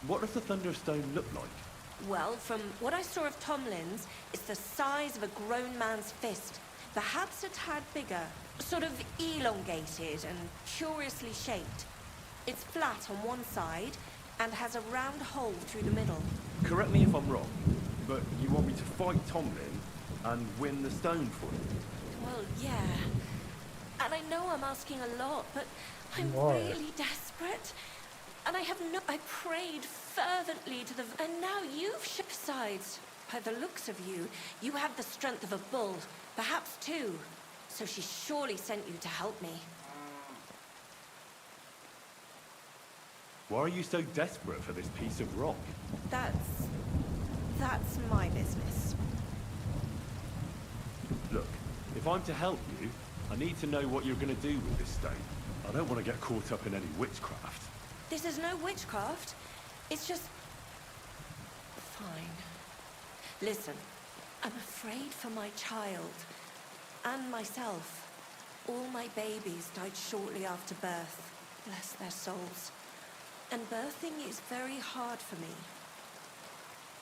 What does the thunderstone look like? Well, from what I saw of Tomlin's, it's the size of a grown man's fist. Perhaps a tad bigger, sort of elongated and curiously shaped. It's flat on one side and has a round hole through the middle. Correct me if I'm wrong, but you want me to fight Tomlin and win the stone for him? Well, yeah. And I know I'm asking a lot, but I'm Why? really desperate. And I prayed fervently to the... And now you've sides. By the looks of you, you have the strength of a bull, perhaps two. So she surely sent you to help me. Why are you so desperate for this piece of rock? That's my business. Look, if I'm to help you, I need to know what you're going to do with this stone. I don't want to get caught up in any witchcraft. This is no witchcraft. It's just... Fine. Listen, I'm afraid for my child. And myself. All my babies died shortly after birth. Bless their souls. And birthing is very hard for me.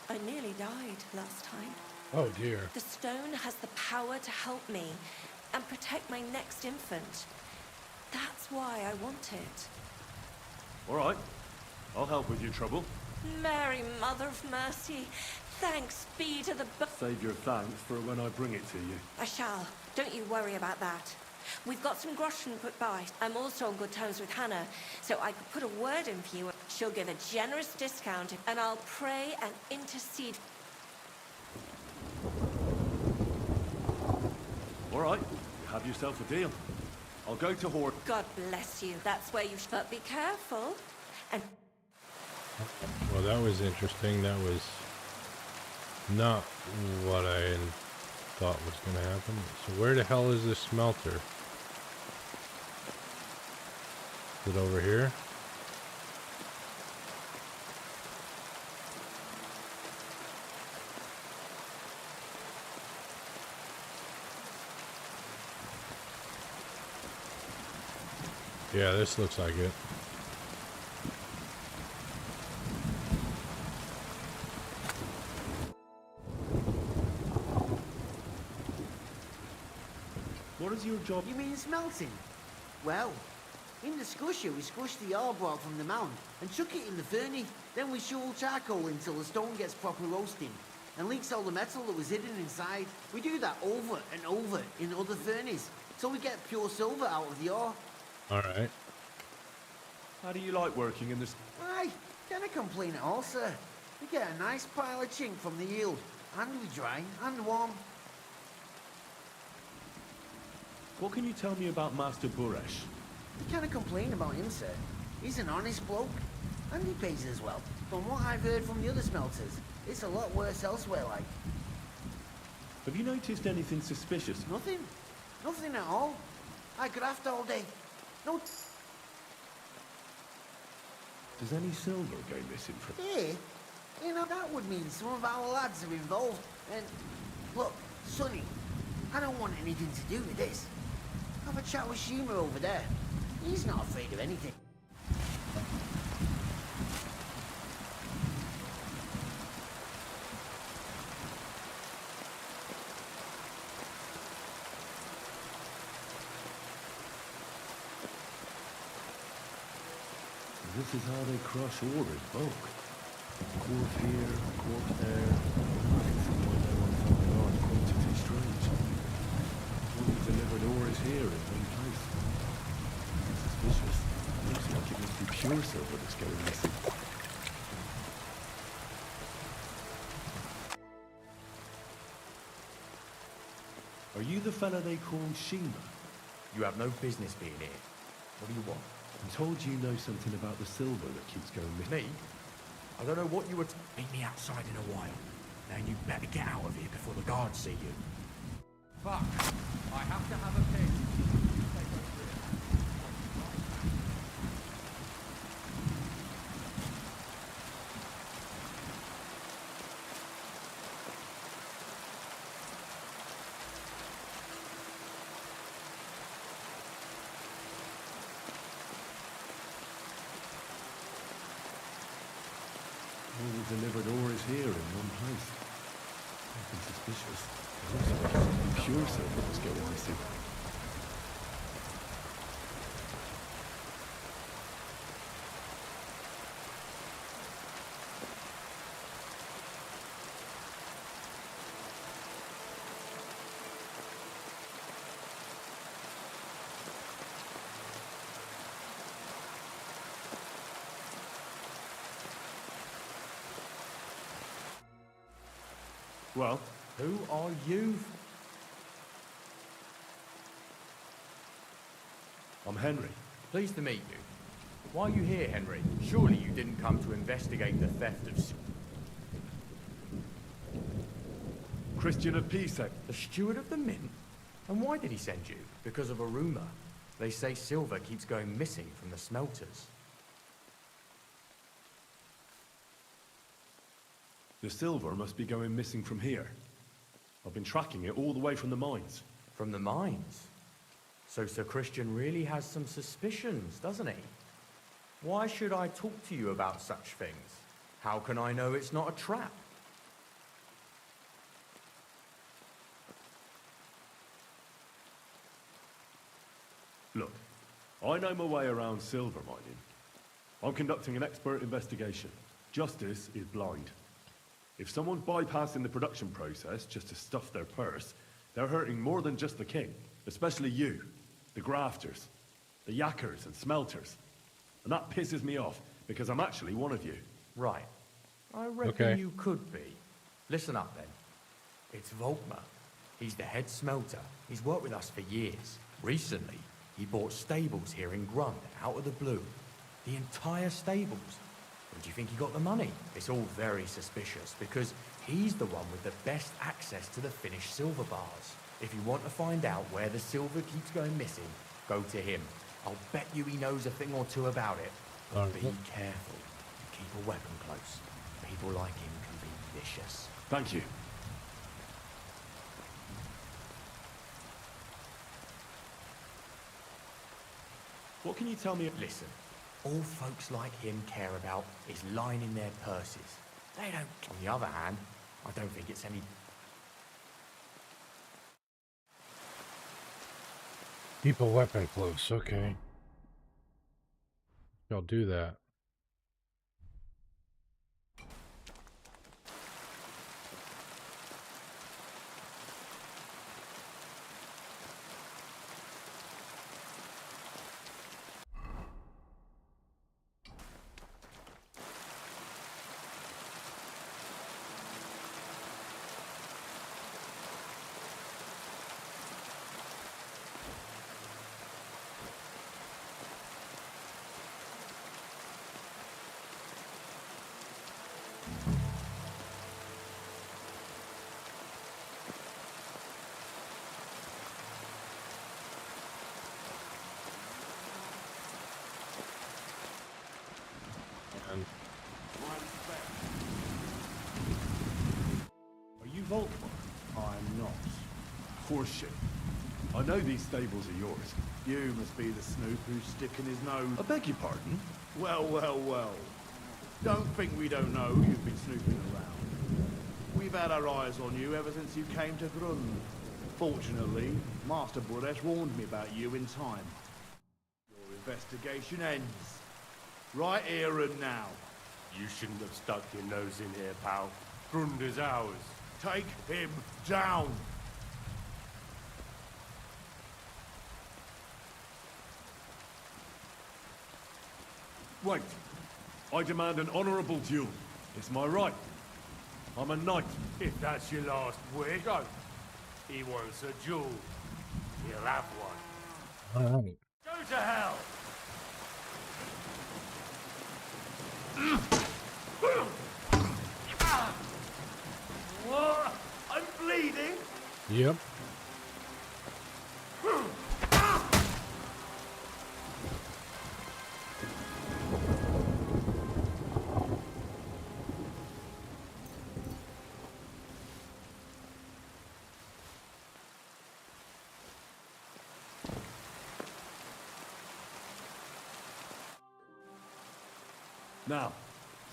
I nearly died last time. Oh dear. The stone has the power to help me and protect my next infant. That's why I want it. All right, I'll help with your trouble. Mary, Mother of Mercy, thanks be to the... Save your thanks for when I bring it to you. I shall. Don't you worry about that. We've got some groschen put by. I'm also on good terms with Hannah, so I could put a word in for you. She'll give a generous discount, and I'll pray and intercede. All right, you have yourself a deal. I'll go to Hort. God bless you. That's where you should... But be careful. And... Well, that was interesting. That was not what I thought was going to happen. So where the hell is this smelter? Is it over here? Yeah, this looks like it. is your job? You mean smelting? Well, in the squisher, we squish the ore brought from the mound and chuck it in the furnace. Then we shovel charcoal until the stone gets proper roasting and leaks all the metal that was hidden inside. We do that over and over in other furnaces till we get pure silver out of the ore. All right. How do you like working in this? Aye, can't complain at all, sir. We get a nice pile of chink from the yield, and we dry and warm. What can you tell me about Master Buresh? Can't complain about him, sir. He's an honest bloke, and he pays as well. From what I've heard from the other smelters, it's a lot worse elsewhere, like. Have you noticed anything suspicious? Nothing. Nothing at all. I graft all day. No... Does any silver go missing from... Hey, you know, that would mean some of our lads are involved. And, look, Sonny, I don't want anything to do with this. Have a chat with Shima over there. He's not afraid of anything. This is how they crush ore in bulk. Quartz here, quartz there. I can see why they want such a large quantity strange. All the delivered ore is here in one place. Suspicious. Looks like it must be pure silver that's going missing. Are you the fella they call Shima? You have no business being here. What do you want? I'm told you know something about the silver that keeps going missing. Me? I don't know what you were... Meet me outside in a while. Now you better get out of here before the guards see you. Fuck. I have to have a pick. All the delivered ore is here in one place. Nothing suspicious. It looks like it must be pure silver that's going missing. Well, who are you? I'm Henry. Pleased to meet you. Why are you here, Henry? Surely you didn't come to investigate the theft of... Christian of Pisek. The steward of the mint? And why did he send you? Because of a rumor. They say silver keeps going missing from the smelters. The silver must be going missing from here. I've been tracking it all the way from the mines. From the mines? So Sir Christian really has some suspicions, doesn't he? Why should I talk to you about such things? How can I know it's not a trap? Look, I know my way around silver mining. I'm conducting an expert investigation. Justice is blind. If someone's bypassing the production process just to stuff their purse, they're hurting more than just the king, especially you, the grafters, the yakkers and smelters. And that pisses me off, because I'm actually one of you. Right. I reckon you could be. Listen up then. It's Volkmar. He's the head smelter. He's worked with us for years. Recently, he bought stables here in Grund, out of the blue. The entire stables. Where do you think he got the money? It's all very suspicious, because he's the one with the best access to the finished silver bars. If you want to find out where the silver keeps going missing, go to him. I'll bet you he knows a thing or two about it. But be careful. Keep a weapon close. People like him can be vicious. Thank you. What can you tell me? Listen, all folks like him care about is lining their purses. They don't... On the other hand, I don't think it's any... Keep a weapon close, okay. I'll do that. Are you Volkmar? I'm not. Horseshit. I know these stables are yours. You must be the snoop who's sticking his nose. I beg your pardon? Well, well, well. Don't think we don't know you've been snooping around. We've had our eyes on you ever since you came to Grund. Fortunately, Master Buresh warned me about you in time. Your investigation ends. Right here and now. You shouldn't have stuck your nose in here, pal. Grund is ours. Take him down! Wait. I demand an honourable duel. It's my right. I'm a knight. If that's your last wish, go. He wants a duel. He'll have one. Alright. Go to hell! What? I'm bleeding? Yep. Now,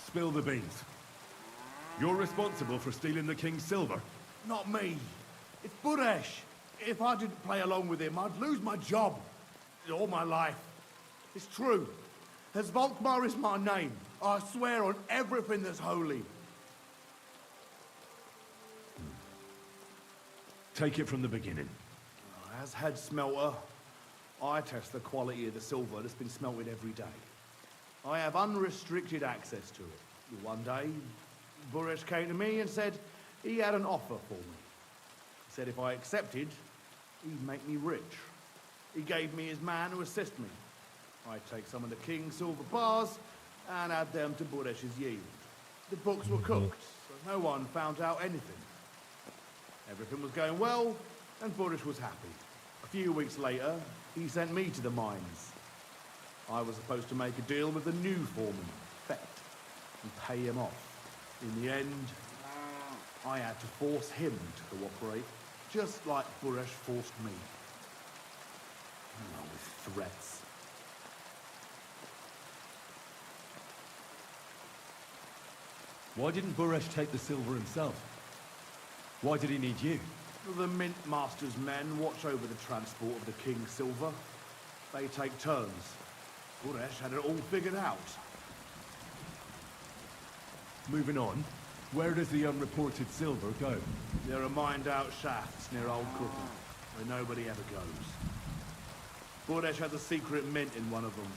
spill the beans. You're responsible for stealing the king's silver? Not me. It's Buresh. If I didn't play along with him, I'd lose my job. All my life. It's true. As Volkmar is my name, I swear on everything that's holy. Take it from the beginning. As head smelter, I test the quality of the silver that's been smelted every day. I have unrestricted access to it. One day, Buresh came to me and said he had an offer for me. He said if I accepted, he'd make me rich. He gave me his man to assist me. I'd take some of the king's silver bars and add them to Buresh's yield. The books were cooked, so no one found out anything. Everything was going well, and Buresh was happy. A few weeks later, he sent me to the mines. I was supposed to make a deal with the new foreman, Fett, and pay him off. In the end, I had to force him to cooperate, just like Buresh forced me. With threats. Why didn't Buresh take the silver himself? Why did he need you? The Mint Master's men watch over the transport of the king's silver. They take turns. Buresh had it all figured out. Moving on, where does the unreported silver go? There are mined-out shafts near Old Crooked, where nobody ever goes. Buresh has a secret mint in one of them.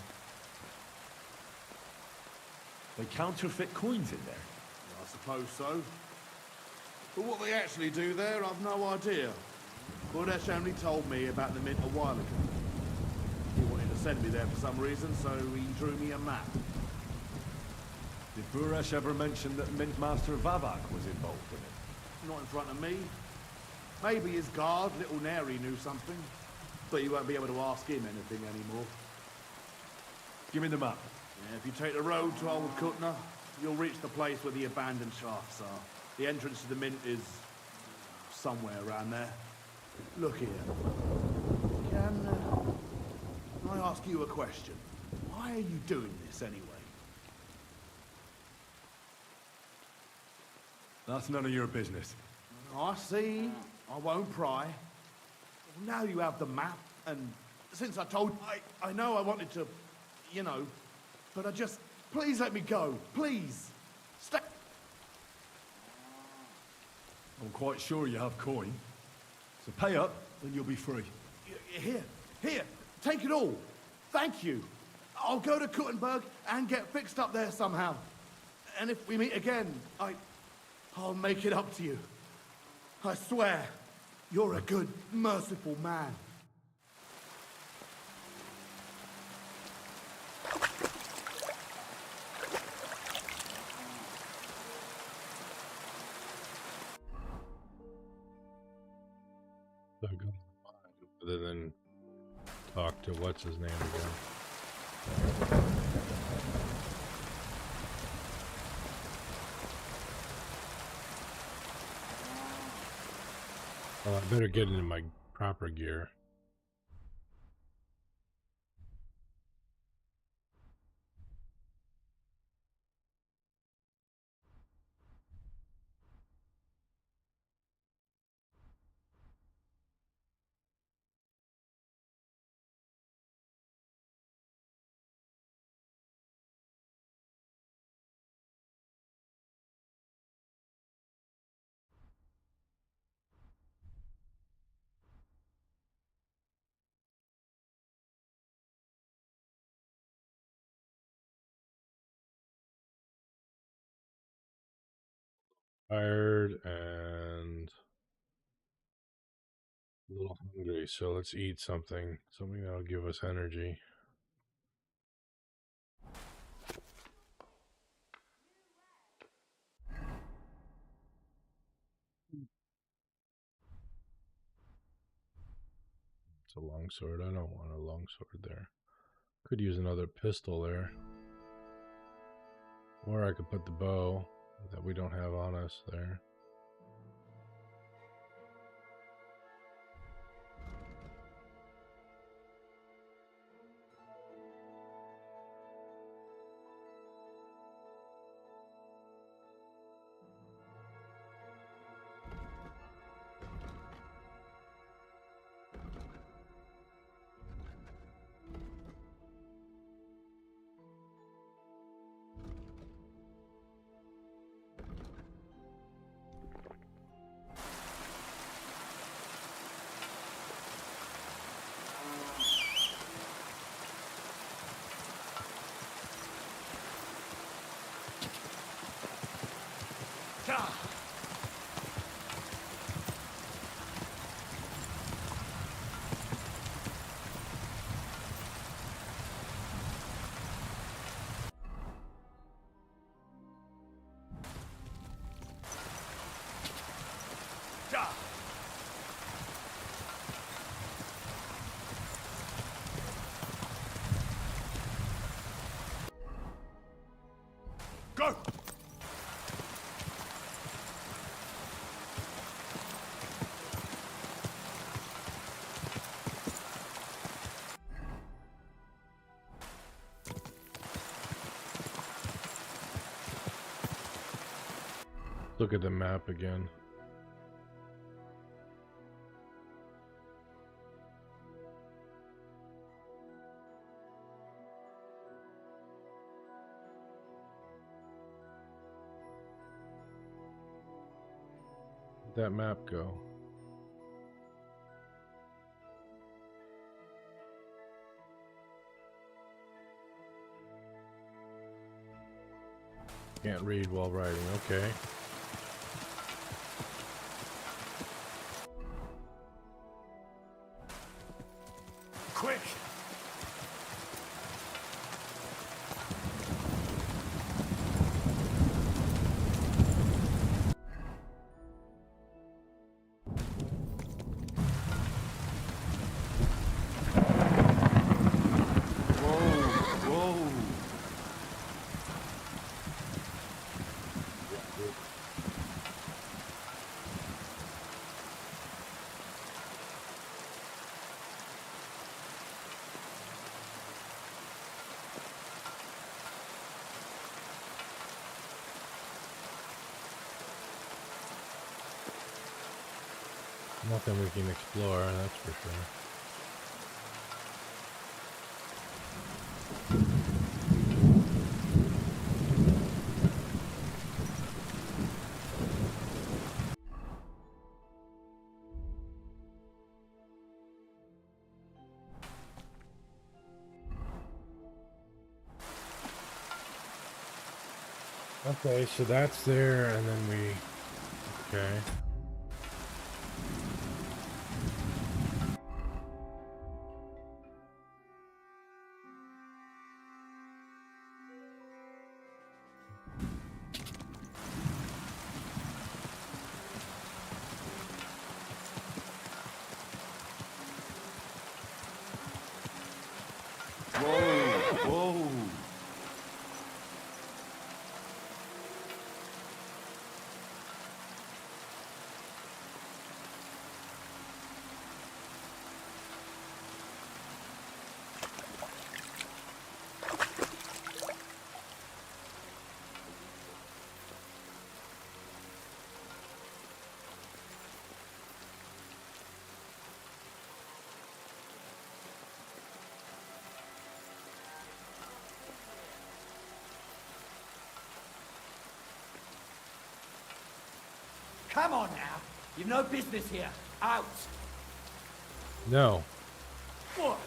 They counterfeit coins in there? I suppose so. But what they actually do there, I've no idea. Buresh only told me about the mint a while ago. He wanted to send me there for some reason, so he drew me a map. Did Buresh ever mention that Mint Master Vavak was involved in it? Not in front of me. Maybe his guard, Little Neri, knew something. But you won't be able to ask him anything anymore. Give me the map. Yeah, if you take the road to Old Kutna, you'll reach the place where the abandoned shafts are. The entrance to the mint is somewhere around there. Look here. Can I ask you a question? Why are you doing this anyway? That's none of your business. I see. I won't pry. Now you have the map, and since I told... I know I wanted to, you know, but I just... Please let me go. Please. Stay. I'm quite sure you have coin. So pay up, and you'll be free. Here. Take it all. Thank you. I'll go to Kuttenberg and get fixed up there somehow. And if we meet again, I'll make it up to you. I swear, you're a good, merciful man. So I go rather than talk to what's his name again. Well, I better get into my proper gear. Tired and a little hungry, so let's eat something that'll give us energy. It's a longsword. I don't want a longsword there. Could use another pistol there. Or I could put the bow that we don't have on us there. Go! Look at the map again. Where'd that map go? Can't read while riding, okay. Quick! Nothing we can explore, that's for sure. Okay, so that's there, and then we... Okay. Whoa, whoa. Come on now. You've no business here. Out. No. What?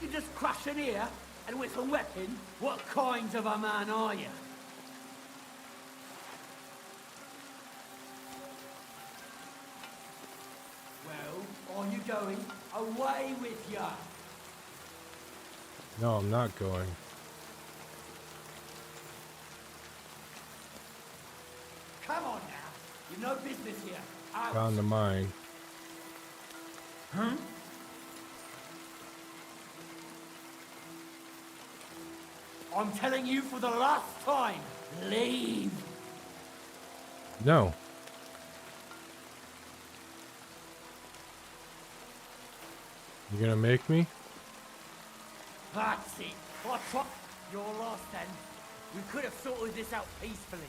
You just crash in here? And with a weapon? What kind of a man are you? Well, are you going? Away with ya. No, I'm not going. Come on now. You've no business here. Out. Found the mine. Huh? I'm telling you for the last time, leave. No. You gonna make me? That's it. You're lost then. We could have sorted this out peacefully.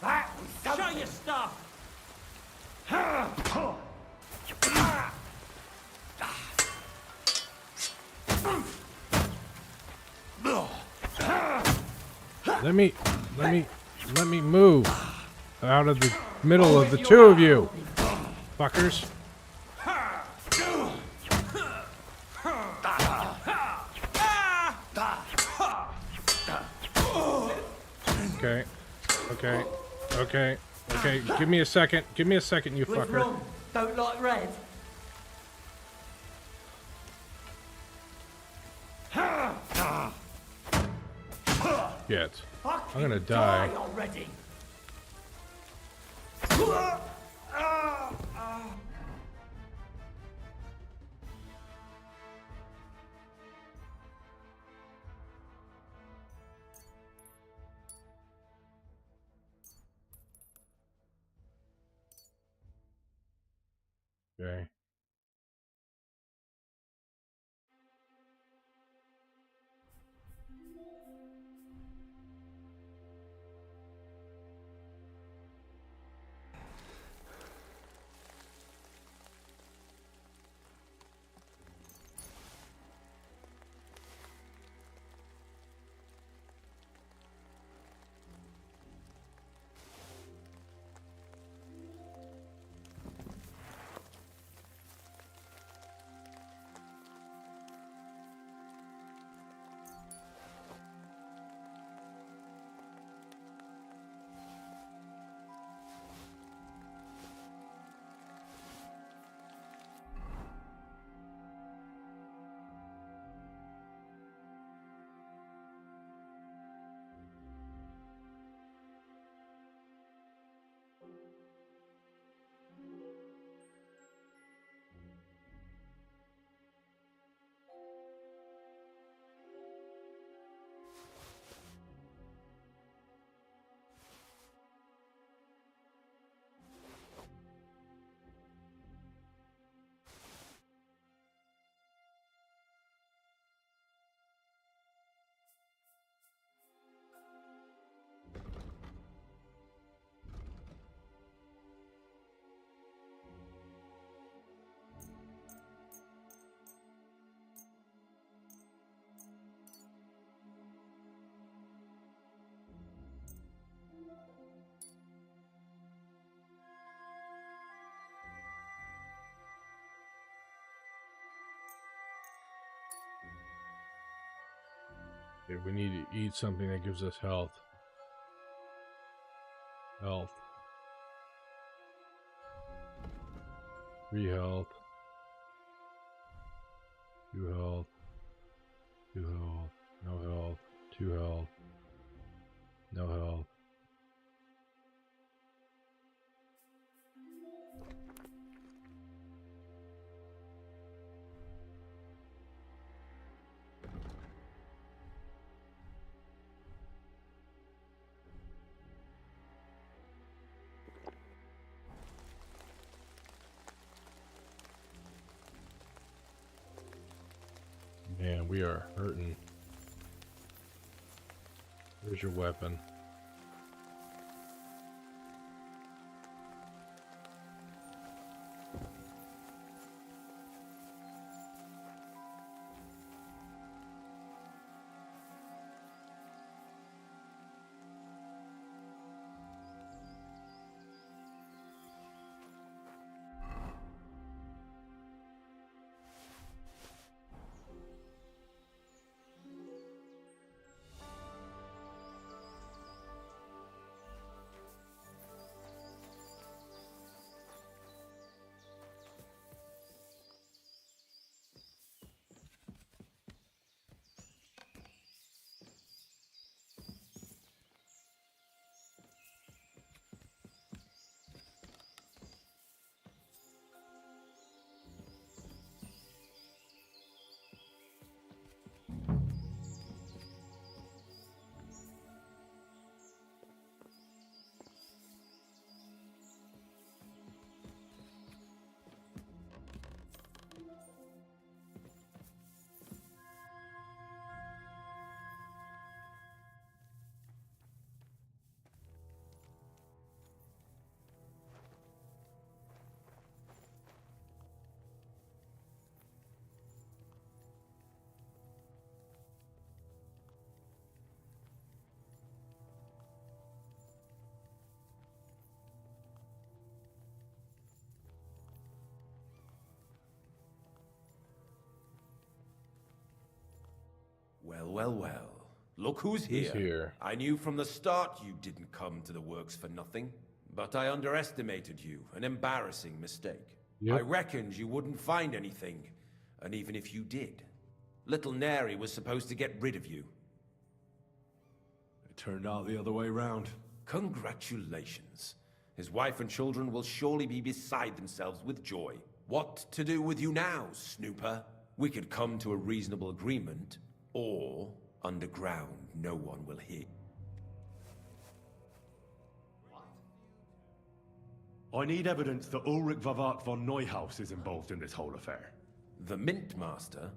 That was something. Show your stuff. Let me move out of the middle of the two of you, fuckers. Okay. Give me a second. Give me a second, you What's fucker. wrong? Don't like red? Shit. I'm gonna die. Already. Okay. Okay, we need to eat something that gives us health. Health. 3 health. 2 health. 2 health. No health. 2 health. No health. Man, we are hurting. Where's your weapon? Well, well, well. Look who's here. Who's here? I knew from the start you didn't come to the works for nothing. But I underestimated you. An embarrassing mistake. Yep. I reckoned you wouldn't find anything. And even if you did, little Neri was supposed to get rid of you. It turned out the other way round. Congratulations. His wife and children will surely be beside themselves with joy. What to do with you now, Snooper? We could come to a reasonable agreement, or underground no one will hear. I need evidence that Ulrich Vavart von Neuhaus is involved in this whole affair. The Mint Master?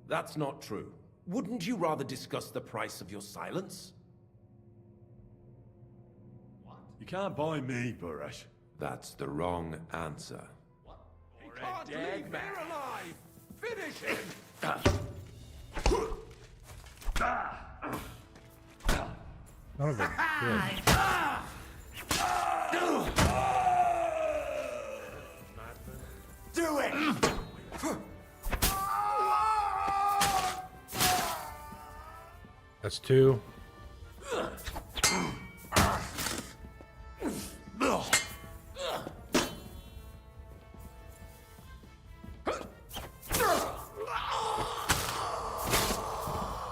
That's not true. Wouldn't you rather discuss the price of your silence? You can't buy me, Buresh. That's the wrong answer. He can't leave me alive! Finish him! Son of a bitch. Do it! That's 2.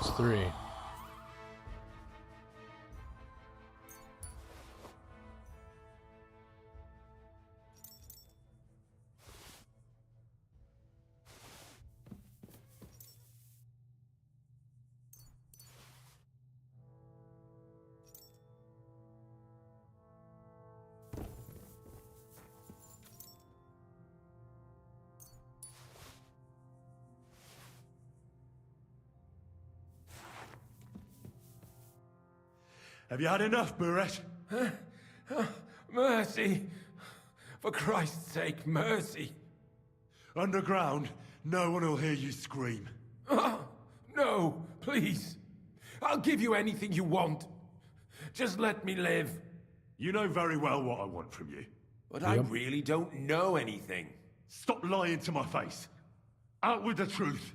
It's 3. Have you had enough, Buresh? Mercy! For Christ's sake, mercy! Underground, no one will hear you scream. No, please. I'll give you anything you want. Just let me live. You know very well what I want from you. But I really don't know anything. Stop lying to my face. Out with the truth.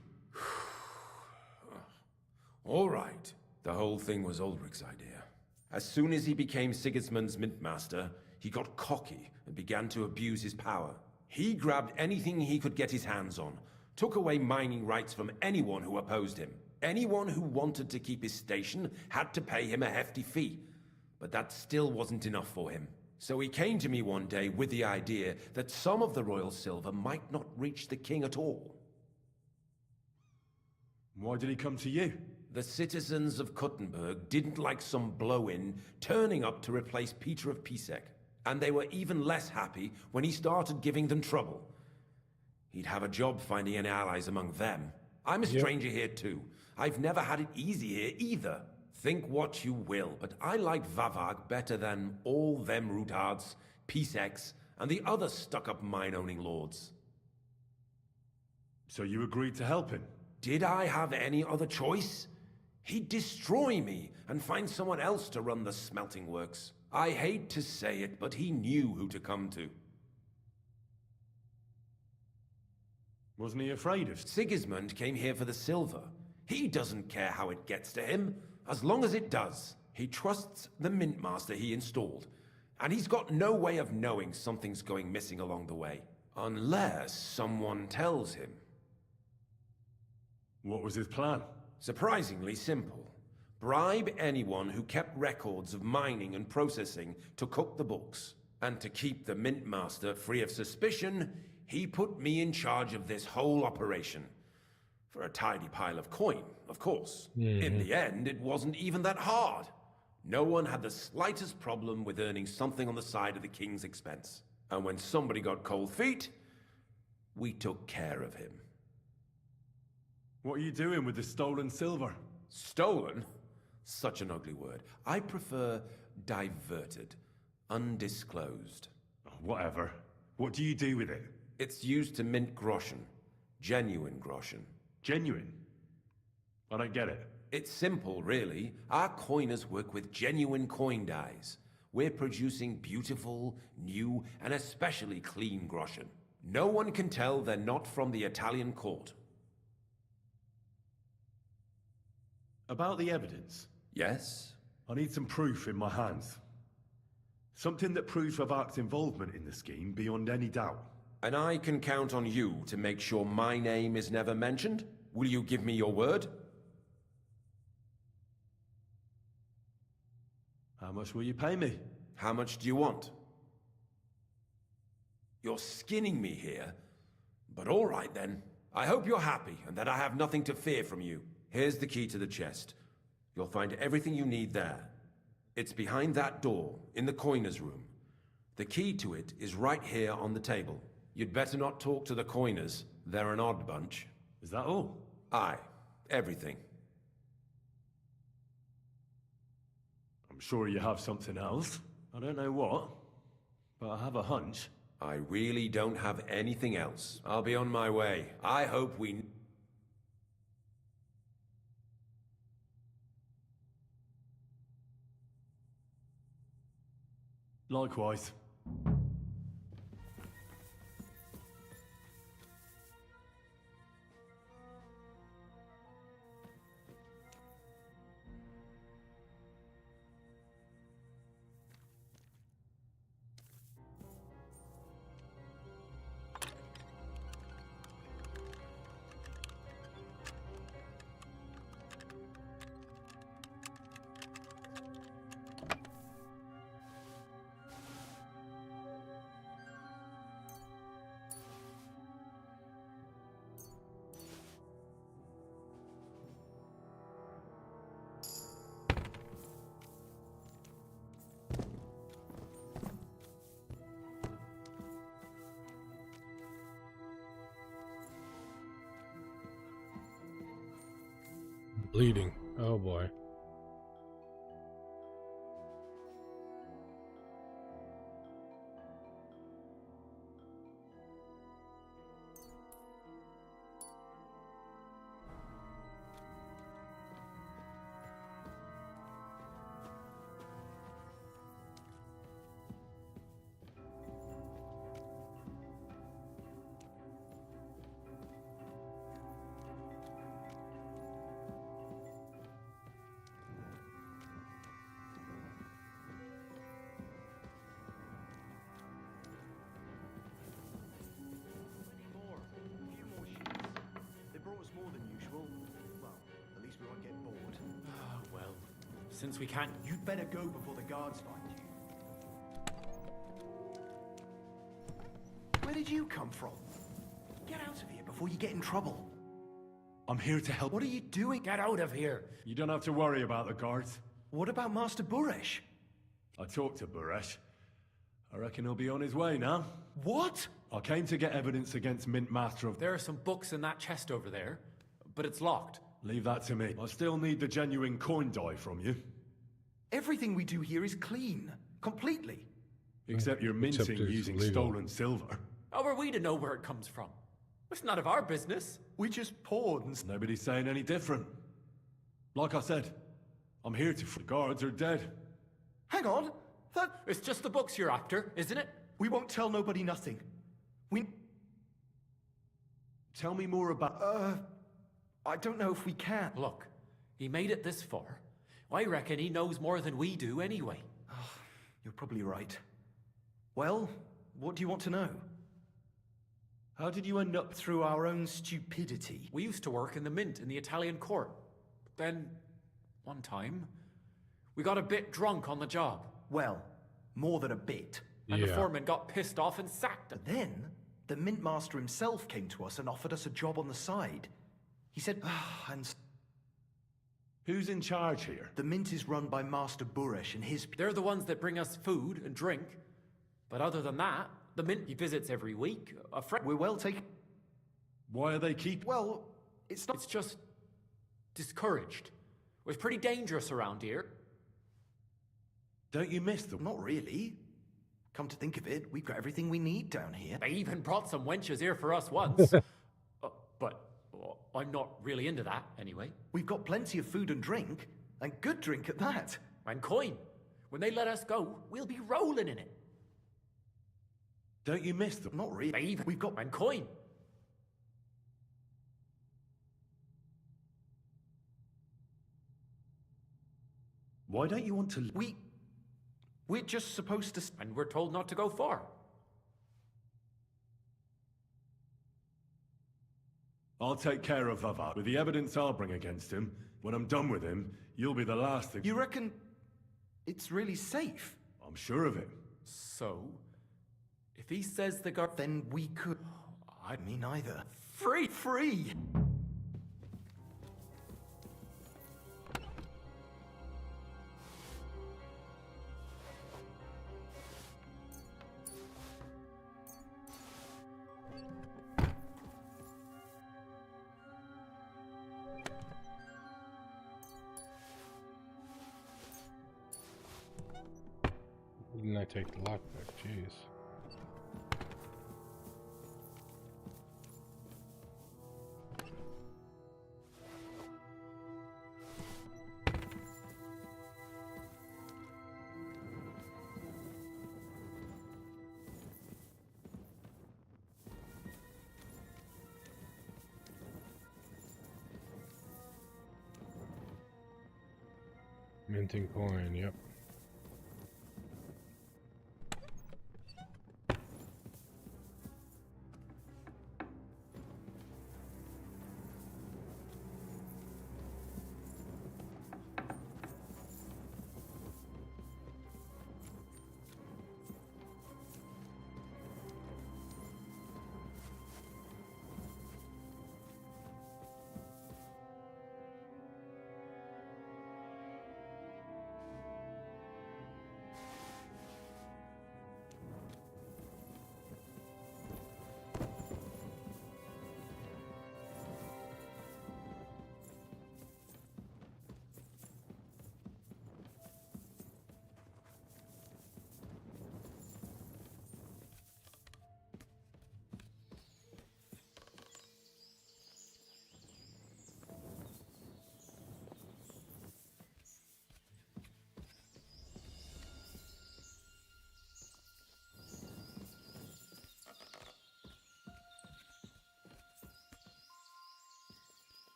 All right. The whole thing was Ulrich's idea. As soon as he became Sigismund's Mintmaster, he got cocky and began to abuse his power. He grabbed anything he could get his hands on, took away mining rights from anyone who opposed him. Anyone who wanted to keep his station had to pay him a hefty fee. But that still wasn't enough for him. So he came to me one day with the idea that some of the royal silver might not reach the king at all. Why did he come to you? The citizens of Kuttenberg didn't like some blow-in turning up to replace Peter of Pisek. And they were even less happy when he started giving them trouble. He'd have a job finding any allies among them. I'm a stranger here too. I've never had it easy here either. Think what you will, but I like Vavag better than all them Rutards, Piseks, and the other stuck-up mine-owning lords. So you agreed to help him? Did I have any other choice? He'd destroy me and find someone else to run the smelting works. I hate to say it, but he knew who to come to. Wasn't he afraid of... Sigismund came here for the silver. He doesn't care how it gets to him, as long as it does. He trusts the Mintmaster he installed, and he's got no way of knowing something's going missing along the way. Unless someone tells him. What was his plan? Surprisingly simple. Bribe anyone who kept records of mining and processing to cook the books. And to keep the Mintmaster free of suspicion, he put me in charge of this whole operation. For a tidy pile of coin, of course. In the end, it wasn't even that hard. No one had the slightest problem with earning something on the side of the king's expense. And when somebody got cold feet, we took care of him. What are you doing with the stolen silver? Stolen? Such an ugly word. I prefer diverted, undisclosed. Whatever. What do you do with it? It's used to mint groschen. Genuine groschen. Genuine? I don't get it. It's simple, really. Our coiners work with genuine coin dyes. We're producing beautiful, new, and especially clean groschen. No one can tell they're not from the Italian court. About the evidence? Yes? I need some proof in my hands. Something that proves Vavak's involvement in the scheme beyond any doubt. And I can count on you to make sure my name is never mentioned? Will you give me your word? How much will you pay me? How much do you want? You're skinning me here. But all right then. I hope you're happy and that I have nothing to fear from you. Here's the key to the chest. You'll find everything you need there. It's behind that door, in the coiner's room. The key to it is right here on the table. You'd better not talk to the coiners. They're an odd bunch. Is that all? Aye. Everything. I'm sure you have something else. I don't know what, but I have a hunch. I really don't have anything else. I'll be on my way. I hope we... Likewise. Bleeding. Oh boy. since we can't... You'd better go before the guards find you. Where did you come from? Get out of here before you get in trouble. I'm here to help. What are you doing? Get out of here! You don't have to worry about the guards. What about Master Buresh? I talked to Buresh. I reckon he'll be on his way now. What? I came to get evidence against Mint Master of... There are some books in that chest over there, but it's locked. Leave that to me. I still need the genuine coin die from you. Everything we do here is clean. Completely. Except you're minting Except it's using legal. stolen silver. How are we to know where it comes from? It's none of our business. We just pawns. Nobody's saying any different. Like I said, I'm here to... The guards are dead. Hang on. It's just the books you're after, isn't it? We won't tell nobody nothing. Tell me more about... I don't know if we can. Look, he made it this far. I reckon he knows more than we do anyway. You're probably right. Well, what do you want to know? How did you end up... Through our own stupidity. We used to work in the mint in the Italian court. Then, one time, we got a bit drunk on the job. Well, more than a bit. And the foreman got pissed off and sacked him. But then, the mint master himself came to us and offered us a job on the side. He said, and... Who's in charge here? The mint is run by Master Buresh and his... They're the ones that bring us food and drink. But other than that, the mint he visits every week. A friend... We're well taken... Why are they keep... Well, it's not... It's just... discouraged. It was pretty dangerous around here. Don't you miss them? Not really. Come to think of it, we've got everything we need down here. They even brought some wenches here for us once. But I'm not really into that, anyway. We've got plenty of food and drink, and good drink at that. And coin. When they let us go, we'll be rolling in it. Don't you miss them? Not really. We've got... And coin. Why don't you want to... We're just supposed to... And we're told not to go far. I'll take care of Vavat. With the evidence I'll bring against him, when I'm done with him, you'll be the last thing... You reckon it's really safe? I'm sure of it. So, if he says the guard... Then we could... Me neither. Free! Didn't I take the lockpick? Jeez. Minting coin, yep.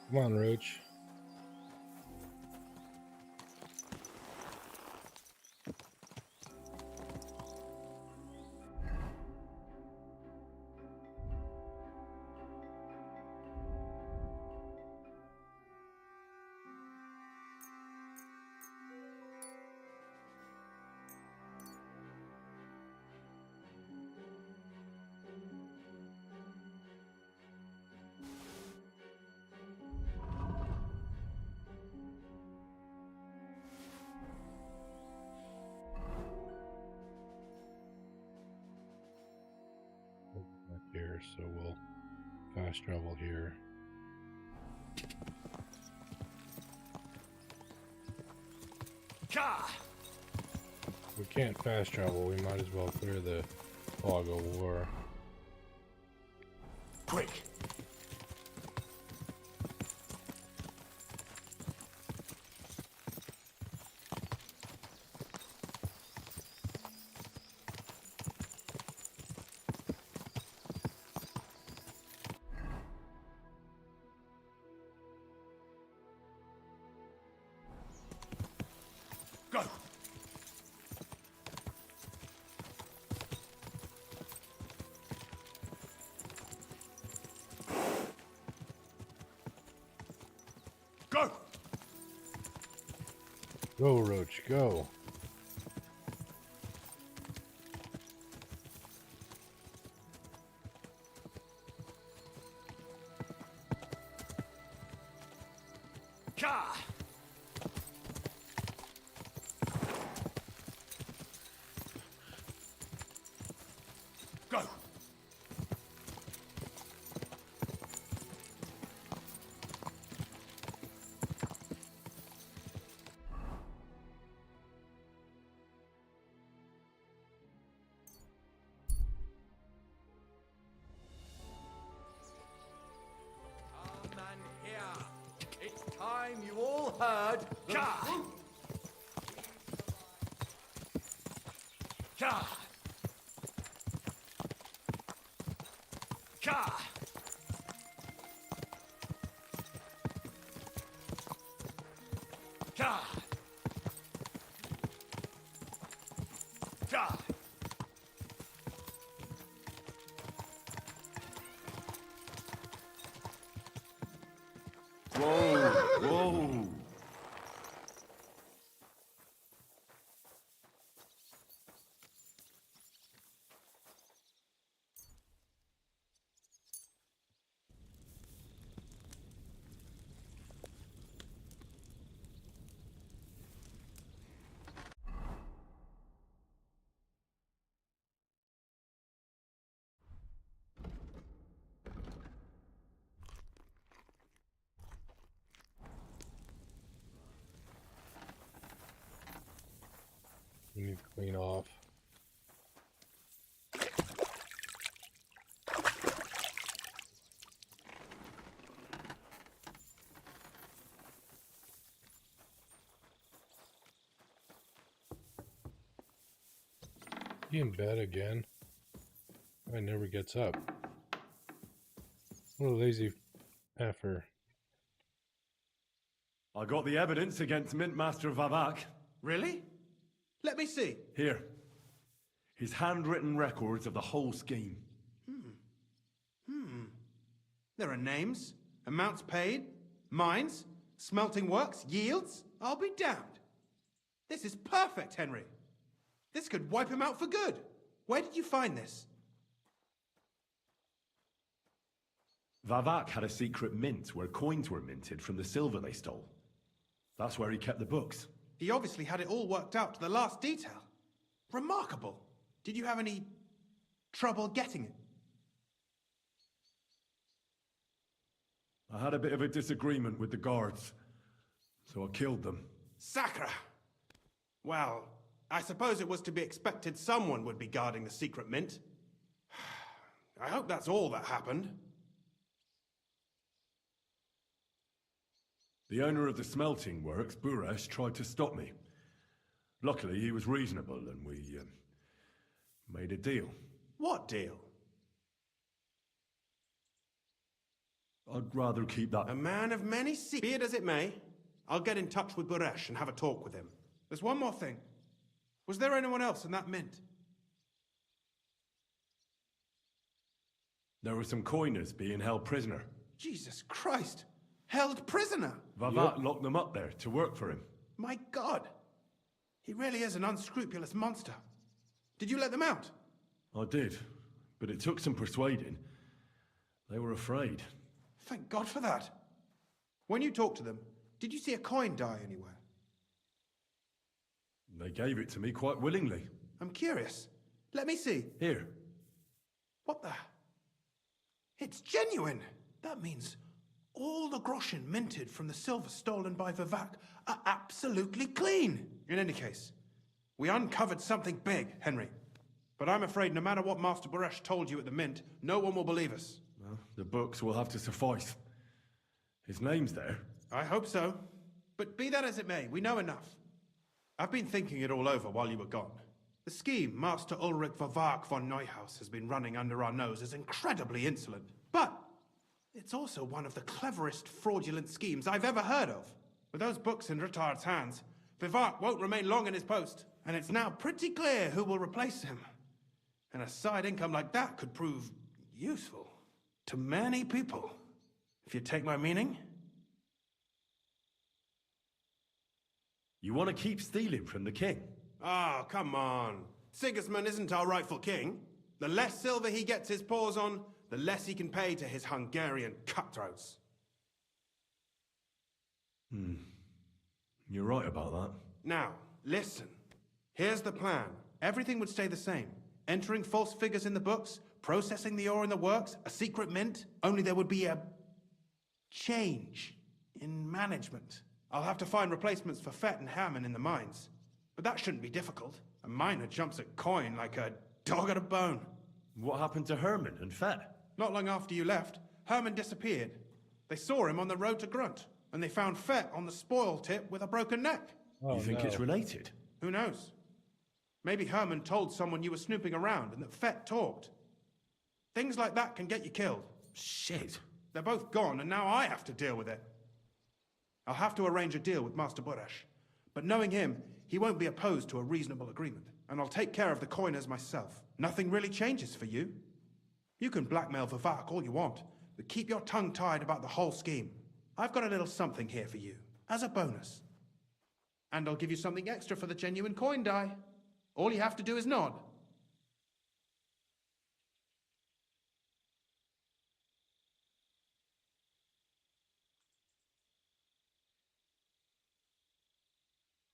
Come on, Roach. Here, so we'll fast travel here. We can't fast travel, we might as well clear the fog of war. Quick! Go! Go! Go, Roach, go. Ka! Go! Come and hear. It's time you all heard the truth. Ka! Ka! Ka! Ka! Whoa, whoa. We need to clean off. He in bed again? I never gets up. What a lazy effer. I got the evidence against Mint Master Vavak. Really? Let me see. Here. His handwritten records of the whole scheme. There are names, amounts paid, mines, smelting works, yields. I'll be damned. This is perfect, Henry. This could wipe him out for good. Where did you find this? Vavak had a secret mint where coins were minted from the silver they stole. That's where he kept the books. He obviously had it all worked out to the last detail. Remarkable. Did you have any trouble getting it? I had a bit of a disagreement with the guards, so I killed them. Sacre! Well, I suppose it was to be expected someone would be guarding the secret mint. I hope that's all that happened. The owner of the smelting works, Buresh, tried to stop me. Luckily, he was reasonable and we made a deal. What deal? I'd rather keep that. A man of many secrets. Be it as it may, I'll get in touch with Buresh and have a talk with him. There's one more thing. Was there anyone else in that mint? There were some coiners being held prisoner. Jesus Christ! Held prisoner! Vavat locked them up there to work for him. My God! He really is an unscrupulous monster. Did you let them out? I did, but it took some persuading. They were afraid. Thank God for that. When you talked to them, did you see a coin die anywhere? They gave it to me quite willingly. I'm curious. Let me see. Here. What the? It's genuine! That means all the groschen minted from the silver stolen by Vivek are absolutely clean. In any case, we uncovered something big, Henry. But I'm afraid no matter what Master Buresh told you at the mint, no one will believe us. Well, the books will have to suffice. His name's there. I hope so. But be that as it may, we know enough. I've been thinking it all over while you were gone. The scheme Master Ulrich Vivek von Neuhaus has been running under our nose is incredibly insolent. But it's also one of the cleverest fraudulent schemes I've ever heard of. With those books in Rittard's hands, Vivek won't remain long in his post, and it's now pretty clear who will replace him. And a side income like that could prove useful to many people, if you take my meaning. You want to keep stealing from the king? Oh, come on. Sigismund isn't our rightful king. The less silver he gets his paws on, the less he can pay to his Hungarian cutthroats. You're right about that. Now, listen. Here's the plan. Everything would stay the same. Entering false figures in the books, processing the ore in the works, a secret mint, only there would be a change in management. I'll have to find replacements for Fett and Hammond in the mines. But that shouldn't be difficult. A miner jumps at coin like a dog at a bone. What happened to Herman and Fett? Not long after you left, Herman disappeared. They saw him on the road to Grunt, and they found Fett on the spoil tip with a broken neck. You think it's related? Who knows? Maybe Herman told someone you were snooping around and that Fett talked. Things like that can get you killed. Shit. They're both gone, and now I have to deal with it. I'll have to arrange a deal with Master Buresh. But knowing him, he won't be opposed to a reasonable agreement. And I'll take care of the coiners myself. Nothing really changes for you. You can blackmail Vivek all you want, but keep your tongue tied about the whole scheme. I've got a little something here for you, as a bonus. And I'll give you something extra for the genuine coin die. All you have to do is nod.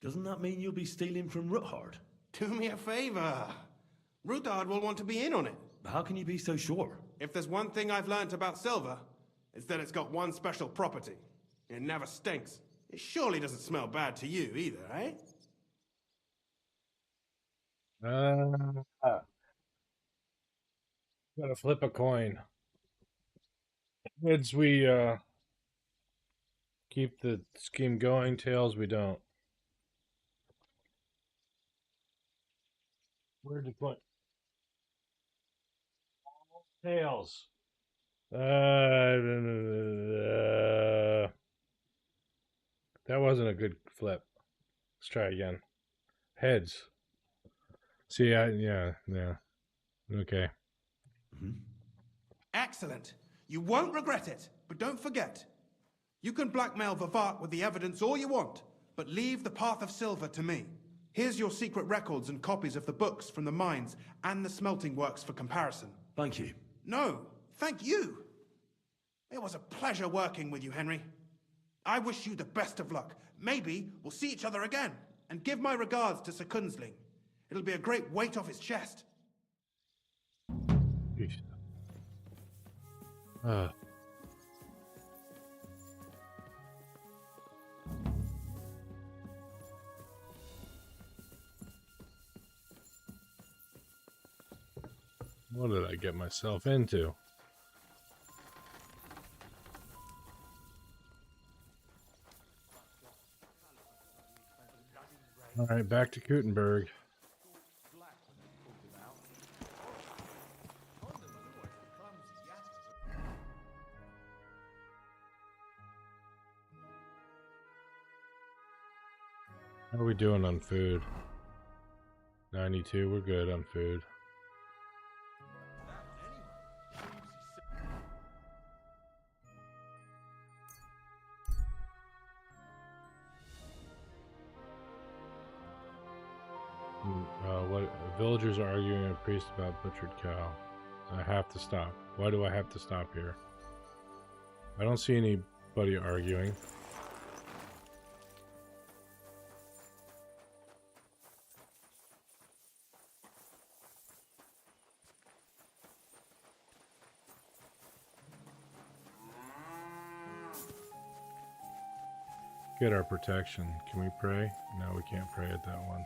Doesn't that mean you'll be stealing from Ruthard? Do me a favor. Ruthard will want to be in on it. How can you be so sure? If there's one thing I've learnt about silver, it's that it's got one special property. It never stinks. It surely doesn't smell bad to you either, eh? Gotta flip a coin. Heads we keep the scheme going, tails we don't. Where'd the coin? Tails. That wasn't a good flip. Let's try again. Heads. See, yeah. Okay. Excellent. You won't regret it, but don't forget. You can blackmail Vivek with the evidence all you want, but leave the path of silver to me. Here's your secret records and copies of the books from the mines and the smelting works for comparison. Thank you. No, thank you. It was a pleasure working with you, Henry. I wish you the best of luck. Maybe we'll see each other again. And give my regards to Sir Kunzling. It'll be a great weight off his chest. What did I get myself into? All right, back to Gutenberg. How are we doing on food? 92, we're good on food. What villagers are arguing with a priest about butchered cow. I have to stop. Why do I have to stop here? I don't see anybody arguing. Get our protection. Can we pray? No, we can't pray at that one.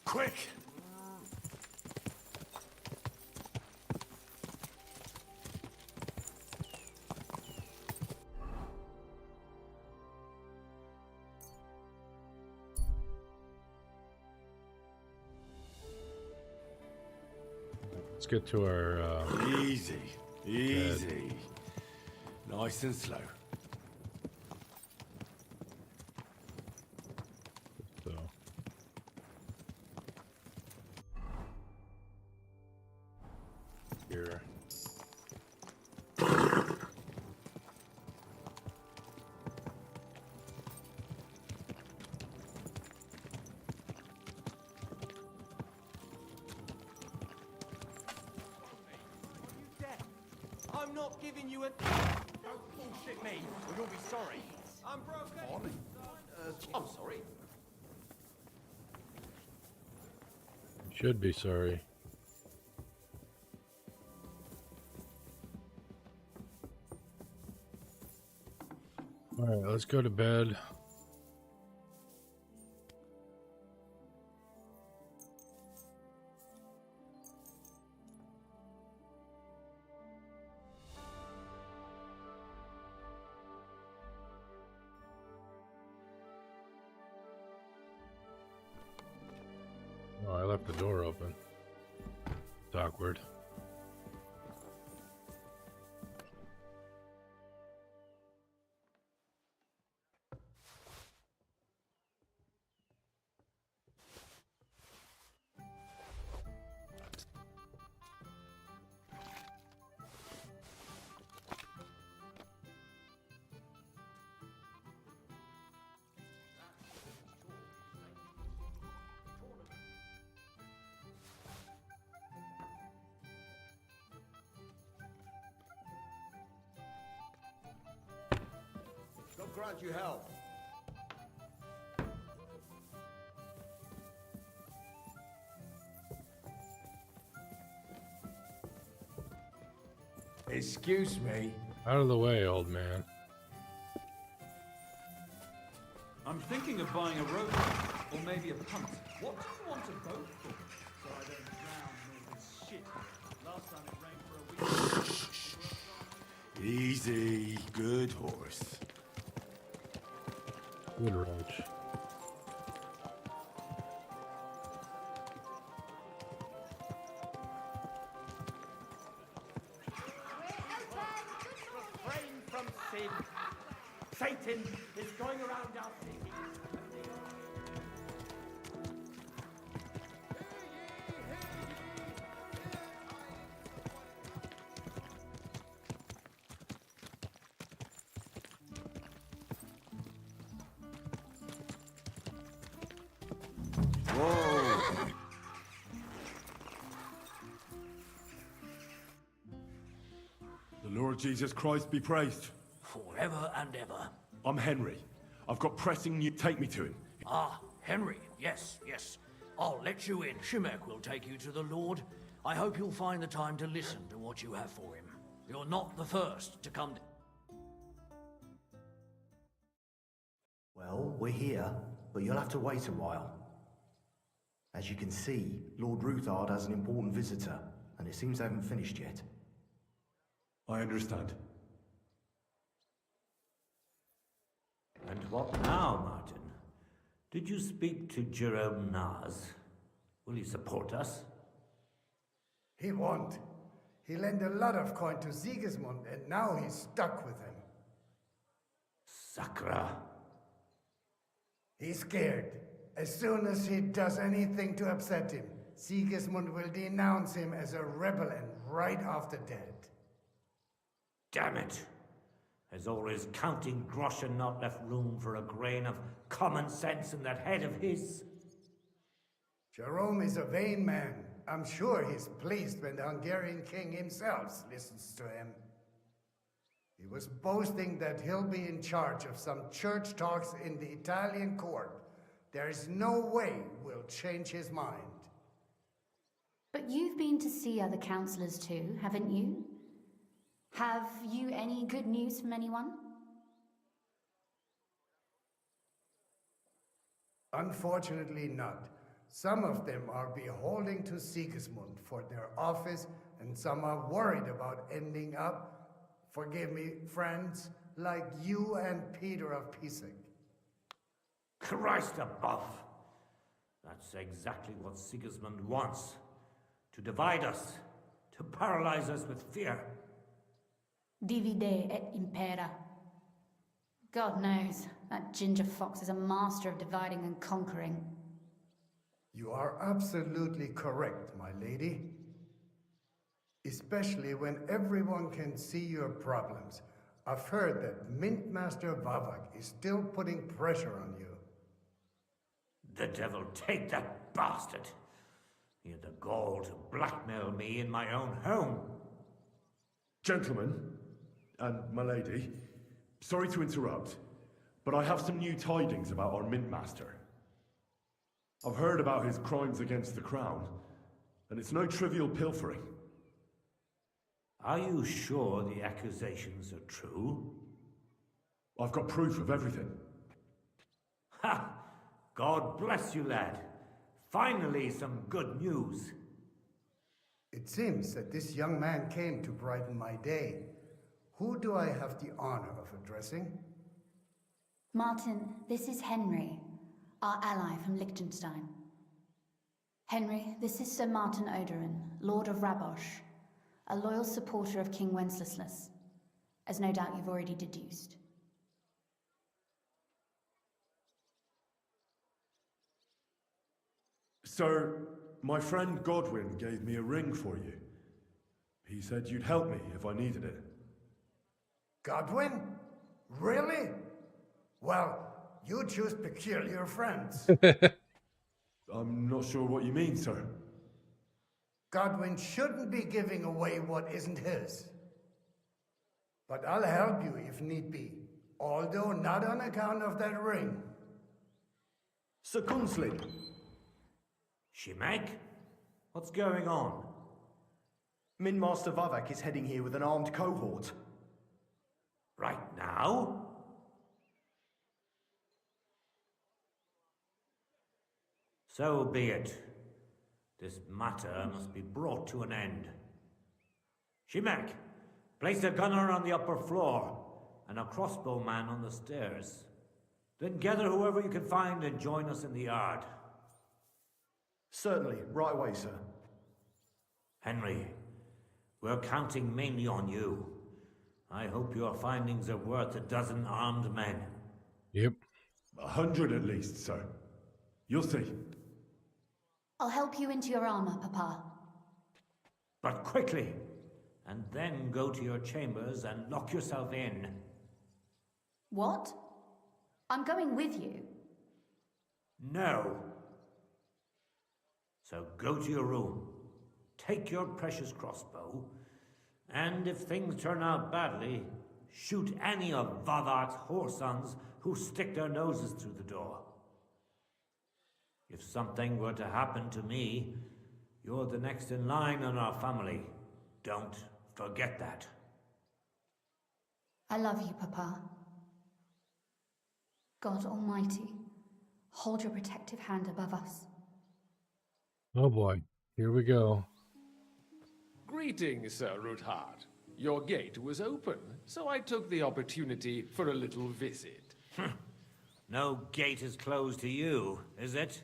Quick! Let's get to our Easy, easy. Nice and slow. So. Here. I'm not giving you a... Don't bullshit me, or you'll be sorry. I'm broken. I'm sorry. Should be sorry. Alright, let's go to bed. Oh, I left the door open. It's awkward. God grant you help. Excuse me. Out of the way, old man. I'm thinking of buying a rowboat, or maybe a punt. What do you want a boat for? So I don't drown in this shit. Last time it rained for a week. Easy. Good horse. Good roach. Refrain from sin. Satan is going around our city. Whoa. The Lord Jesus Christ be praised. Forever and ever. I'm Henry. I've got pressing news. Take me to him. Ah, Henry. Yes, yes. I'll let you in. Shimek will take you to the Lord. I hope you'll find the time to listen to what you have for him. You're not the first to come. Well, we're here, but you'll have to wait a while. As you can see, Lord Ruthard has an important visitor, and it seems they haven't finished yet. I understand. And what now, Martin? Did you speak to Jerome Naz? Will you support us? He won't. He lent a lot of coin to Sigismund, and now he's stuck with him. Sakra. He's scared. As soon as he does anything to upset him, Sigismund will denounce him as a rebel and right off the dead. Damn it! As always, counting groschen not left room for a grain of common sense in that head of his. Jerome is a vain man. I'm sure he's pleased when the Hungarian king himself listens to him. He was boasting that he'll be in charge of some church talks in the Italian court. There is no way we'll change his mind. But you've been to see other councillors too, haven't you? Have you any good news from anyone? Unfortunately not. Some of them are beholden to Sigismund for their office, and some are worried about ending up, forgive me, friends, like you and Peter of Pisek. Christ above! That's exactly what Sigismund wants. To divide us, to paralyze us with fear. Divide et impera. God knows, that ginger fox is a master of dividing and conquering. You are absolutely correct, my lady. Especially when everyone can see your problems. I've heard that Mint Master Vavak is still putting pressure on you. The devil take that bastard! He had the gall to blackmail me in my own home. Gentlemen, and my lady, sorry to interrupt, but I have some new tidings about our Mint Master. I've heard about his crimes against the crown, and it's no trivial pilfering. Are you sure the accusations are true? I've got proof of everything. Ha! God bless you, lad. Finally, some good news. It seems that this young man came to brighten my day. Who do I have the honor of addressing? Martin, this is Henry, our ally from Liechtenstein. Henry, this is Sir Martin Odorin, Lord of Rabosh, a loyal supporter of King Wenceslas, as no doubt you've already deduced. Sir, my friend Godwin gave me a ring for you. He said you'd help me if I needed it. Godwin? Really? Well, you choose peculiar friends. I'm not sure what you mean, sir. Godwin shouldn't be giving away what isn't his. But I'll help you if need be, although not on account of that ring. Sir Kunsley. Shimek? What's going on? Min Master Vavak is heading here with an armed cohort. Right now? So be it. This matter must be brought to an end. Shimek, place a gunner on the upper floor and a crossbowman on the stairs. Then gather whoever you can find and join us in the yard. Certainly, right away, sir. Henry, we're counting mainly on you. I hope your findings are worth 12 armed men. Yep. 100 at least, sir. You'll see. I'll help you into your armor, Papa. But quickly, and then go to your chambers and lock yourself in. What? I'm going with you. No. So go to your room, take your precious crossbow, and if things turn out badly, shoot any of Vavak's whoresons who stick their noses through the door. If something were to happen to me, you're the next in line in our family. Don't forget that. I love you, Papa. God Almighty, hold your protective hand above us. Oh boy, here we go. Greetings, Sir Ruthard. Your gate was open, so I took the opportunity for a little visit. No gate is closed to you, is it?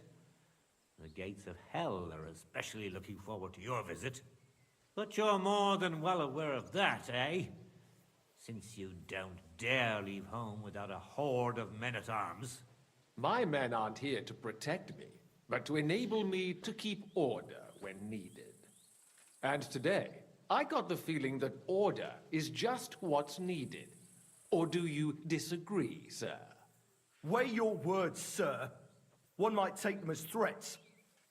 The gates of hell are especially looking forward to your visit. But you're more than well aware of that, eh? Since you don't dare leave home without a horde of men-at-arms. My men aren't here to protect me, but to enable me to keep order when needed. And today, I got the feeling that order is just what's needed. Or do you disagree, sir? Weigh your words, sir. One might take them as threats.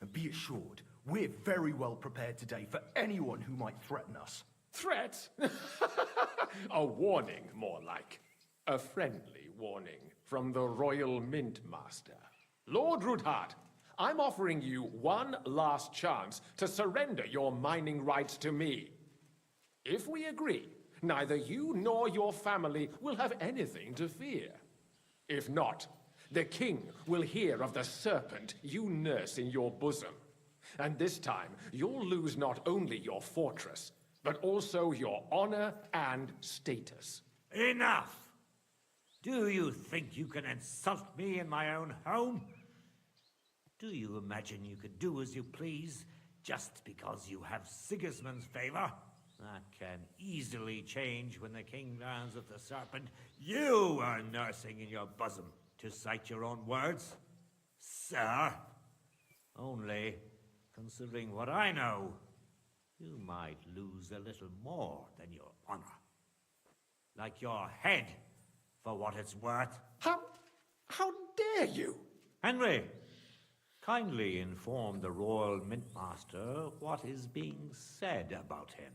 And be assured, we're very well prepared today for anyone who might threaten us. Threat? A warning, more like. A friendly warning from the Royal Mint Master. Lord Rudhart, I'm offering you one last chance to surrender your mining rights to me. If we agree, neither you nor your family will have anything to fear. If not, the king will hear of the serpent you nurse in your bosom. And this time, you'll lose not only your fortress, but also your honor and status. Enough! Do you think you can insult me in my own home? Do you imagine you could do as you please just because you have Sigismund's favor? That can easily change when the king learns of the serpent you are nursing in your bosom, to cite your own words, sir. Only, considering what I know, you might lose a little more than your honor. Like your head, for what it's worth. How dare you? Henry, kindly inform the Royal Mintmaster what is being said about him.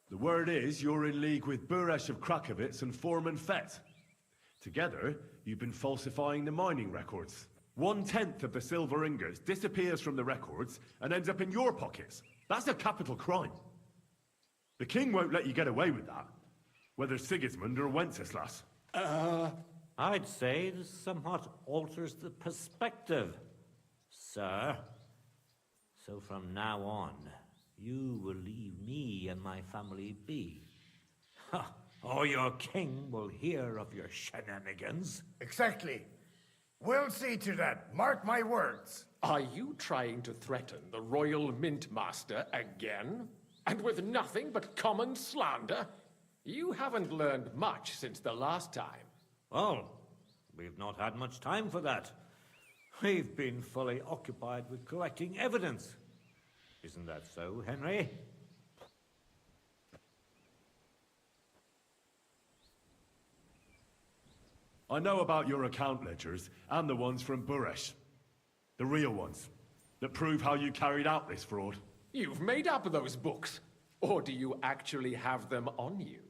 The word is you're in league with Buresh of Krakowitz and Foreman Fett. Together, you've been falsifying the mining records. 1/10 of the silver ingots disappears from the records and ends up in your pockets. That's a capital crime. The king won't let you get away with that, whether Sigismund or Wenceslas. I'd say this somewhat alters the perspective, sir. So from now on, you will leave me and my family be. Or your king will hear of your shenanigans. Exactly. We'll see to that. Mark my words. Are you trying to threaten the Royal Mint Master again? And with nothing but common slander? You haven't learned much since the last time. Well, we've not had much time for that. We've been fully occupied with collecting evidence. Isn't that so, Henry? I know about your account ledgers and the ones from Buresh. The real ones, that prove how you carried out this fraud. You've made up those books. Or do you actually have them on you?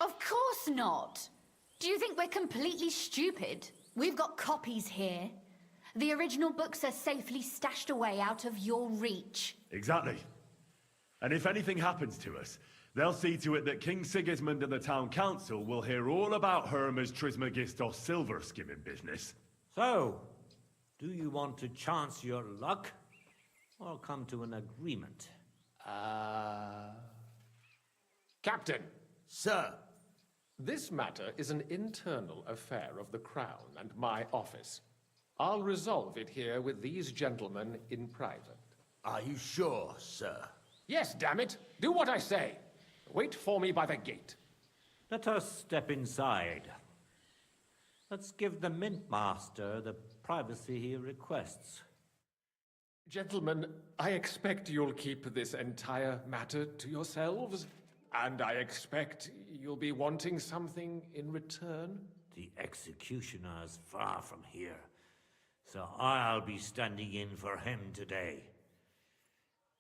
Of course not. Do you think we're completely stupid? We've got copies here. The original books are safely stashed away out of your reach. Exactly. And if anything happens to us, they'll see to it that King Sigismund and the town council will hear all about Hermes Trismegistos silver skimming business. So, do you want to chance your luck? Or come to an agreement? Captain! Sir! This matter is an internal affair of the Crown and my office. I'll resolve it here with these gentlemen in private. Are you sure, sir? Yes, damn it! Do what I say! Wait for me by the gate. Let us step inside. Let's give the Mint Master the privacy he requests. Gentlemen, I expect you'll keep this entire matter to yourselves, and I expect you'll be wanting something in return. The executioner is far from here, so I'll be standing in for him today.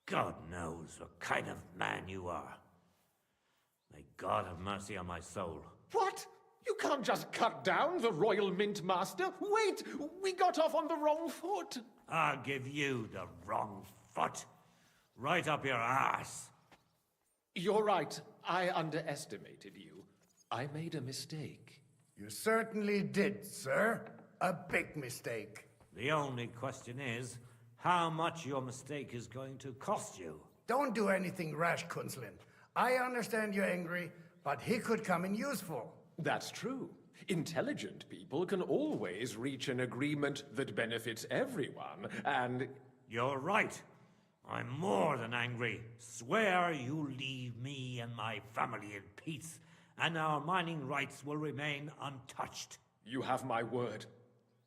God knows what kind of man you are. May God have mercy on my soul. What? You can't just cut down the Royal Mint Master. Wait! We got off on the wrong foot. I'll give you the wrong foot. Right up your ass. You're right. I underestimated you. I made a mistake. You certainly did, sir. A big mistake. The only question is, how much your mistake is going to cost you. Don't do anything rash, Kunzlin. I understand you're angry, but he could come in useful. That's true. Intelligent people can always reach an agreement that benefits everyone, and... You're right. I'm more than angry. Swear you leave me and my family in peace, and our mining rights will remain untouched. You have my word.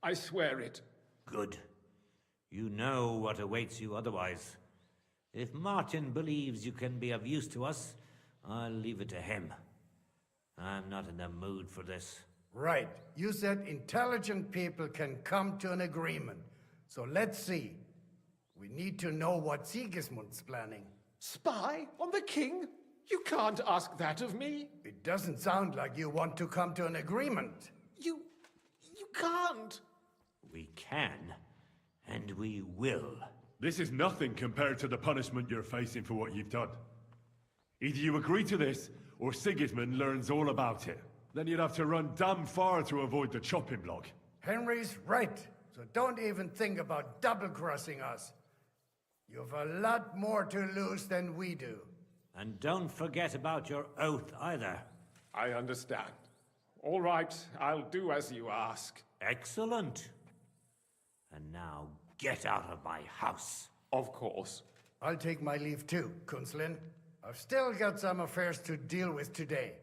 I swear it. Good. You know what awaits you otherwise. If Martin believes you can be of use to us, I'll leave it to him. I'm not in the mood for this. Right. You said intelligent people can come to an agreement. So let's see. We need to know what Sigismund's planning. Spy on the king? You can't ask that of me. It doesn't sound like you want to come to an agreement. You can't. We can, and we will. This is nothing compared to the punishment you're facing for what you've done. Either you agree to this, or Sigismund learns all about it. Then you'd have to run damn far to avoid the chopping block. Henry's right, so don't even think about double-crossing us. You've a lot more to lose than we do. And don't forget about your oath either. I understand. All right, I'll do as you ask. Excellent. And now get out of my house. Of course. I'll take my leave too, Kunslin. I've still got some affairs to deal with today.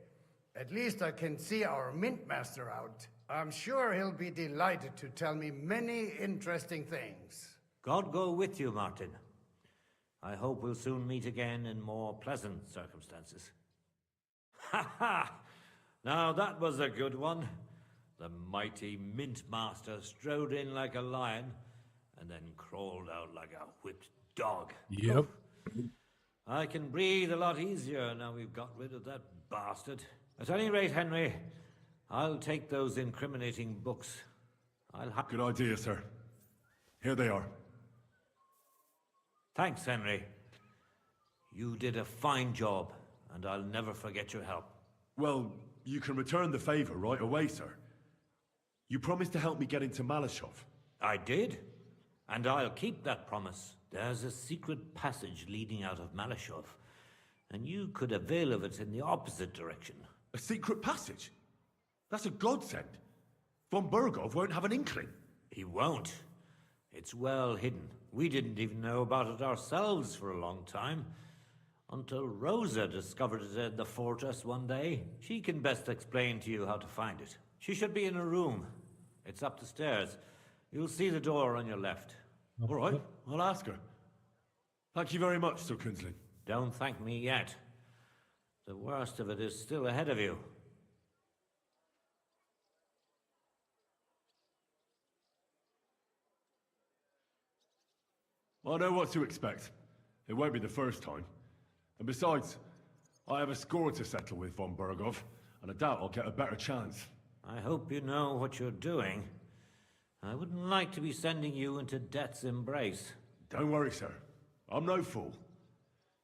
At least I can see our mint master out. I'm sure he'll be delighted to tell me many interesting things. God go with you, Martin. I hope we'll soon meet again in more pleasant circumstances. Ha ha! Now that was a good one. The mighty mint master strode in like a lion and then crawled out like a whipped dog. Yep. I can breathe a lot easier now we've got rid of that bastard. At any rate, Henry, I'll take those incriminating books. Good idea, sir. Here they are. Thanks, Henry. You did a fine job, and I'll never forget your help. Well, you can return the favor right away, sir. You promised to help me get into Malashov. I did, and I'll keep that promise. There's a secret passage leading out of Malashov, and you could avail of it in the opposite direction. A secret passage? That's a godsend. Von Bergov won't have an inkling. He won't. It's well hidden. We didn't even know about it ourselves for a long time. Until Rosa discovered it in the fortress one day. She can best explain to you how to find it. She should be in a room. It's up the stairs. You'll see the door on your left. All right, I'll ask her. Thank you very much, Sir Kunslin. Don't thank me yet. The worst of it is still ahead of you. I know what to expect. It won't be the first time. And besides, I have a score to settle with von Bergov, and I doubt I'll get a better chance. I hope you know what you're doing. I wouldn't like to be sending you into death's embrace. Don't worry, sir. I'm no fool.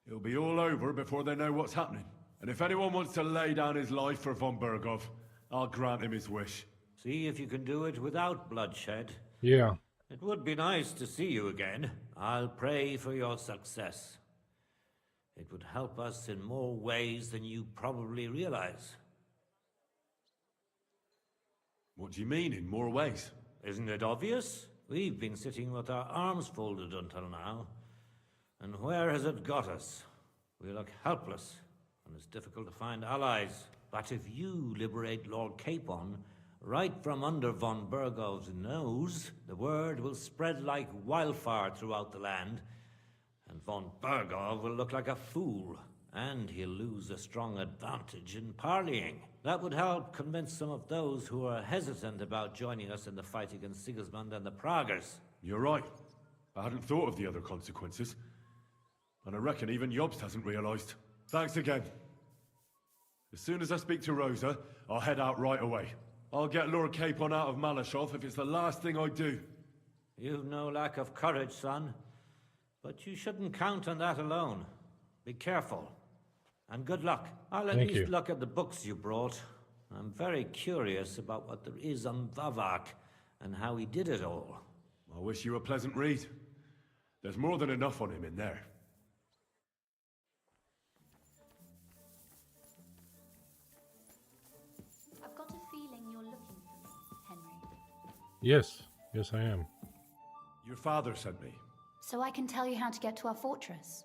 It'll be all over before they know what's happening. And if anyone wants to lay down his life for von Bergov, I'll grant him his wish. See if you can do it without bloodshed. Yeah. It would be nice to see you again. I'll pray for your success. It would help us in more ways than you probably realize. What do you mean, in more ways? Isn't it obvious? We've been sitting with our arms folded until now. And where has it got us? We look helpless, and it's difficult to find allies. But if you liberate Lord Capon, right from under von Bergov's nose, the word will spread like wildfire throughout the land, and von Bergov will look like a fool, and he'll lose a strong advantage in parleying. That would help convince some of those who are hesitant about joining us in the fight against Sigismund and the Praguers. You're right. I hadn't thought of the other consequences. And I reckon even Jobst hasn't realized. Thanks again. As soon as I speak to Rosa, I'll head out right away. I'll get Lord Capon out of Malashov if it's the last thing I do. You've no lack of courage, son. But you shouldn't count on that alone. Be careful. And good luck. I'll at least look at the books you brought. I'm very curious about what there is on Vavak and how he did it all. I wish you a pleasant read. There's more than enough on him in there. I've got a feeling you're looking Yes. Yes, I am. Your father sent me. So I can tell you how to get to our fortress.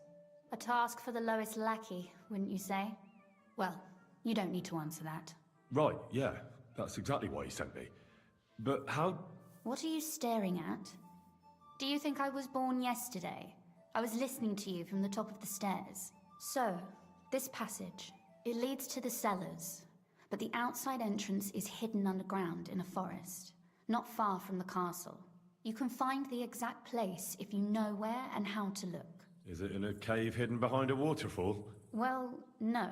A task for the lowest lackey, wouldn't you say? Well, you don't need to answer that. Right, yeah. That's exactly why he sent me. But how... What are you staring at? Do you think I was born yesterday? I was listening to you from the top of the stairs. So, this passage, it leads to the cellars, but the outside entrance is hidden underground in a forest, not far from the castle. You can find the exact place if you know where and how to look. Is it in a cave hidden behind a waterfall? Well, no.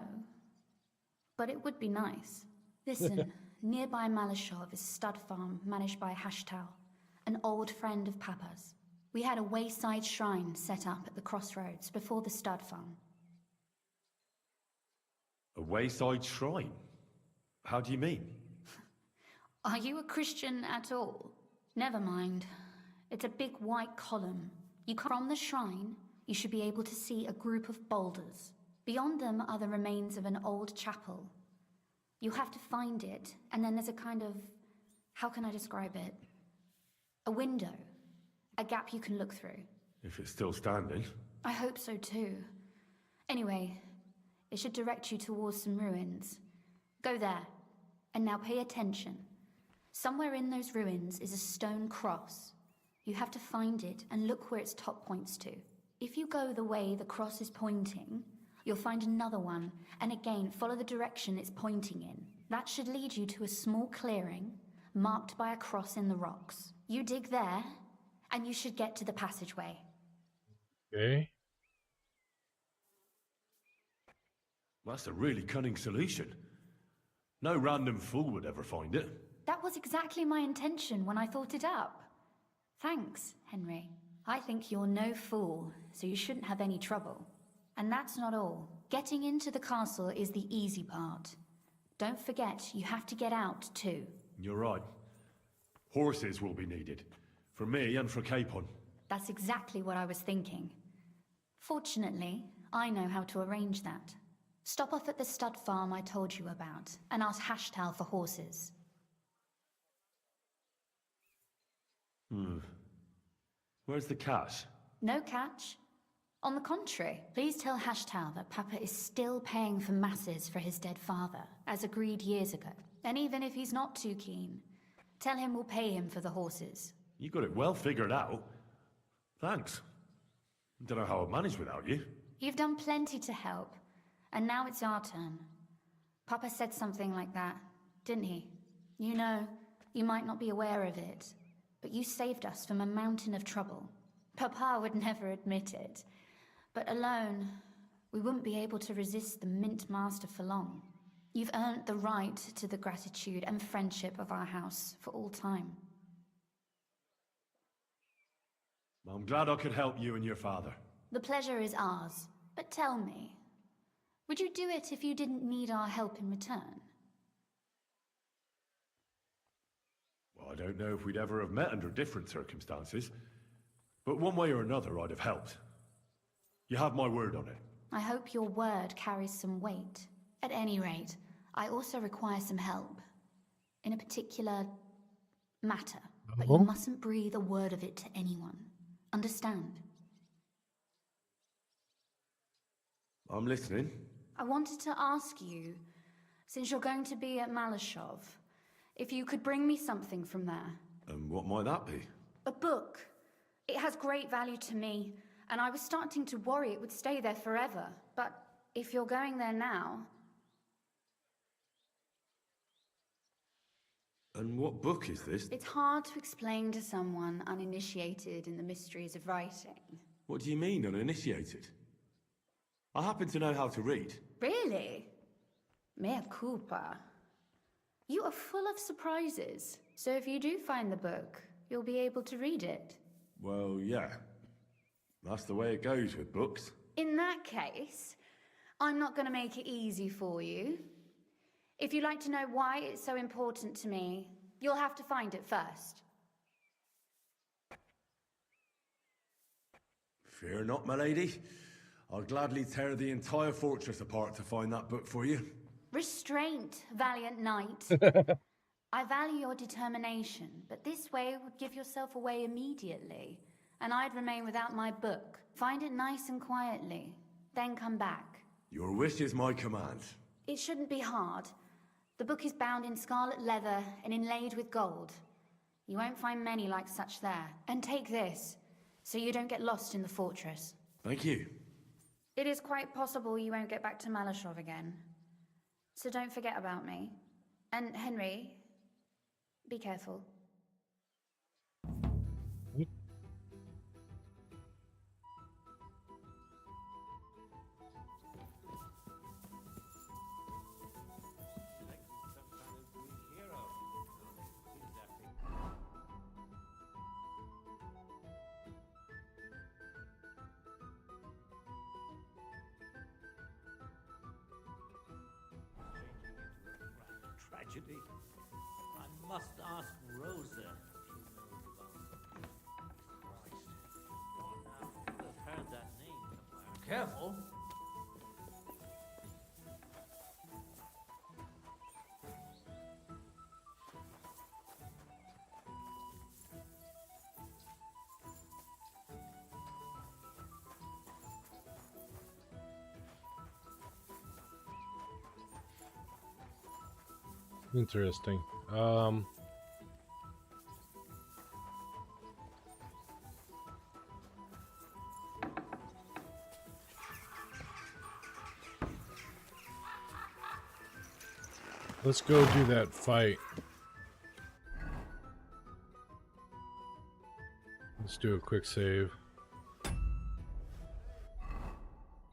But it would be nice. Listen, nearby Malashov is Stud Farm, managed by Hashtal, an old friend of Papa's. We had a wayside shrine set up at the crossroads before the Stud Farm. A wayside shrine? How do you mean? Are you a Christian at all? Never mind. It's a big white column. From the shrine, you should be able to see a group of boulders. Beyond them are the remains of an old chapel. You have to find it, and then there's a kind of... how can I describe it? A window. A gap you can look through. If it's still standing. I hope so too. Anyway, it should direct you towards some ruins. Go there. And now pay attention. Somewhere in those ruins is a stone cross. You have to find it and look where its top points to. If you go the way the cross is pointing, you'll find another one, and again follow the direction it's pointing in. That should lead you to a small clearing, marked by a cross in the rocks. You dig there, and you should get to the passageway. Okay. That's a really cunning solution. No random fool would ever find it. That was exactly my intention when I thought it up. Thanks, Henry. I think you're no fool, so you shouldn't have any trouble. And that's not all. Getting into the castle is the easy part. Don't forget, you have to get out too. You're right. Horses will be needed. For me and for Capon. That's exactly what I was thinking. Fortunately, I know how to arrange that. Stop off at the stud farm I told you about, and ask Hashtal for horses. Where's the cash? No catch. On the contrary, please tell Hashtal that Papa is still paying for masses for his dead father, as agreed years ago. And even if he's not too keen, tell him we'll pay him for the horses. You got it well figured out. Thanks. Don't know how I'd manage without you. You've done plenty to help, and now it's our turn. Papa said something like that, didn't he? You know, you might not be aware of it, but you saved us from a mountain of trouble. Papa would never admit it, but alone, we wouldn't be able to resist the Mint Master for long. You've earned the right to the gratitude and friendship of our house for all time. I'm glad I could help you and your father. The pleasure is ours, but tell me, would you do it if you didn't need our help in return? Well, I don't know if we'd ever have met under different circumstances, but one way or another I'd have helped. You have my word on it. I hope your word carries some weight. At any rate, I also require some help. In a particular matter. But you mustn't breathe a word of it to anyone. Understand? I'm listening. I wanted to ask you, since you're going to be at Malashov, if you could bring me something from there. And what might that be? A book. It has great value to me, and I was starting to worry it would stay there forever. But if you're going there now... And what book is this? It's hard to explain to someone uninitiated in the mysteries of writing. What do you mean, uninitiated? I happen to know how to read. Really? Mea culpa. You are full of surprises. So if you do find the book, you'll be able to read it. Well, yeah. That's the way it goes with books. In that case, I'm not going to make it easy for you. If you'd like to know why it's so important to me, you'll have to find it first. Fear not, my lady. I'll gladly tear the entire fortress apart to find that book for you. Restraint, valiant knight. I value your determination, but this way would give yourself away immediately, and I'd remain without my book. Find it nice and quietly, then come back. Your wish is my command. It shouldn't be hard. The book is bound in scarlet leather and inlaid with gold. You won't find many like such there. And take this, so you don't get lost in the fortress. Thank you. It is quite possible you won't get back to Malashov again. So don't forget about me. And Henry, be careful. Tragedy. I must ask Rosa if she knows about it. Christ. Oh, now, I've heard that name somewhere. Careful. Interesting. Let's go do that fight. Let's do a quick save.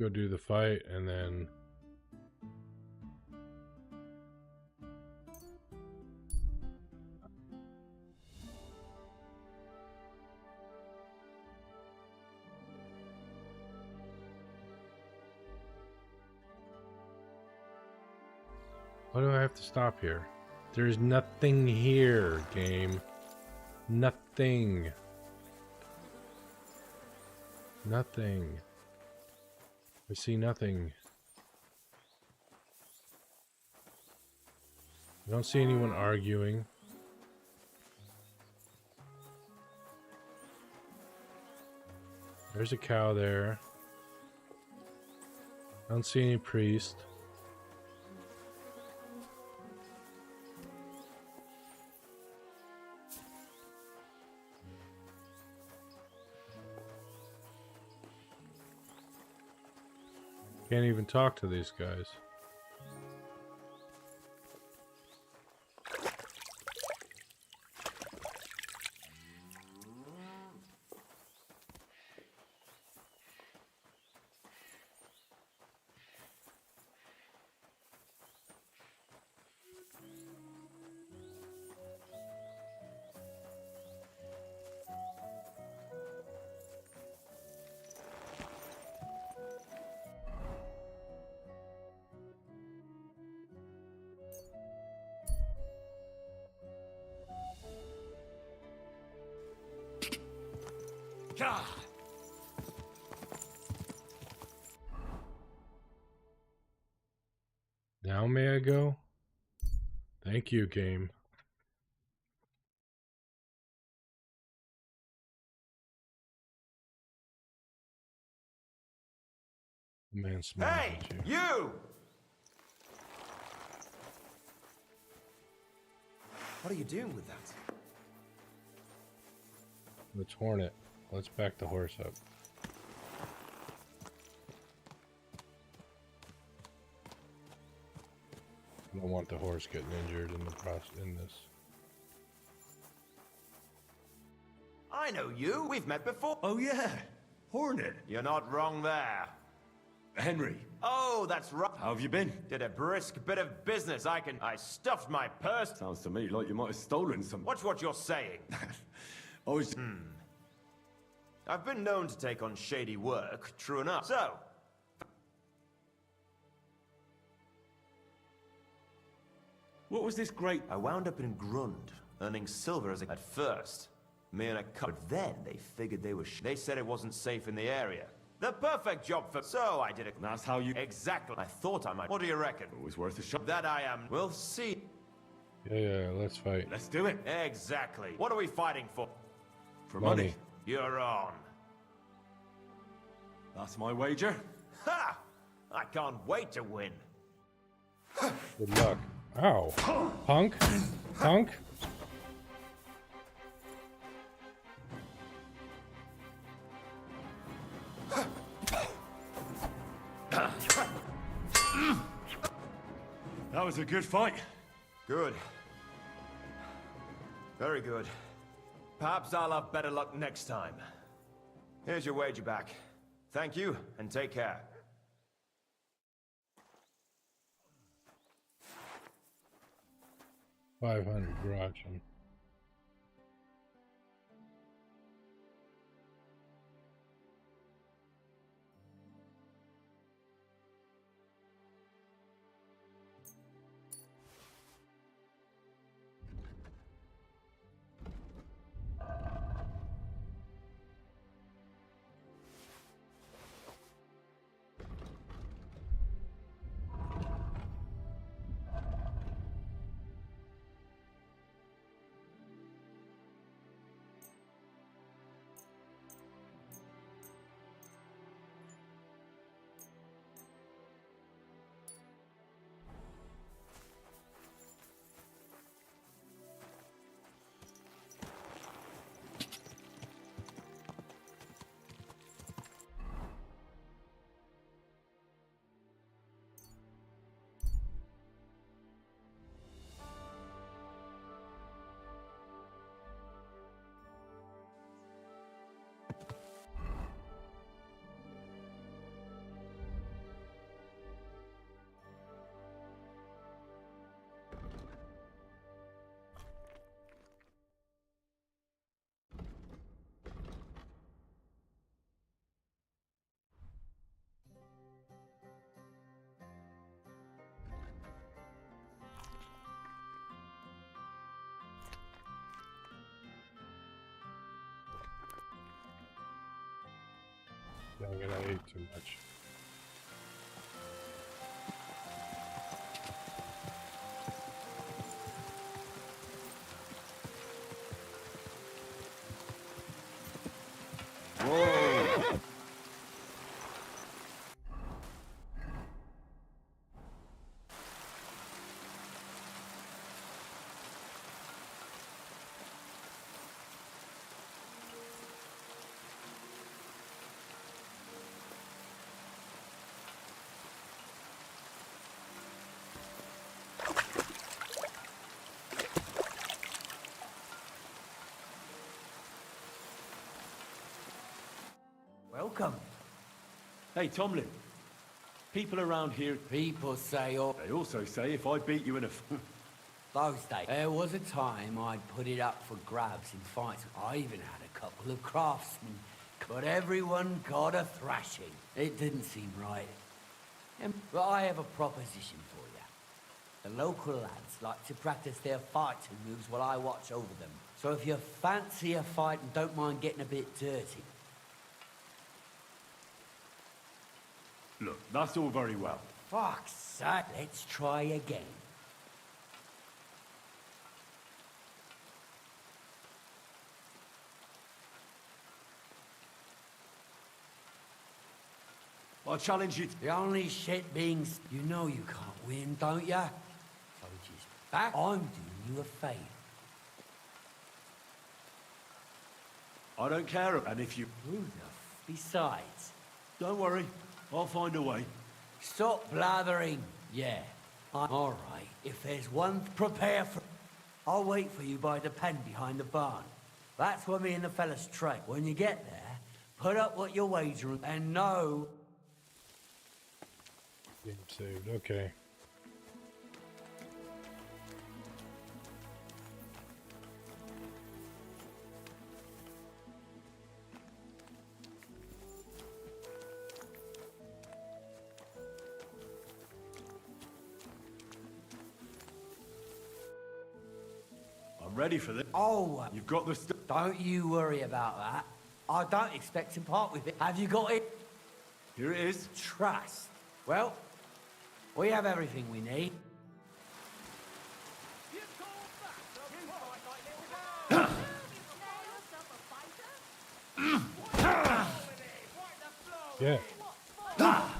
Go do the fight and then why do I have to stop here? There's nothing here, game. Nothing. Nothing. I see nothing. I don't see anyone arguing. There's a cow there. I don't see any priest. Can't even talk to these guys. God. Now may I go? Thank you, game. The man smiled Hey, at you. you! What are you doing with that? Let's horn it. Let's back the horse up. I don't want the horse getting injured in the process in this. I know you. We've met before. Oh yeah, Hornet. You're not wrong there. Henry. Oh, that's right. How have you been? Did a brisk bit of business. I stuffed my purse. Sounds to me like you might have stolen some. Watch what you're saying. I was... I've been known to take on shady work, true enough. So... What was this great... I wound up in Grund, earning silver as at first. Me and a couple. But then they figured they were they said it wasn't safe in the area. The perfect job for... So I did it. That's how you... Exactly. I thought I might. What do you reckon? Always worth a shot. That I am. We'll see. Yeah, let's fight. Let's do it. Exactly. What are we fighting for? For money. You're on. That's my wager. Ha! I can't wait to win. Good luck. Ow. Punk. Punk. That was a good fight. Good. Very good. Perhaps I'll have better luck next time. Here's your wager back. Thank you, and take care. $500 Groschen. Dang it, I ate too much. Whoa! Welcome. Hey, Tomlin. People around here... People say... They also say if I beat you in a... Those days. There was a time I'd put it up for grabs in fights. I even had a couple of craftsmen. But everyone got a thrashing. It didn't seem right. But I have a proposition for you. The local lads like to practice their fighting moves while I watch over them. So if you fancy a fight and don't mind getting a bit dirty... Look, that's all very well. Fuck's sake. Let's try again. I challenge you. The only shit being... You know you can't win, don't ya? So just back. I'm doing you a favour. I don't care, and if you... Besides... Don't worry, I'll find a way. Stop blathering. Yeah. All right. If there's one, prepare for... I'll wait for you by the pen behind the barn. That's where me and the fellas trade. When you get there, put up what you're wagering and know... Game saved. Okay. I'm ready for this. Oh, you've got the stuff. Don't you worry about that. I don't expect to part with it. Have you got it? Here it is. Trust. Well, we have everything we need. Yeah. Ah!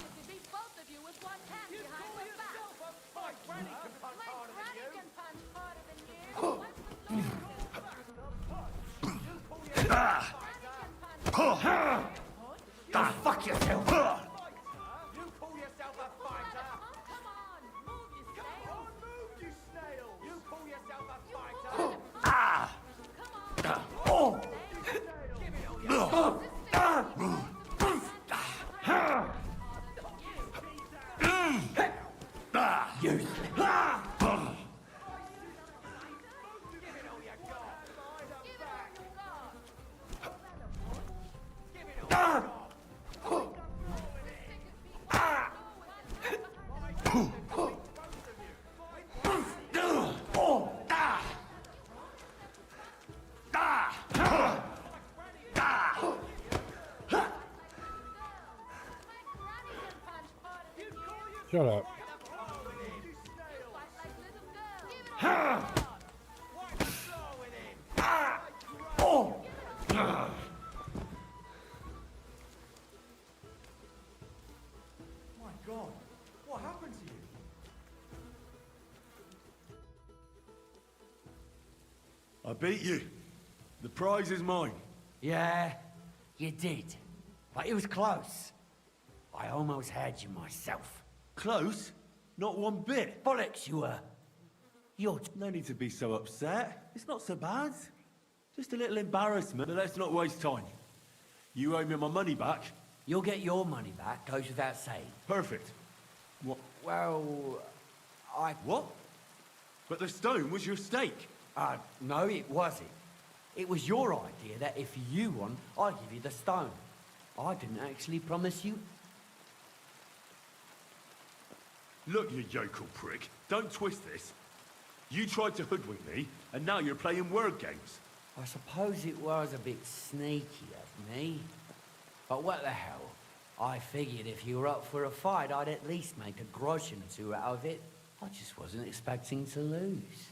Ah, fuck yourself! You call yourself a fighter? Come on, move you snail! Move you snail! You call yourself a fighter? Ah! Oh! Give it all you Useless. Shut up. My God, what happened to you? I beat you. The prize is mine. Yeah, you did. But it was close. I almost had you myself. Close? Not one bit. Bollocks, you were. You're... No need to be so upset. It's not so bad. Just a little embarrassment, but let's not waste time. You owe me my money back. You'll get your money back, goes without saying. Perfect. What? Well, What? But the stone was your stake. No, it wasn't. It was your idea that if you won, I'd give you the stone. I didn't actually promise you. Look, you yokel prick. Don't twist this. You tried to hoodwink me, and now you're playing word games. I suppose it was a bit sneaky of me. But what the hell? I figured if you were up for a fight, I'd at least make a groschen or two out of it. I just wasn't expecting to lose.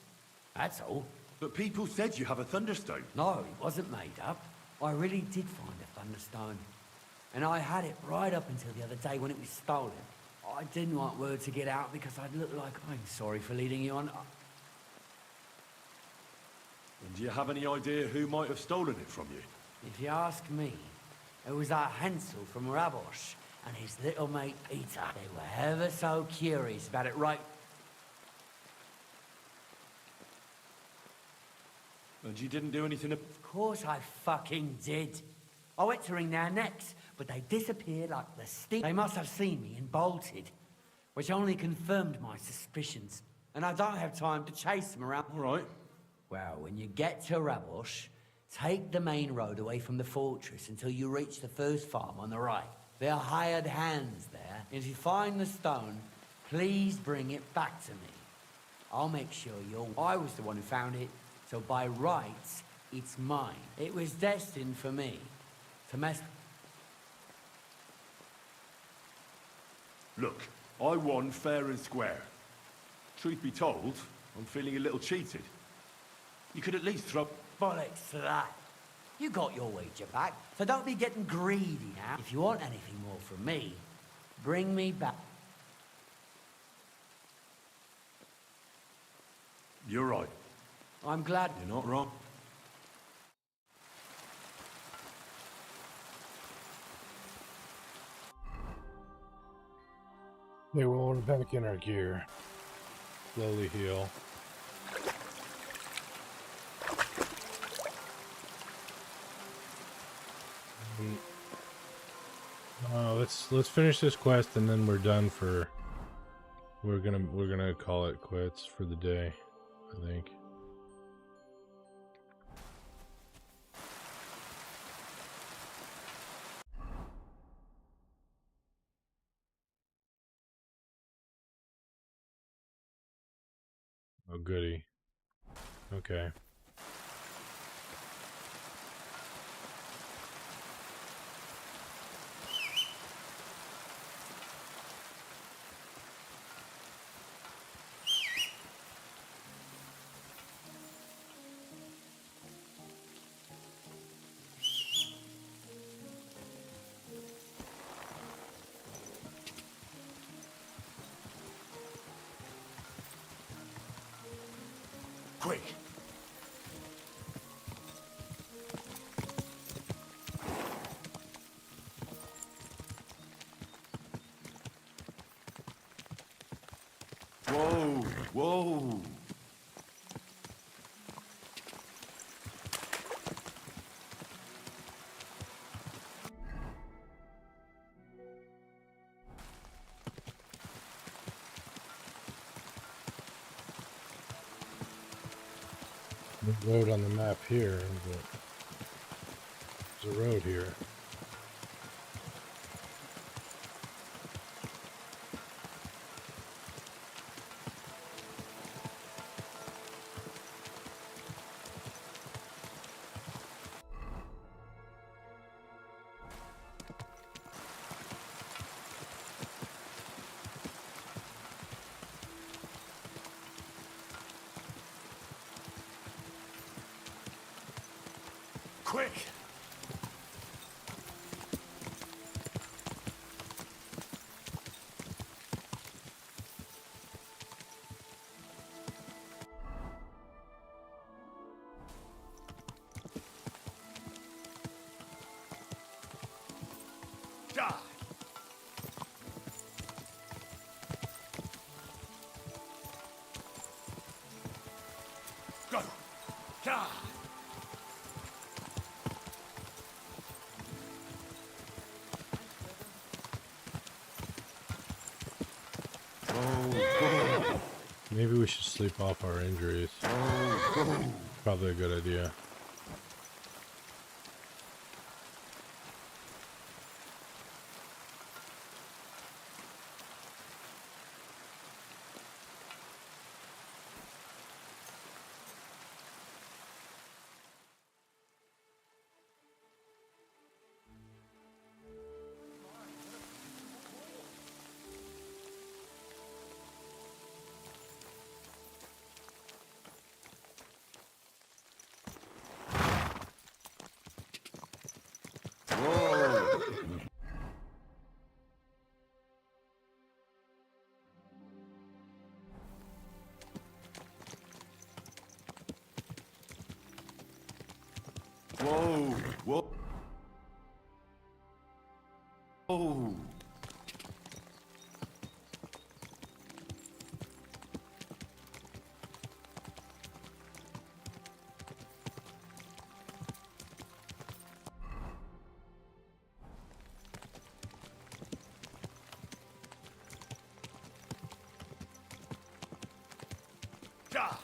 That's all. But people said you have a thunderstone. No, it wasn't made up. I really did find a thunderstone. And I had it right up until the other day when it was stolen. I didn't want word to get out because I'd look like I'm sorry for leading you on. And do you have any idea who might have stolen it from you? If you ask me, it was our Hansel from Rabosh and his little mate Peter. They were ever so curious about it, right? And you didn't do anything... Of course I fucking did. I went to wring their necks, but they disappeared like the steam. They must have seen me and bolted, which only confirmed my suspicions. And I don't have time to chase them around. All right. Well, when you get to Rabosh, take the main road away from the fortress until you reach the first farm on the right. There are hired hands there. If you find the stone, please bring it back to me. I'll make sure I was the one who found it, so by rights, it's mine. It was destined for me to mess... Look, I won fair and square. Truth be told, I'm feeling a little cheated. You could at least throw... Bollocks to that. You got your wager back, so don't be getting greedy now. If you want anything more from me, bring me back. You're right. I'm glad... You're not wrong. They will order back in our gear. Slowly heal. Let's finish this quest and then we're done for. We're gonna call it quits for the day, I think. Oh, goody. Okay. Whoa! The road on the map here, but there's a road here. Quick! Die! Go! Die! Maybe we should sleep off our injuries. Probably a good idea. Whoa! Whoa! Oh! Die!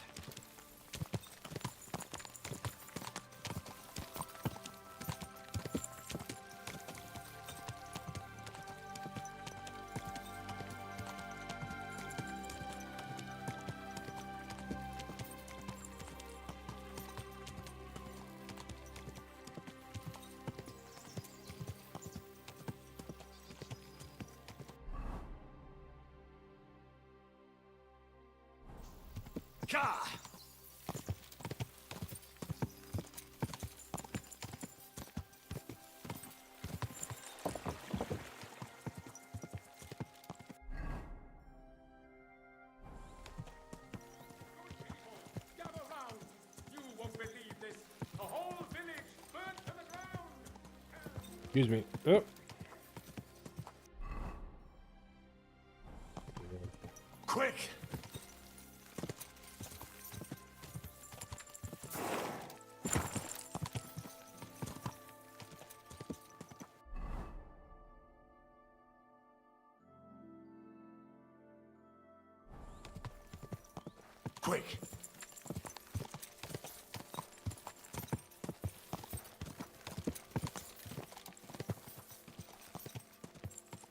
Ka! Gather round! You won't believe this. The whole village burnt to the ground! Excuse me. Oh. Quick! Quick!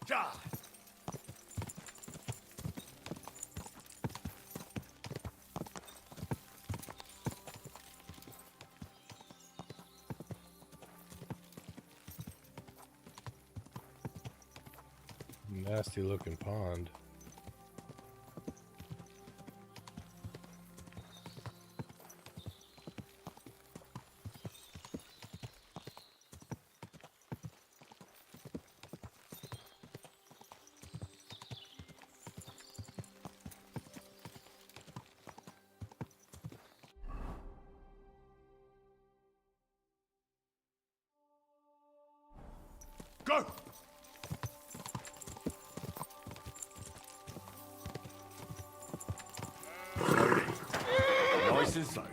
Die! Nasty looking pond. Go! is so.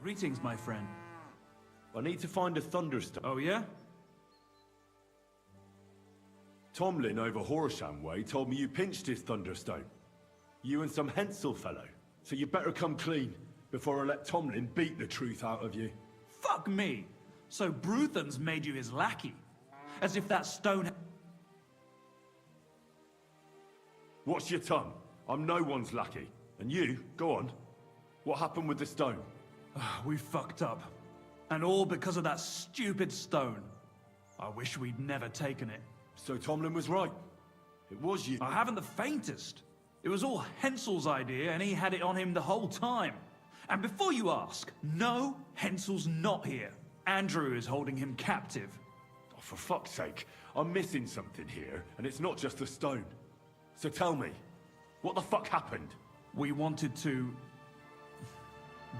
Greetings, my friend. I need to find a thunderstone. Oh, yeah? Tomlin over Horsham Way told me you pinched his thunderstone. You and some Hensel fellow. So you better come clean before I let Tomlin beat the truth out of you. Fuck me! So Bruthan's made you his lackey? As if that stone... Watch your tongue. I'm no one's lackey. And you, go on. What happened with the stone? We fucked up. And all because of that stupid stone. I wish we'd never taken it. So Tomlin was right. It was you. I haven't the faintest. It was all Hensel's idea, and he had it on him the whole time. And before you ask, no, Hensel's not here. Andrew is holding him captive. Oh, for fuck's sake. I'm missing something here, and it's not just the stone. So tell me, what the fuck happened? We wanted to...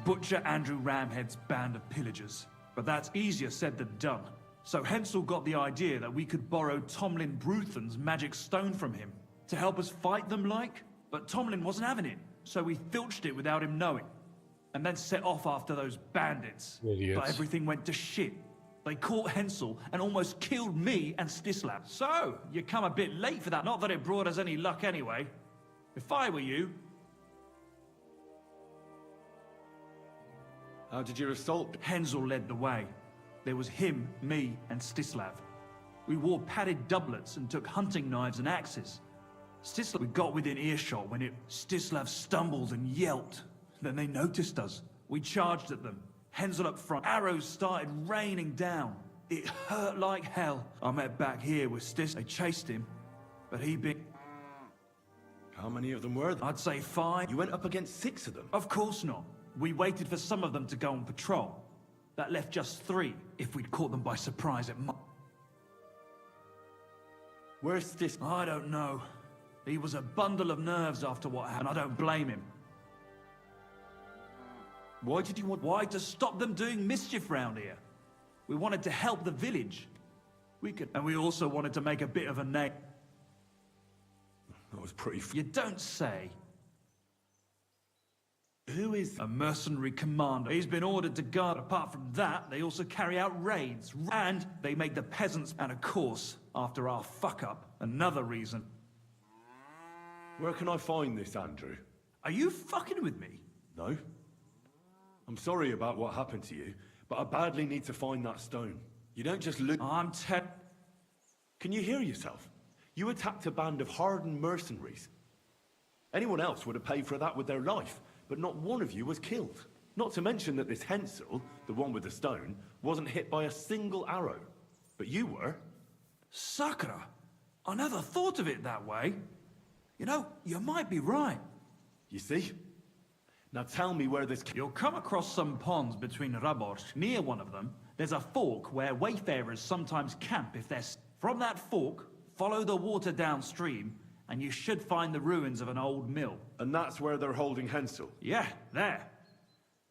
butcher Andrew Ramhead's band of pillagers. But that's easier said than done. So Hensel got the idea that we could borrow Tomlin Bruthan's magic stone from him to help us fight them like, but Tomlin wasn't having it, so we filched it without him knowing, and then set off after those bandits. Idiots. But everything went to shit. They caught Hensel and almost killed me and Stislav. So, you come a bit late for that, not that it brought us any luck anyway. If I were you... How did you assault? Hensel led the way. There was him, me, and Stislav. We wore padded doublets and took hunting knives and axes. Stislav, we got within earshot when Stislav stumbled and yelped. Then they noticed us. We charged at them. Hensel up front. Arrows started raining down. It hurt like hell. I met back here with Stislav. They chased him, but he bit... How many of them were there? I'd say 5. You went up against 6 of them? Of course not. We waited for some of them to go on patrol. That left just 3, if we'd caught them by surprise at Where's this? I don't know. He was a bundle of nerves after what happened. I don't blame him. Why did you want... Why? To stop them doing mischief round here. We wanted to help the village. And we also wanted to make a bit of a name. That was pretty... You don't say. Who is... A mercenary commander. He's been ordered to guard. Apart from that, they also carry out raids. And they make the peasants... And of course, after our fuck-up, another reason. Where can I find this, Andrew? Are you fucking with me? No. I'm sorry about what happened to you, but I badly need to find that stone. You don't just look... Can you hear yourself? You attacked a band of hardened mercenaries. Anyone else would have paid for that with their life, but not one of you was killed. Not to mention that this Hensel, the one with the stone, wasn't hit by a single arrow. But you were. Sakura! I never thought of it that way. You know, you might be right. You see? Now tell me where this... You'll come across some ponds between Raborch. Near one of them, there's a fork where wayfarers sometimes camp if they're... From that fork, follow the water downstream, and you should find the ruins of an old mill. And that's where they're holding Hensel? Yeah, there.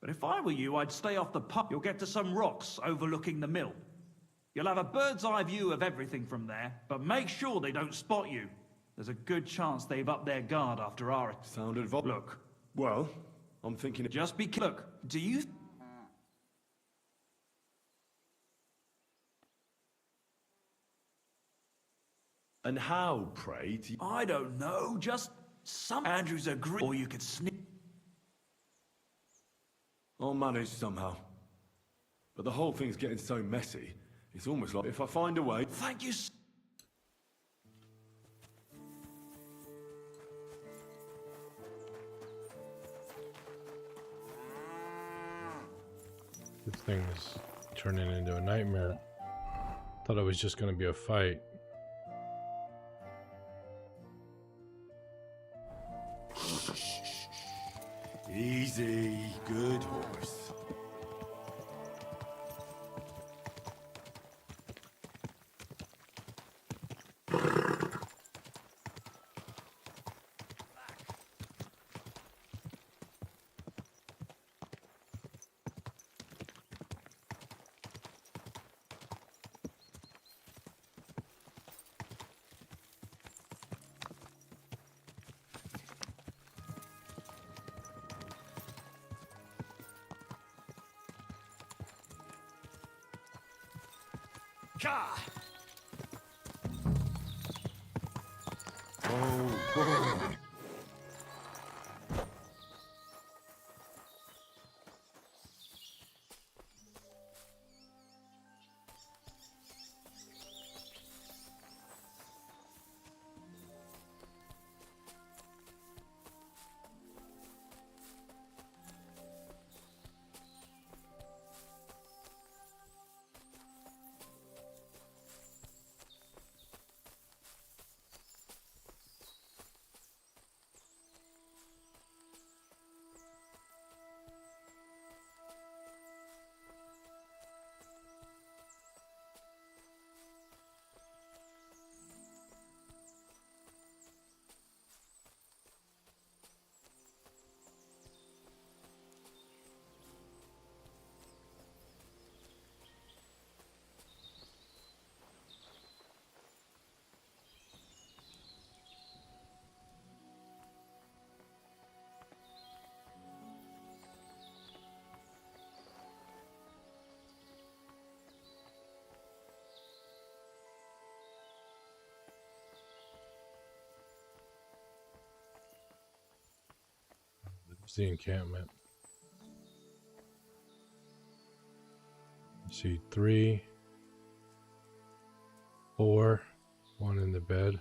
But if I were you, I'd stay off the pub. You'll get to some rocks overlooking the mill. You'll have a bird's eye view of everything from there, but make sure they don't spot you. There's a good chance they've upped their guard after our... Sounded... Look. Well, I'm thinking... Just be... Look, do you... And how, pray, do you... I don't know, just... Some Andrews agree... Or you could sneak... I'll manage somehow. But the whole thing's getting so messy, it's almost like if I find a way... Thank you... This thing is turning into a nightmare. Thought it was just going to be a fight. Easy, good horse. Oh. It's the encampment. I see 3, 4, 1 in the bed.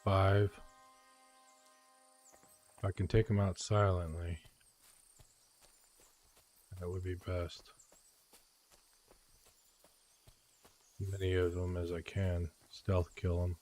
Five. If I can take them out silently, that would be best. Many of them as I can. Stealth kill them.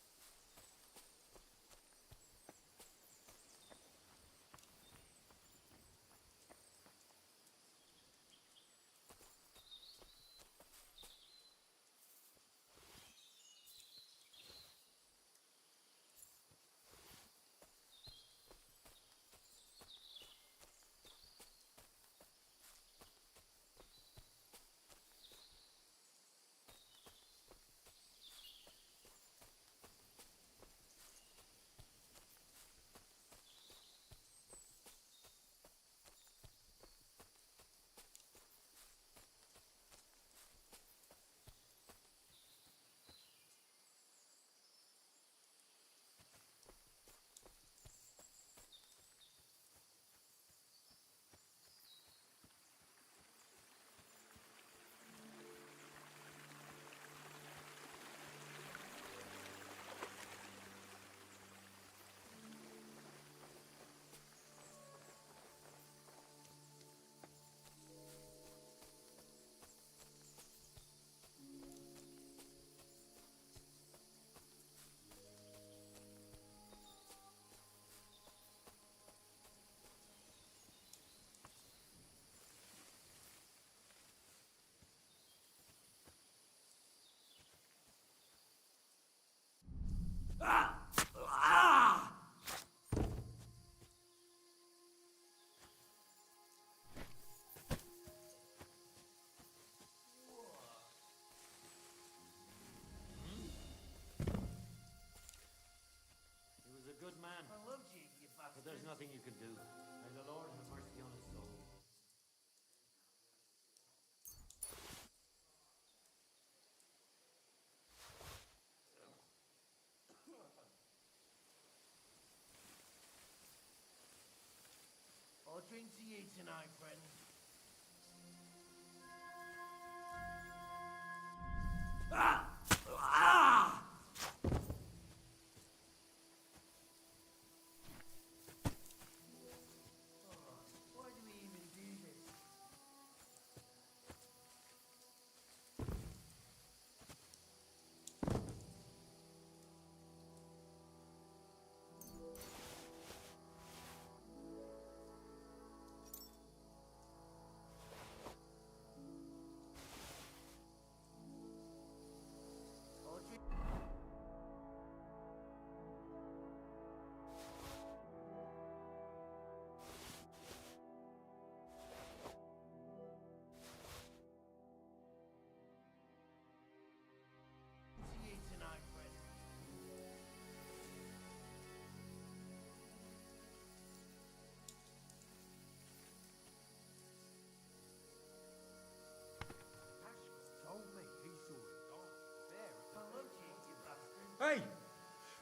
Good man. I loved you, you bastard. But there's nothing you can do. May the Lord have mercy on his soul. I'll drink to you tonight, friend.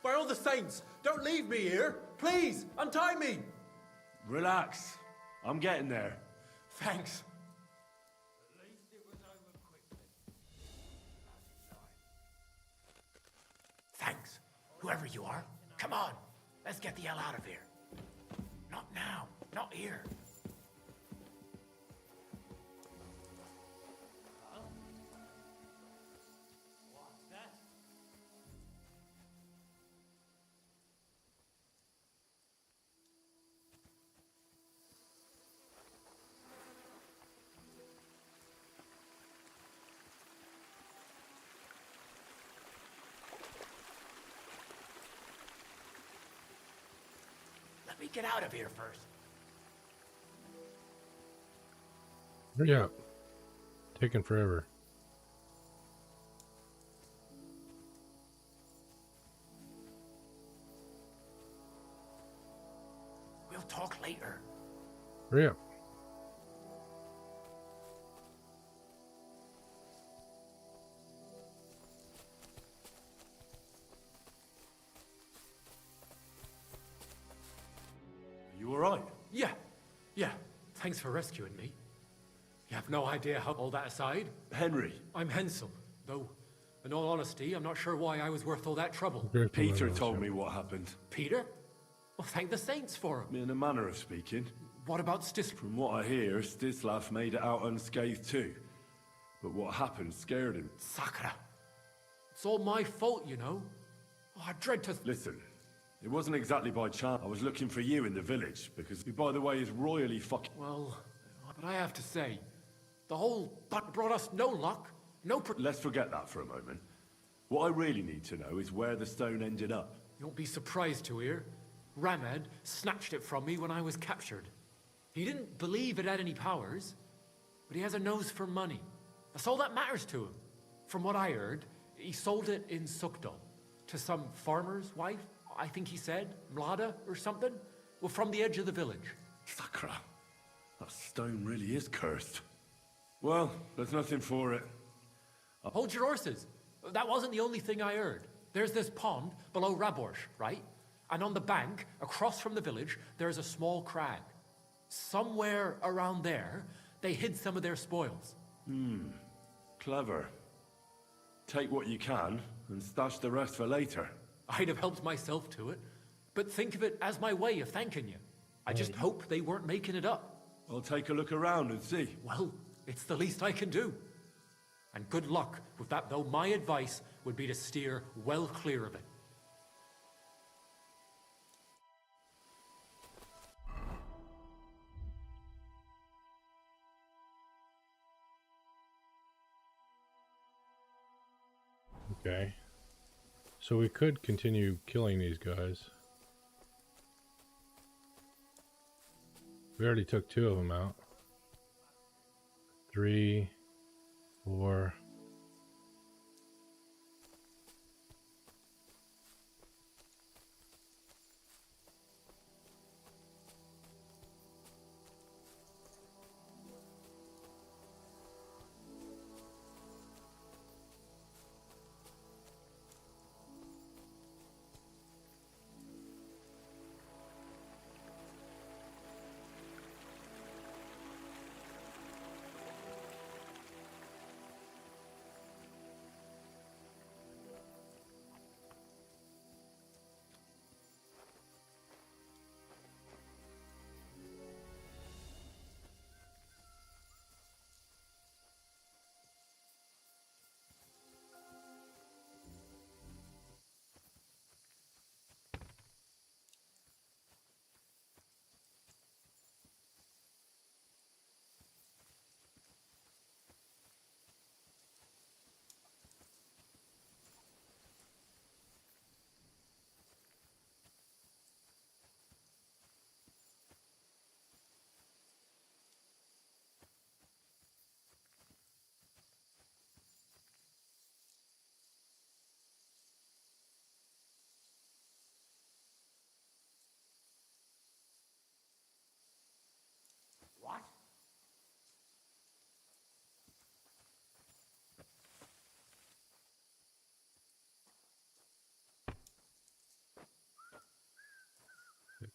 By all the saints, don't leave me here. Please, untie me. Relax. I'm getting there. Thanks. Thanks. Whoever you are, come on. Let's get the hell out of here. Not now. Not here. Let me get out of here first. Hurry up. Taking forever. We'll talk later. Hurry up. You alright? Yeah. Thanks for rescuing me. You have no idea how, all that aside. Henry. I'm Hensel, though, in all honesty, I'm not sure why I was worth all that trouble. Peter told me what happened. Peter? Well, thank the saints for him. In a manner of speaking. What about Stislav? From what I hear, Stislav made it out unscathed too. But what happened scared him. Sakra. It's all my fault, you know. Oh, I dread to... Listen, it wasn't exactly by chance. I was looking for you in the village, because who, by the way, is royally fucking... Well, but I have to say, the whole butt brought us no luck, no... Let's forget that for a moment. What I really need to know is where the stone ended up. You won't be surprised to hear. Ramed snatched it from me when I was captured. He didn't believe it had any powers, but he has a nose for money. That's all that matters to him. From what I heard, he sold it in Sukdal to some farmer's wife, I think he said, Mlada or something. Well, from the edge of the village. Sakra. That stone really is cursed. Well, there's nothing for it. Hold your horses. That wasn't the only thing I heard. There's this pond below Raborsh, right? And on the bank, across from the village, there's a small crag. Somewhere around there, they hid some of their spoils. Clever. Take what you can, and stash the rest for later. I'd have helped myself to it, but think of it as my way of thanking you. I just hope they weren't making it up. I'll take a look around and see. Well, it's the least I can do. And good luck with that, though my advice would be to steer well clear of it. Okay. So we could continue killing these guys. We already took 2 of them out. 3, 4.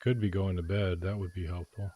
could be going to bed. That would be helpful.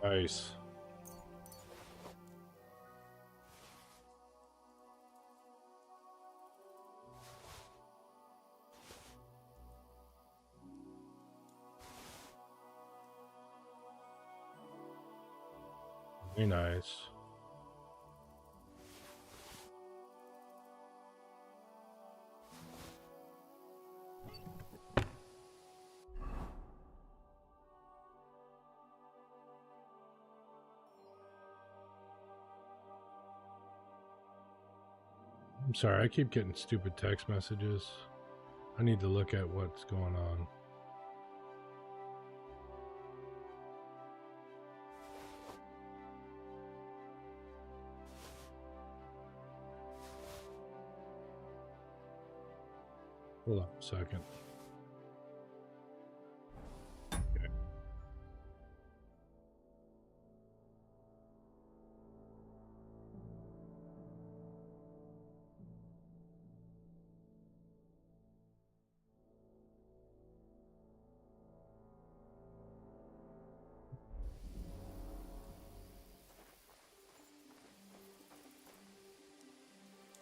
Nice. Very nice. I'm sorry, I keep getting stupid text messages. I need to look at what's going on. Hold on a second. Okay.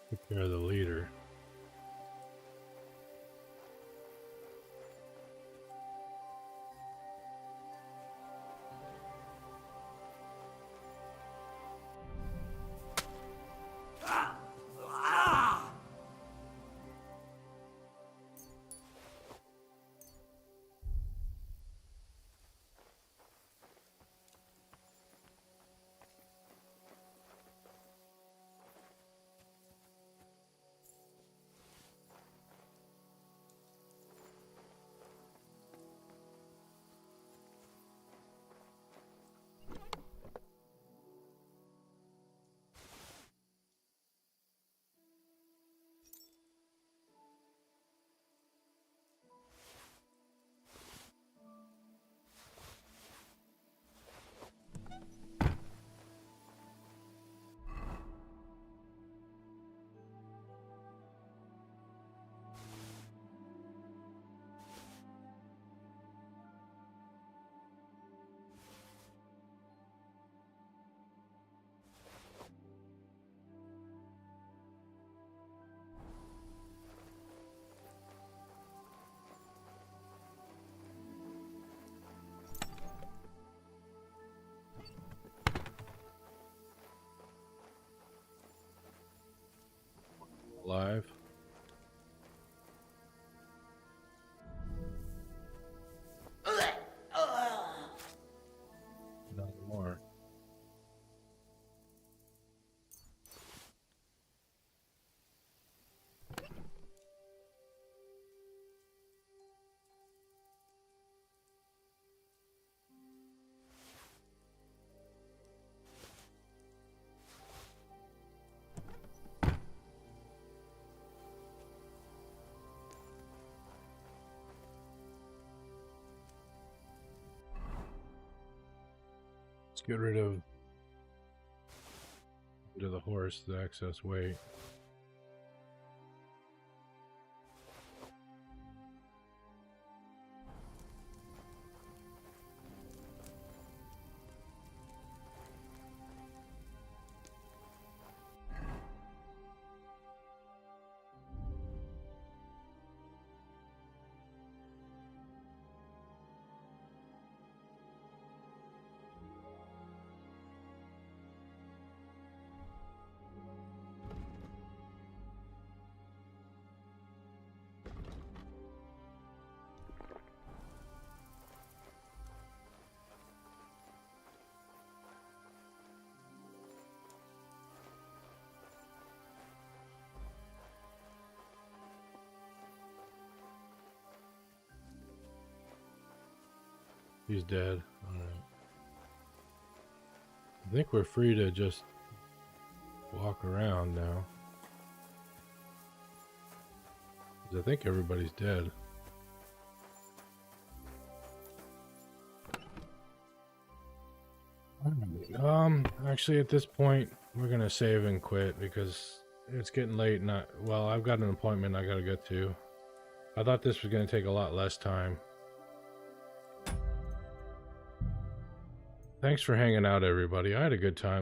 Take care of the leader. alive. Not more. Let's get rid of the horse, the excess weight. He's dead. Alright. I think we're free to just walk around now. 'Cause I think everybody's dead. Actually at this point we're gonna save and quit because it's getting late and well, I've got an appointment I gotta get to. I thought this was gonna take a lot less time. Thanks for hanging out, everybody. I had a good time.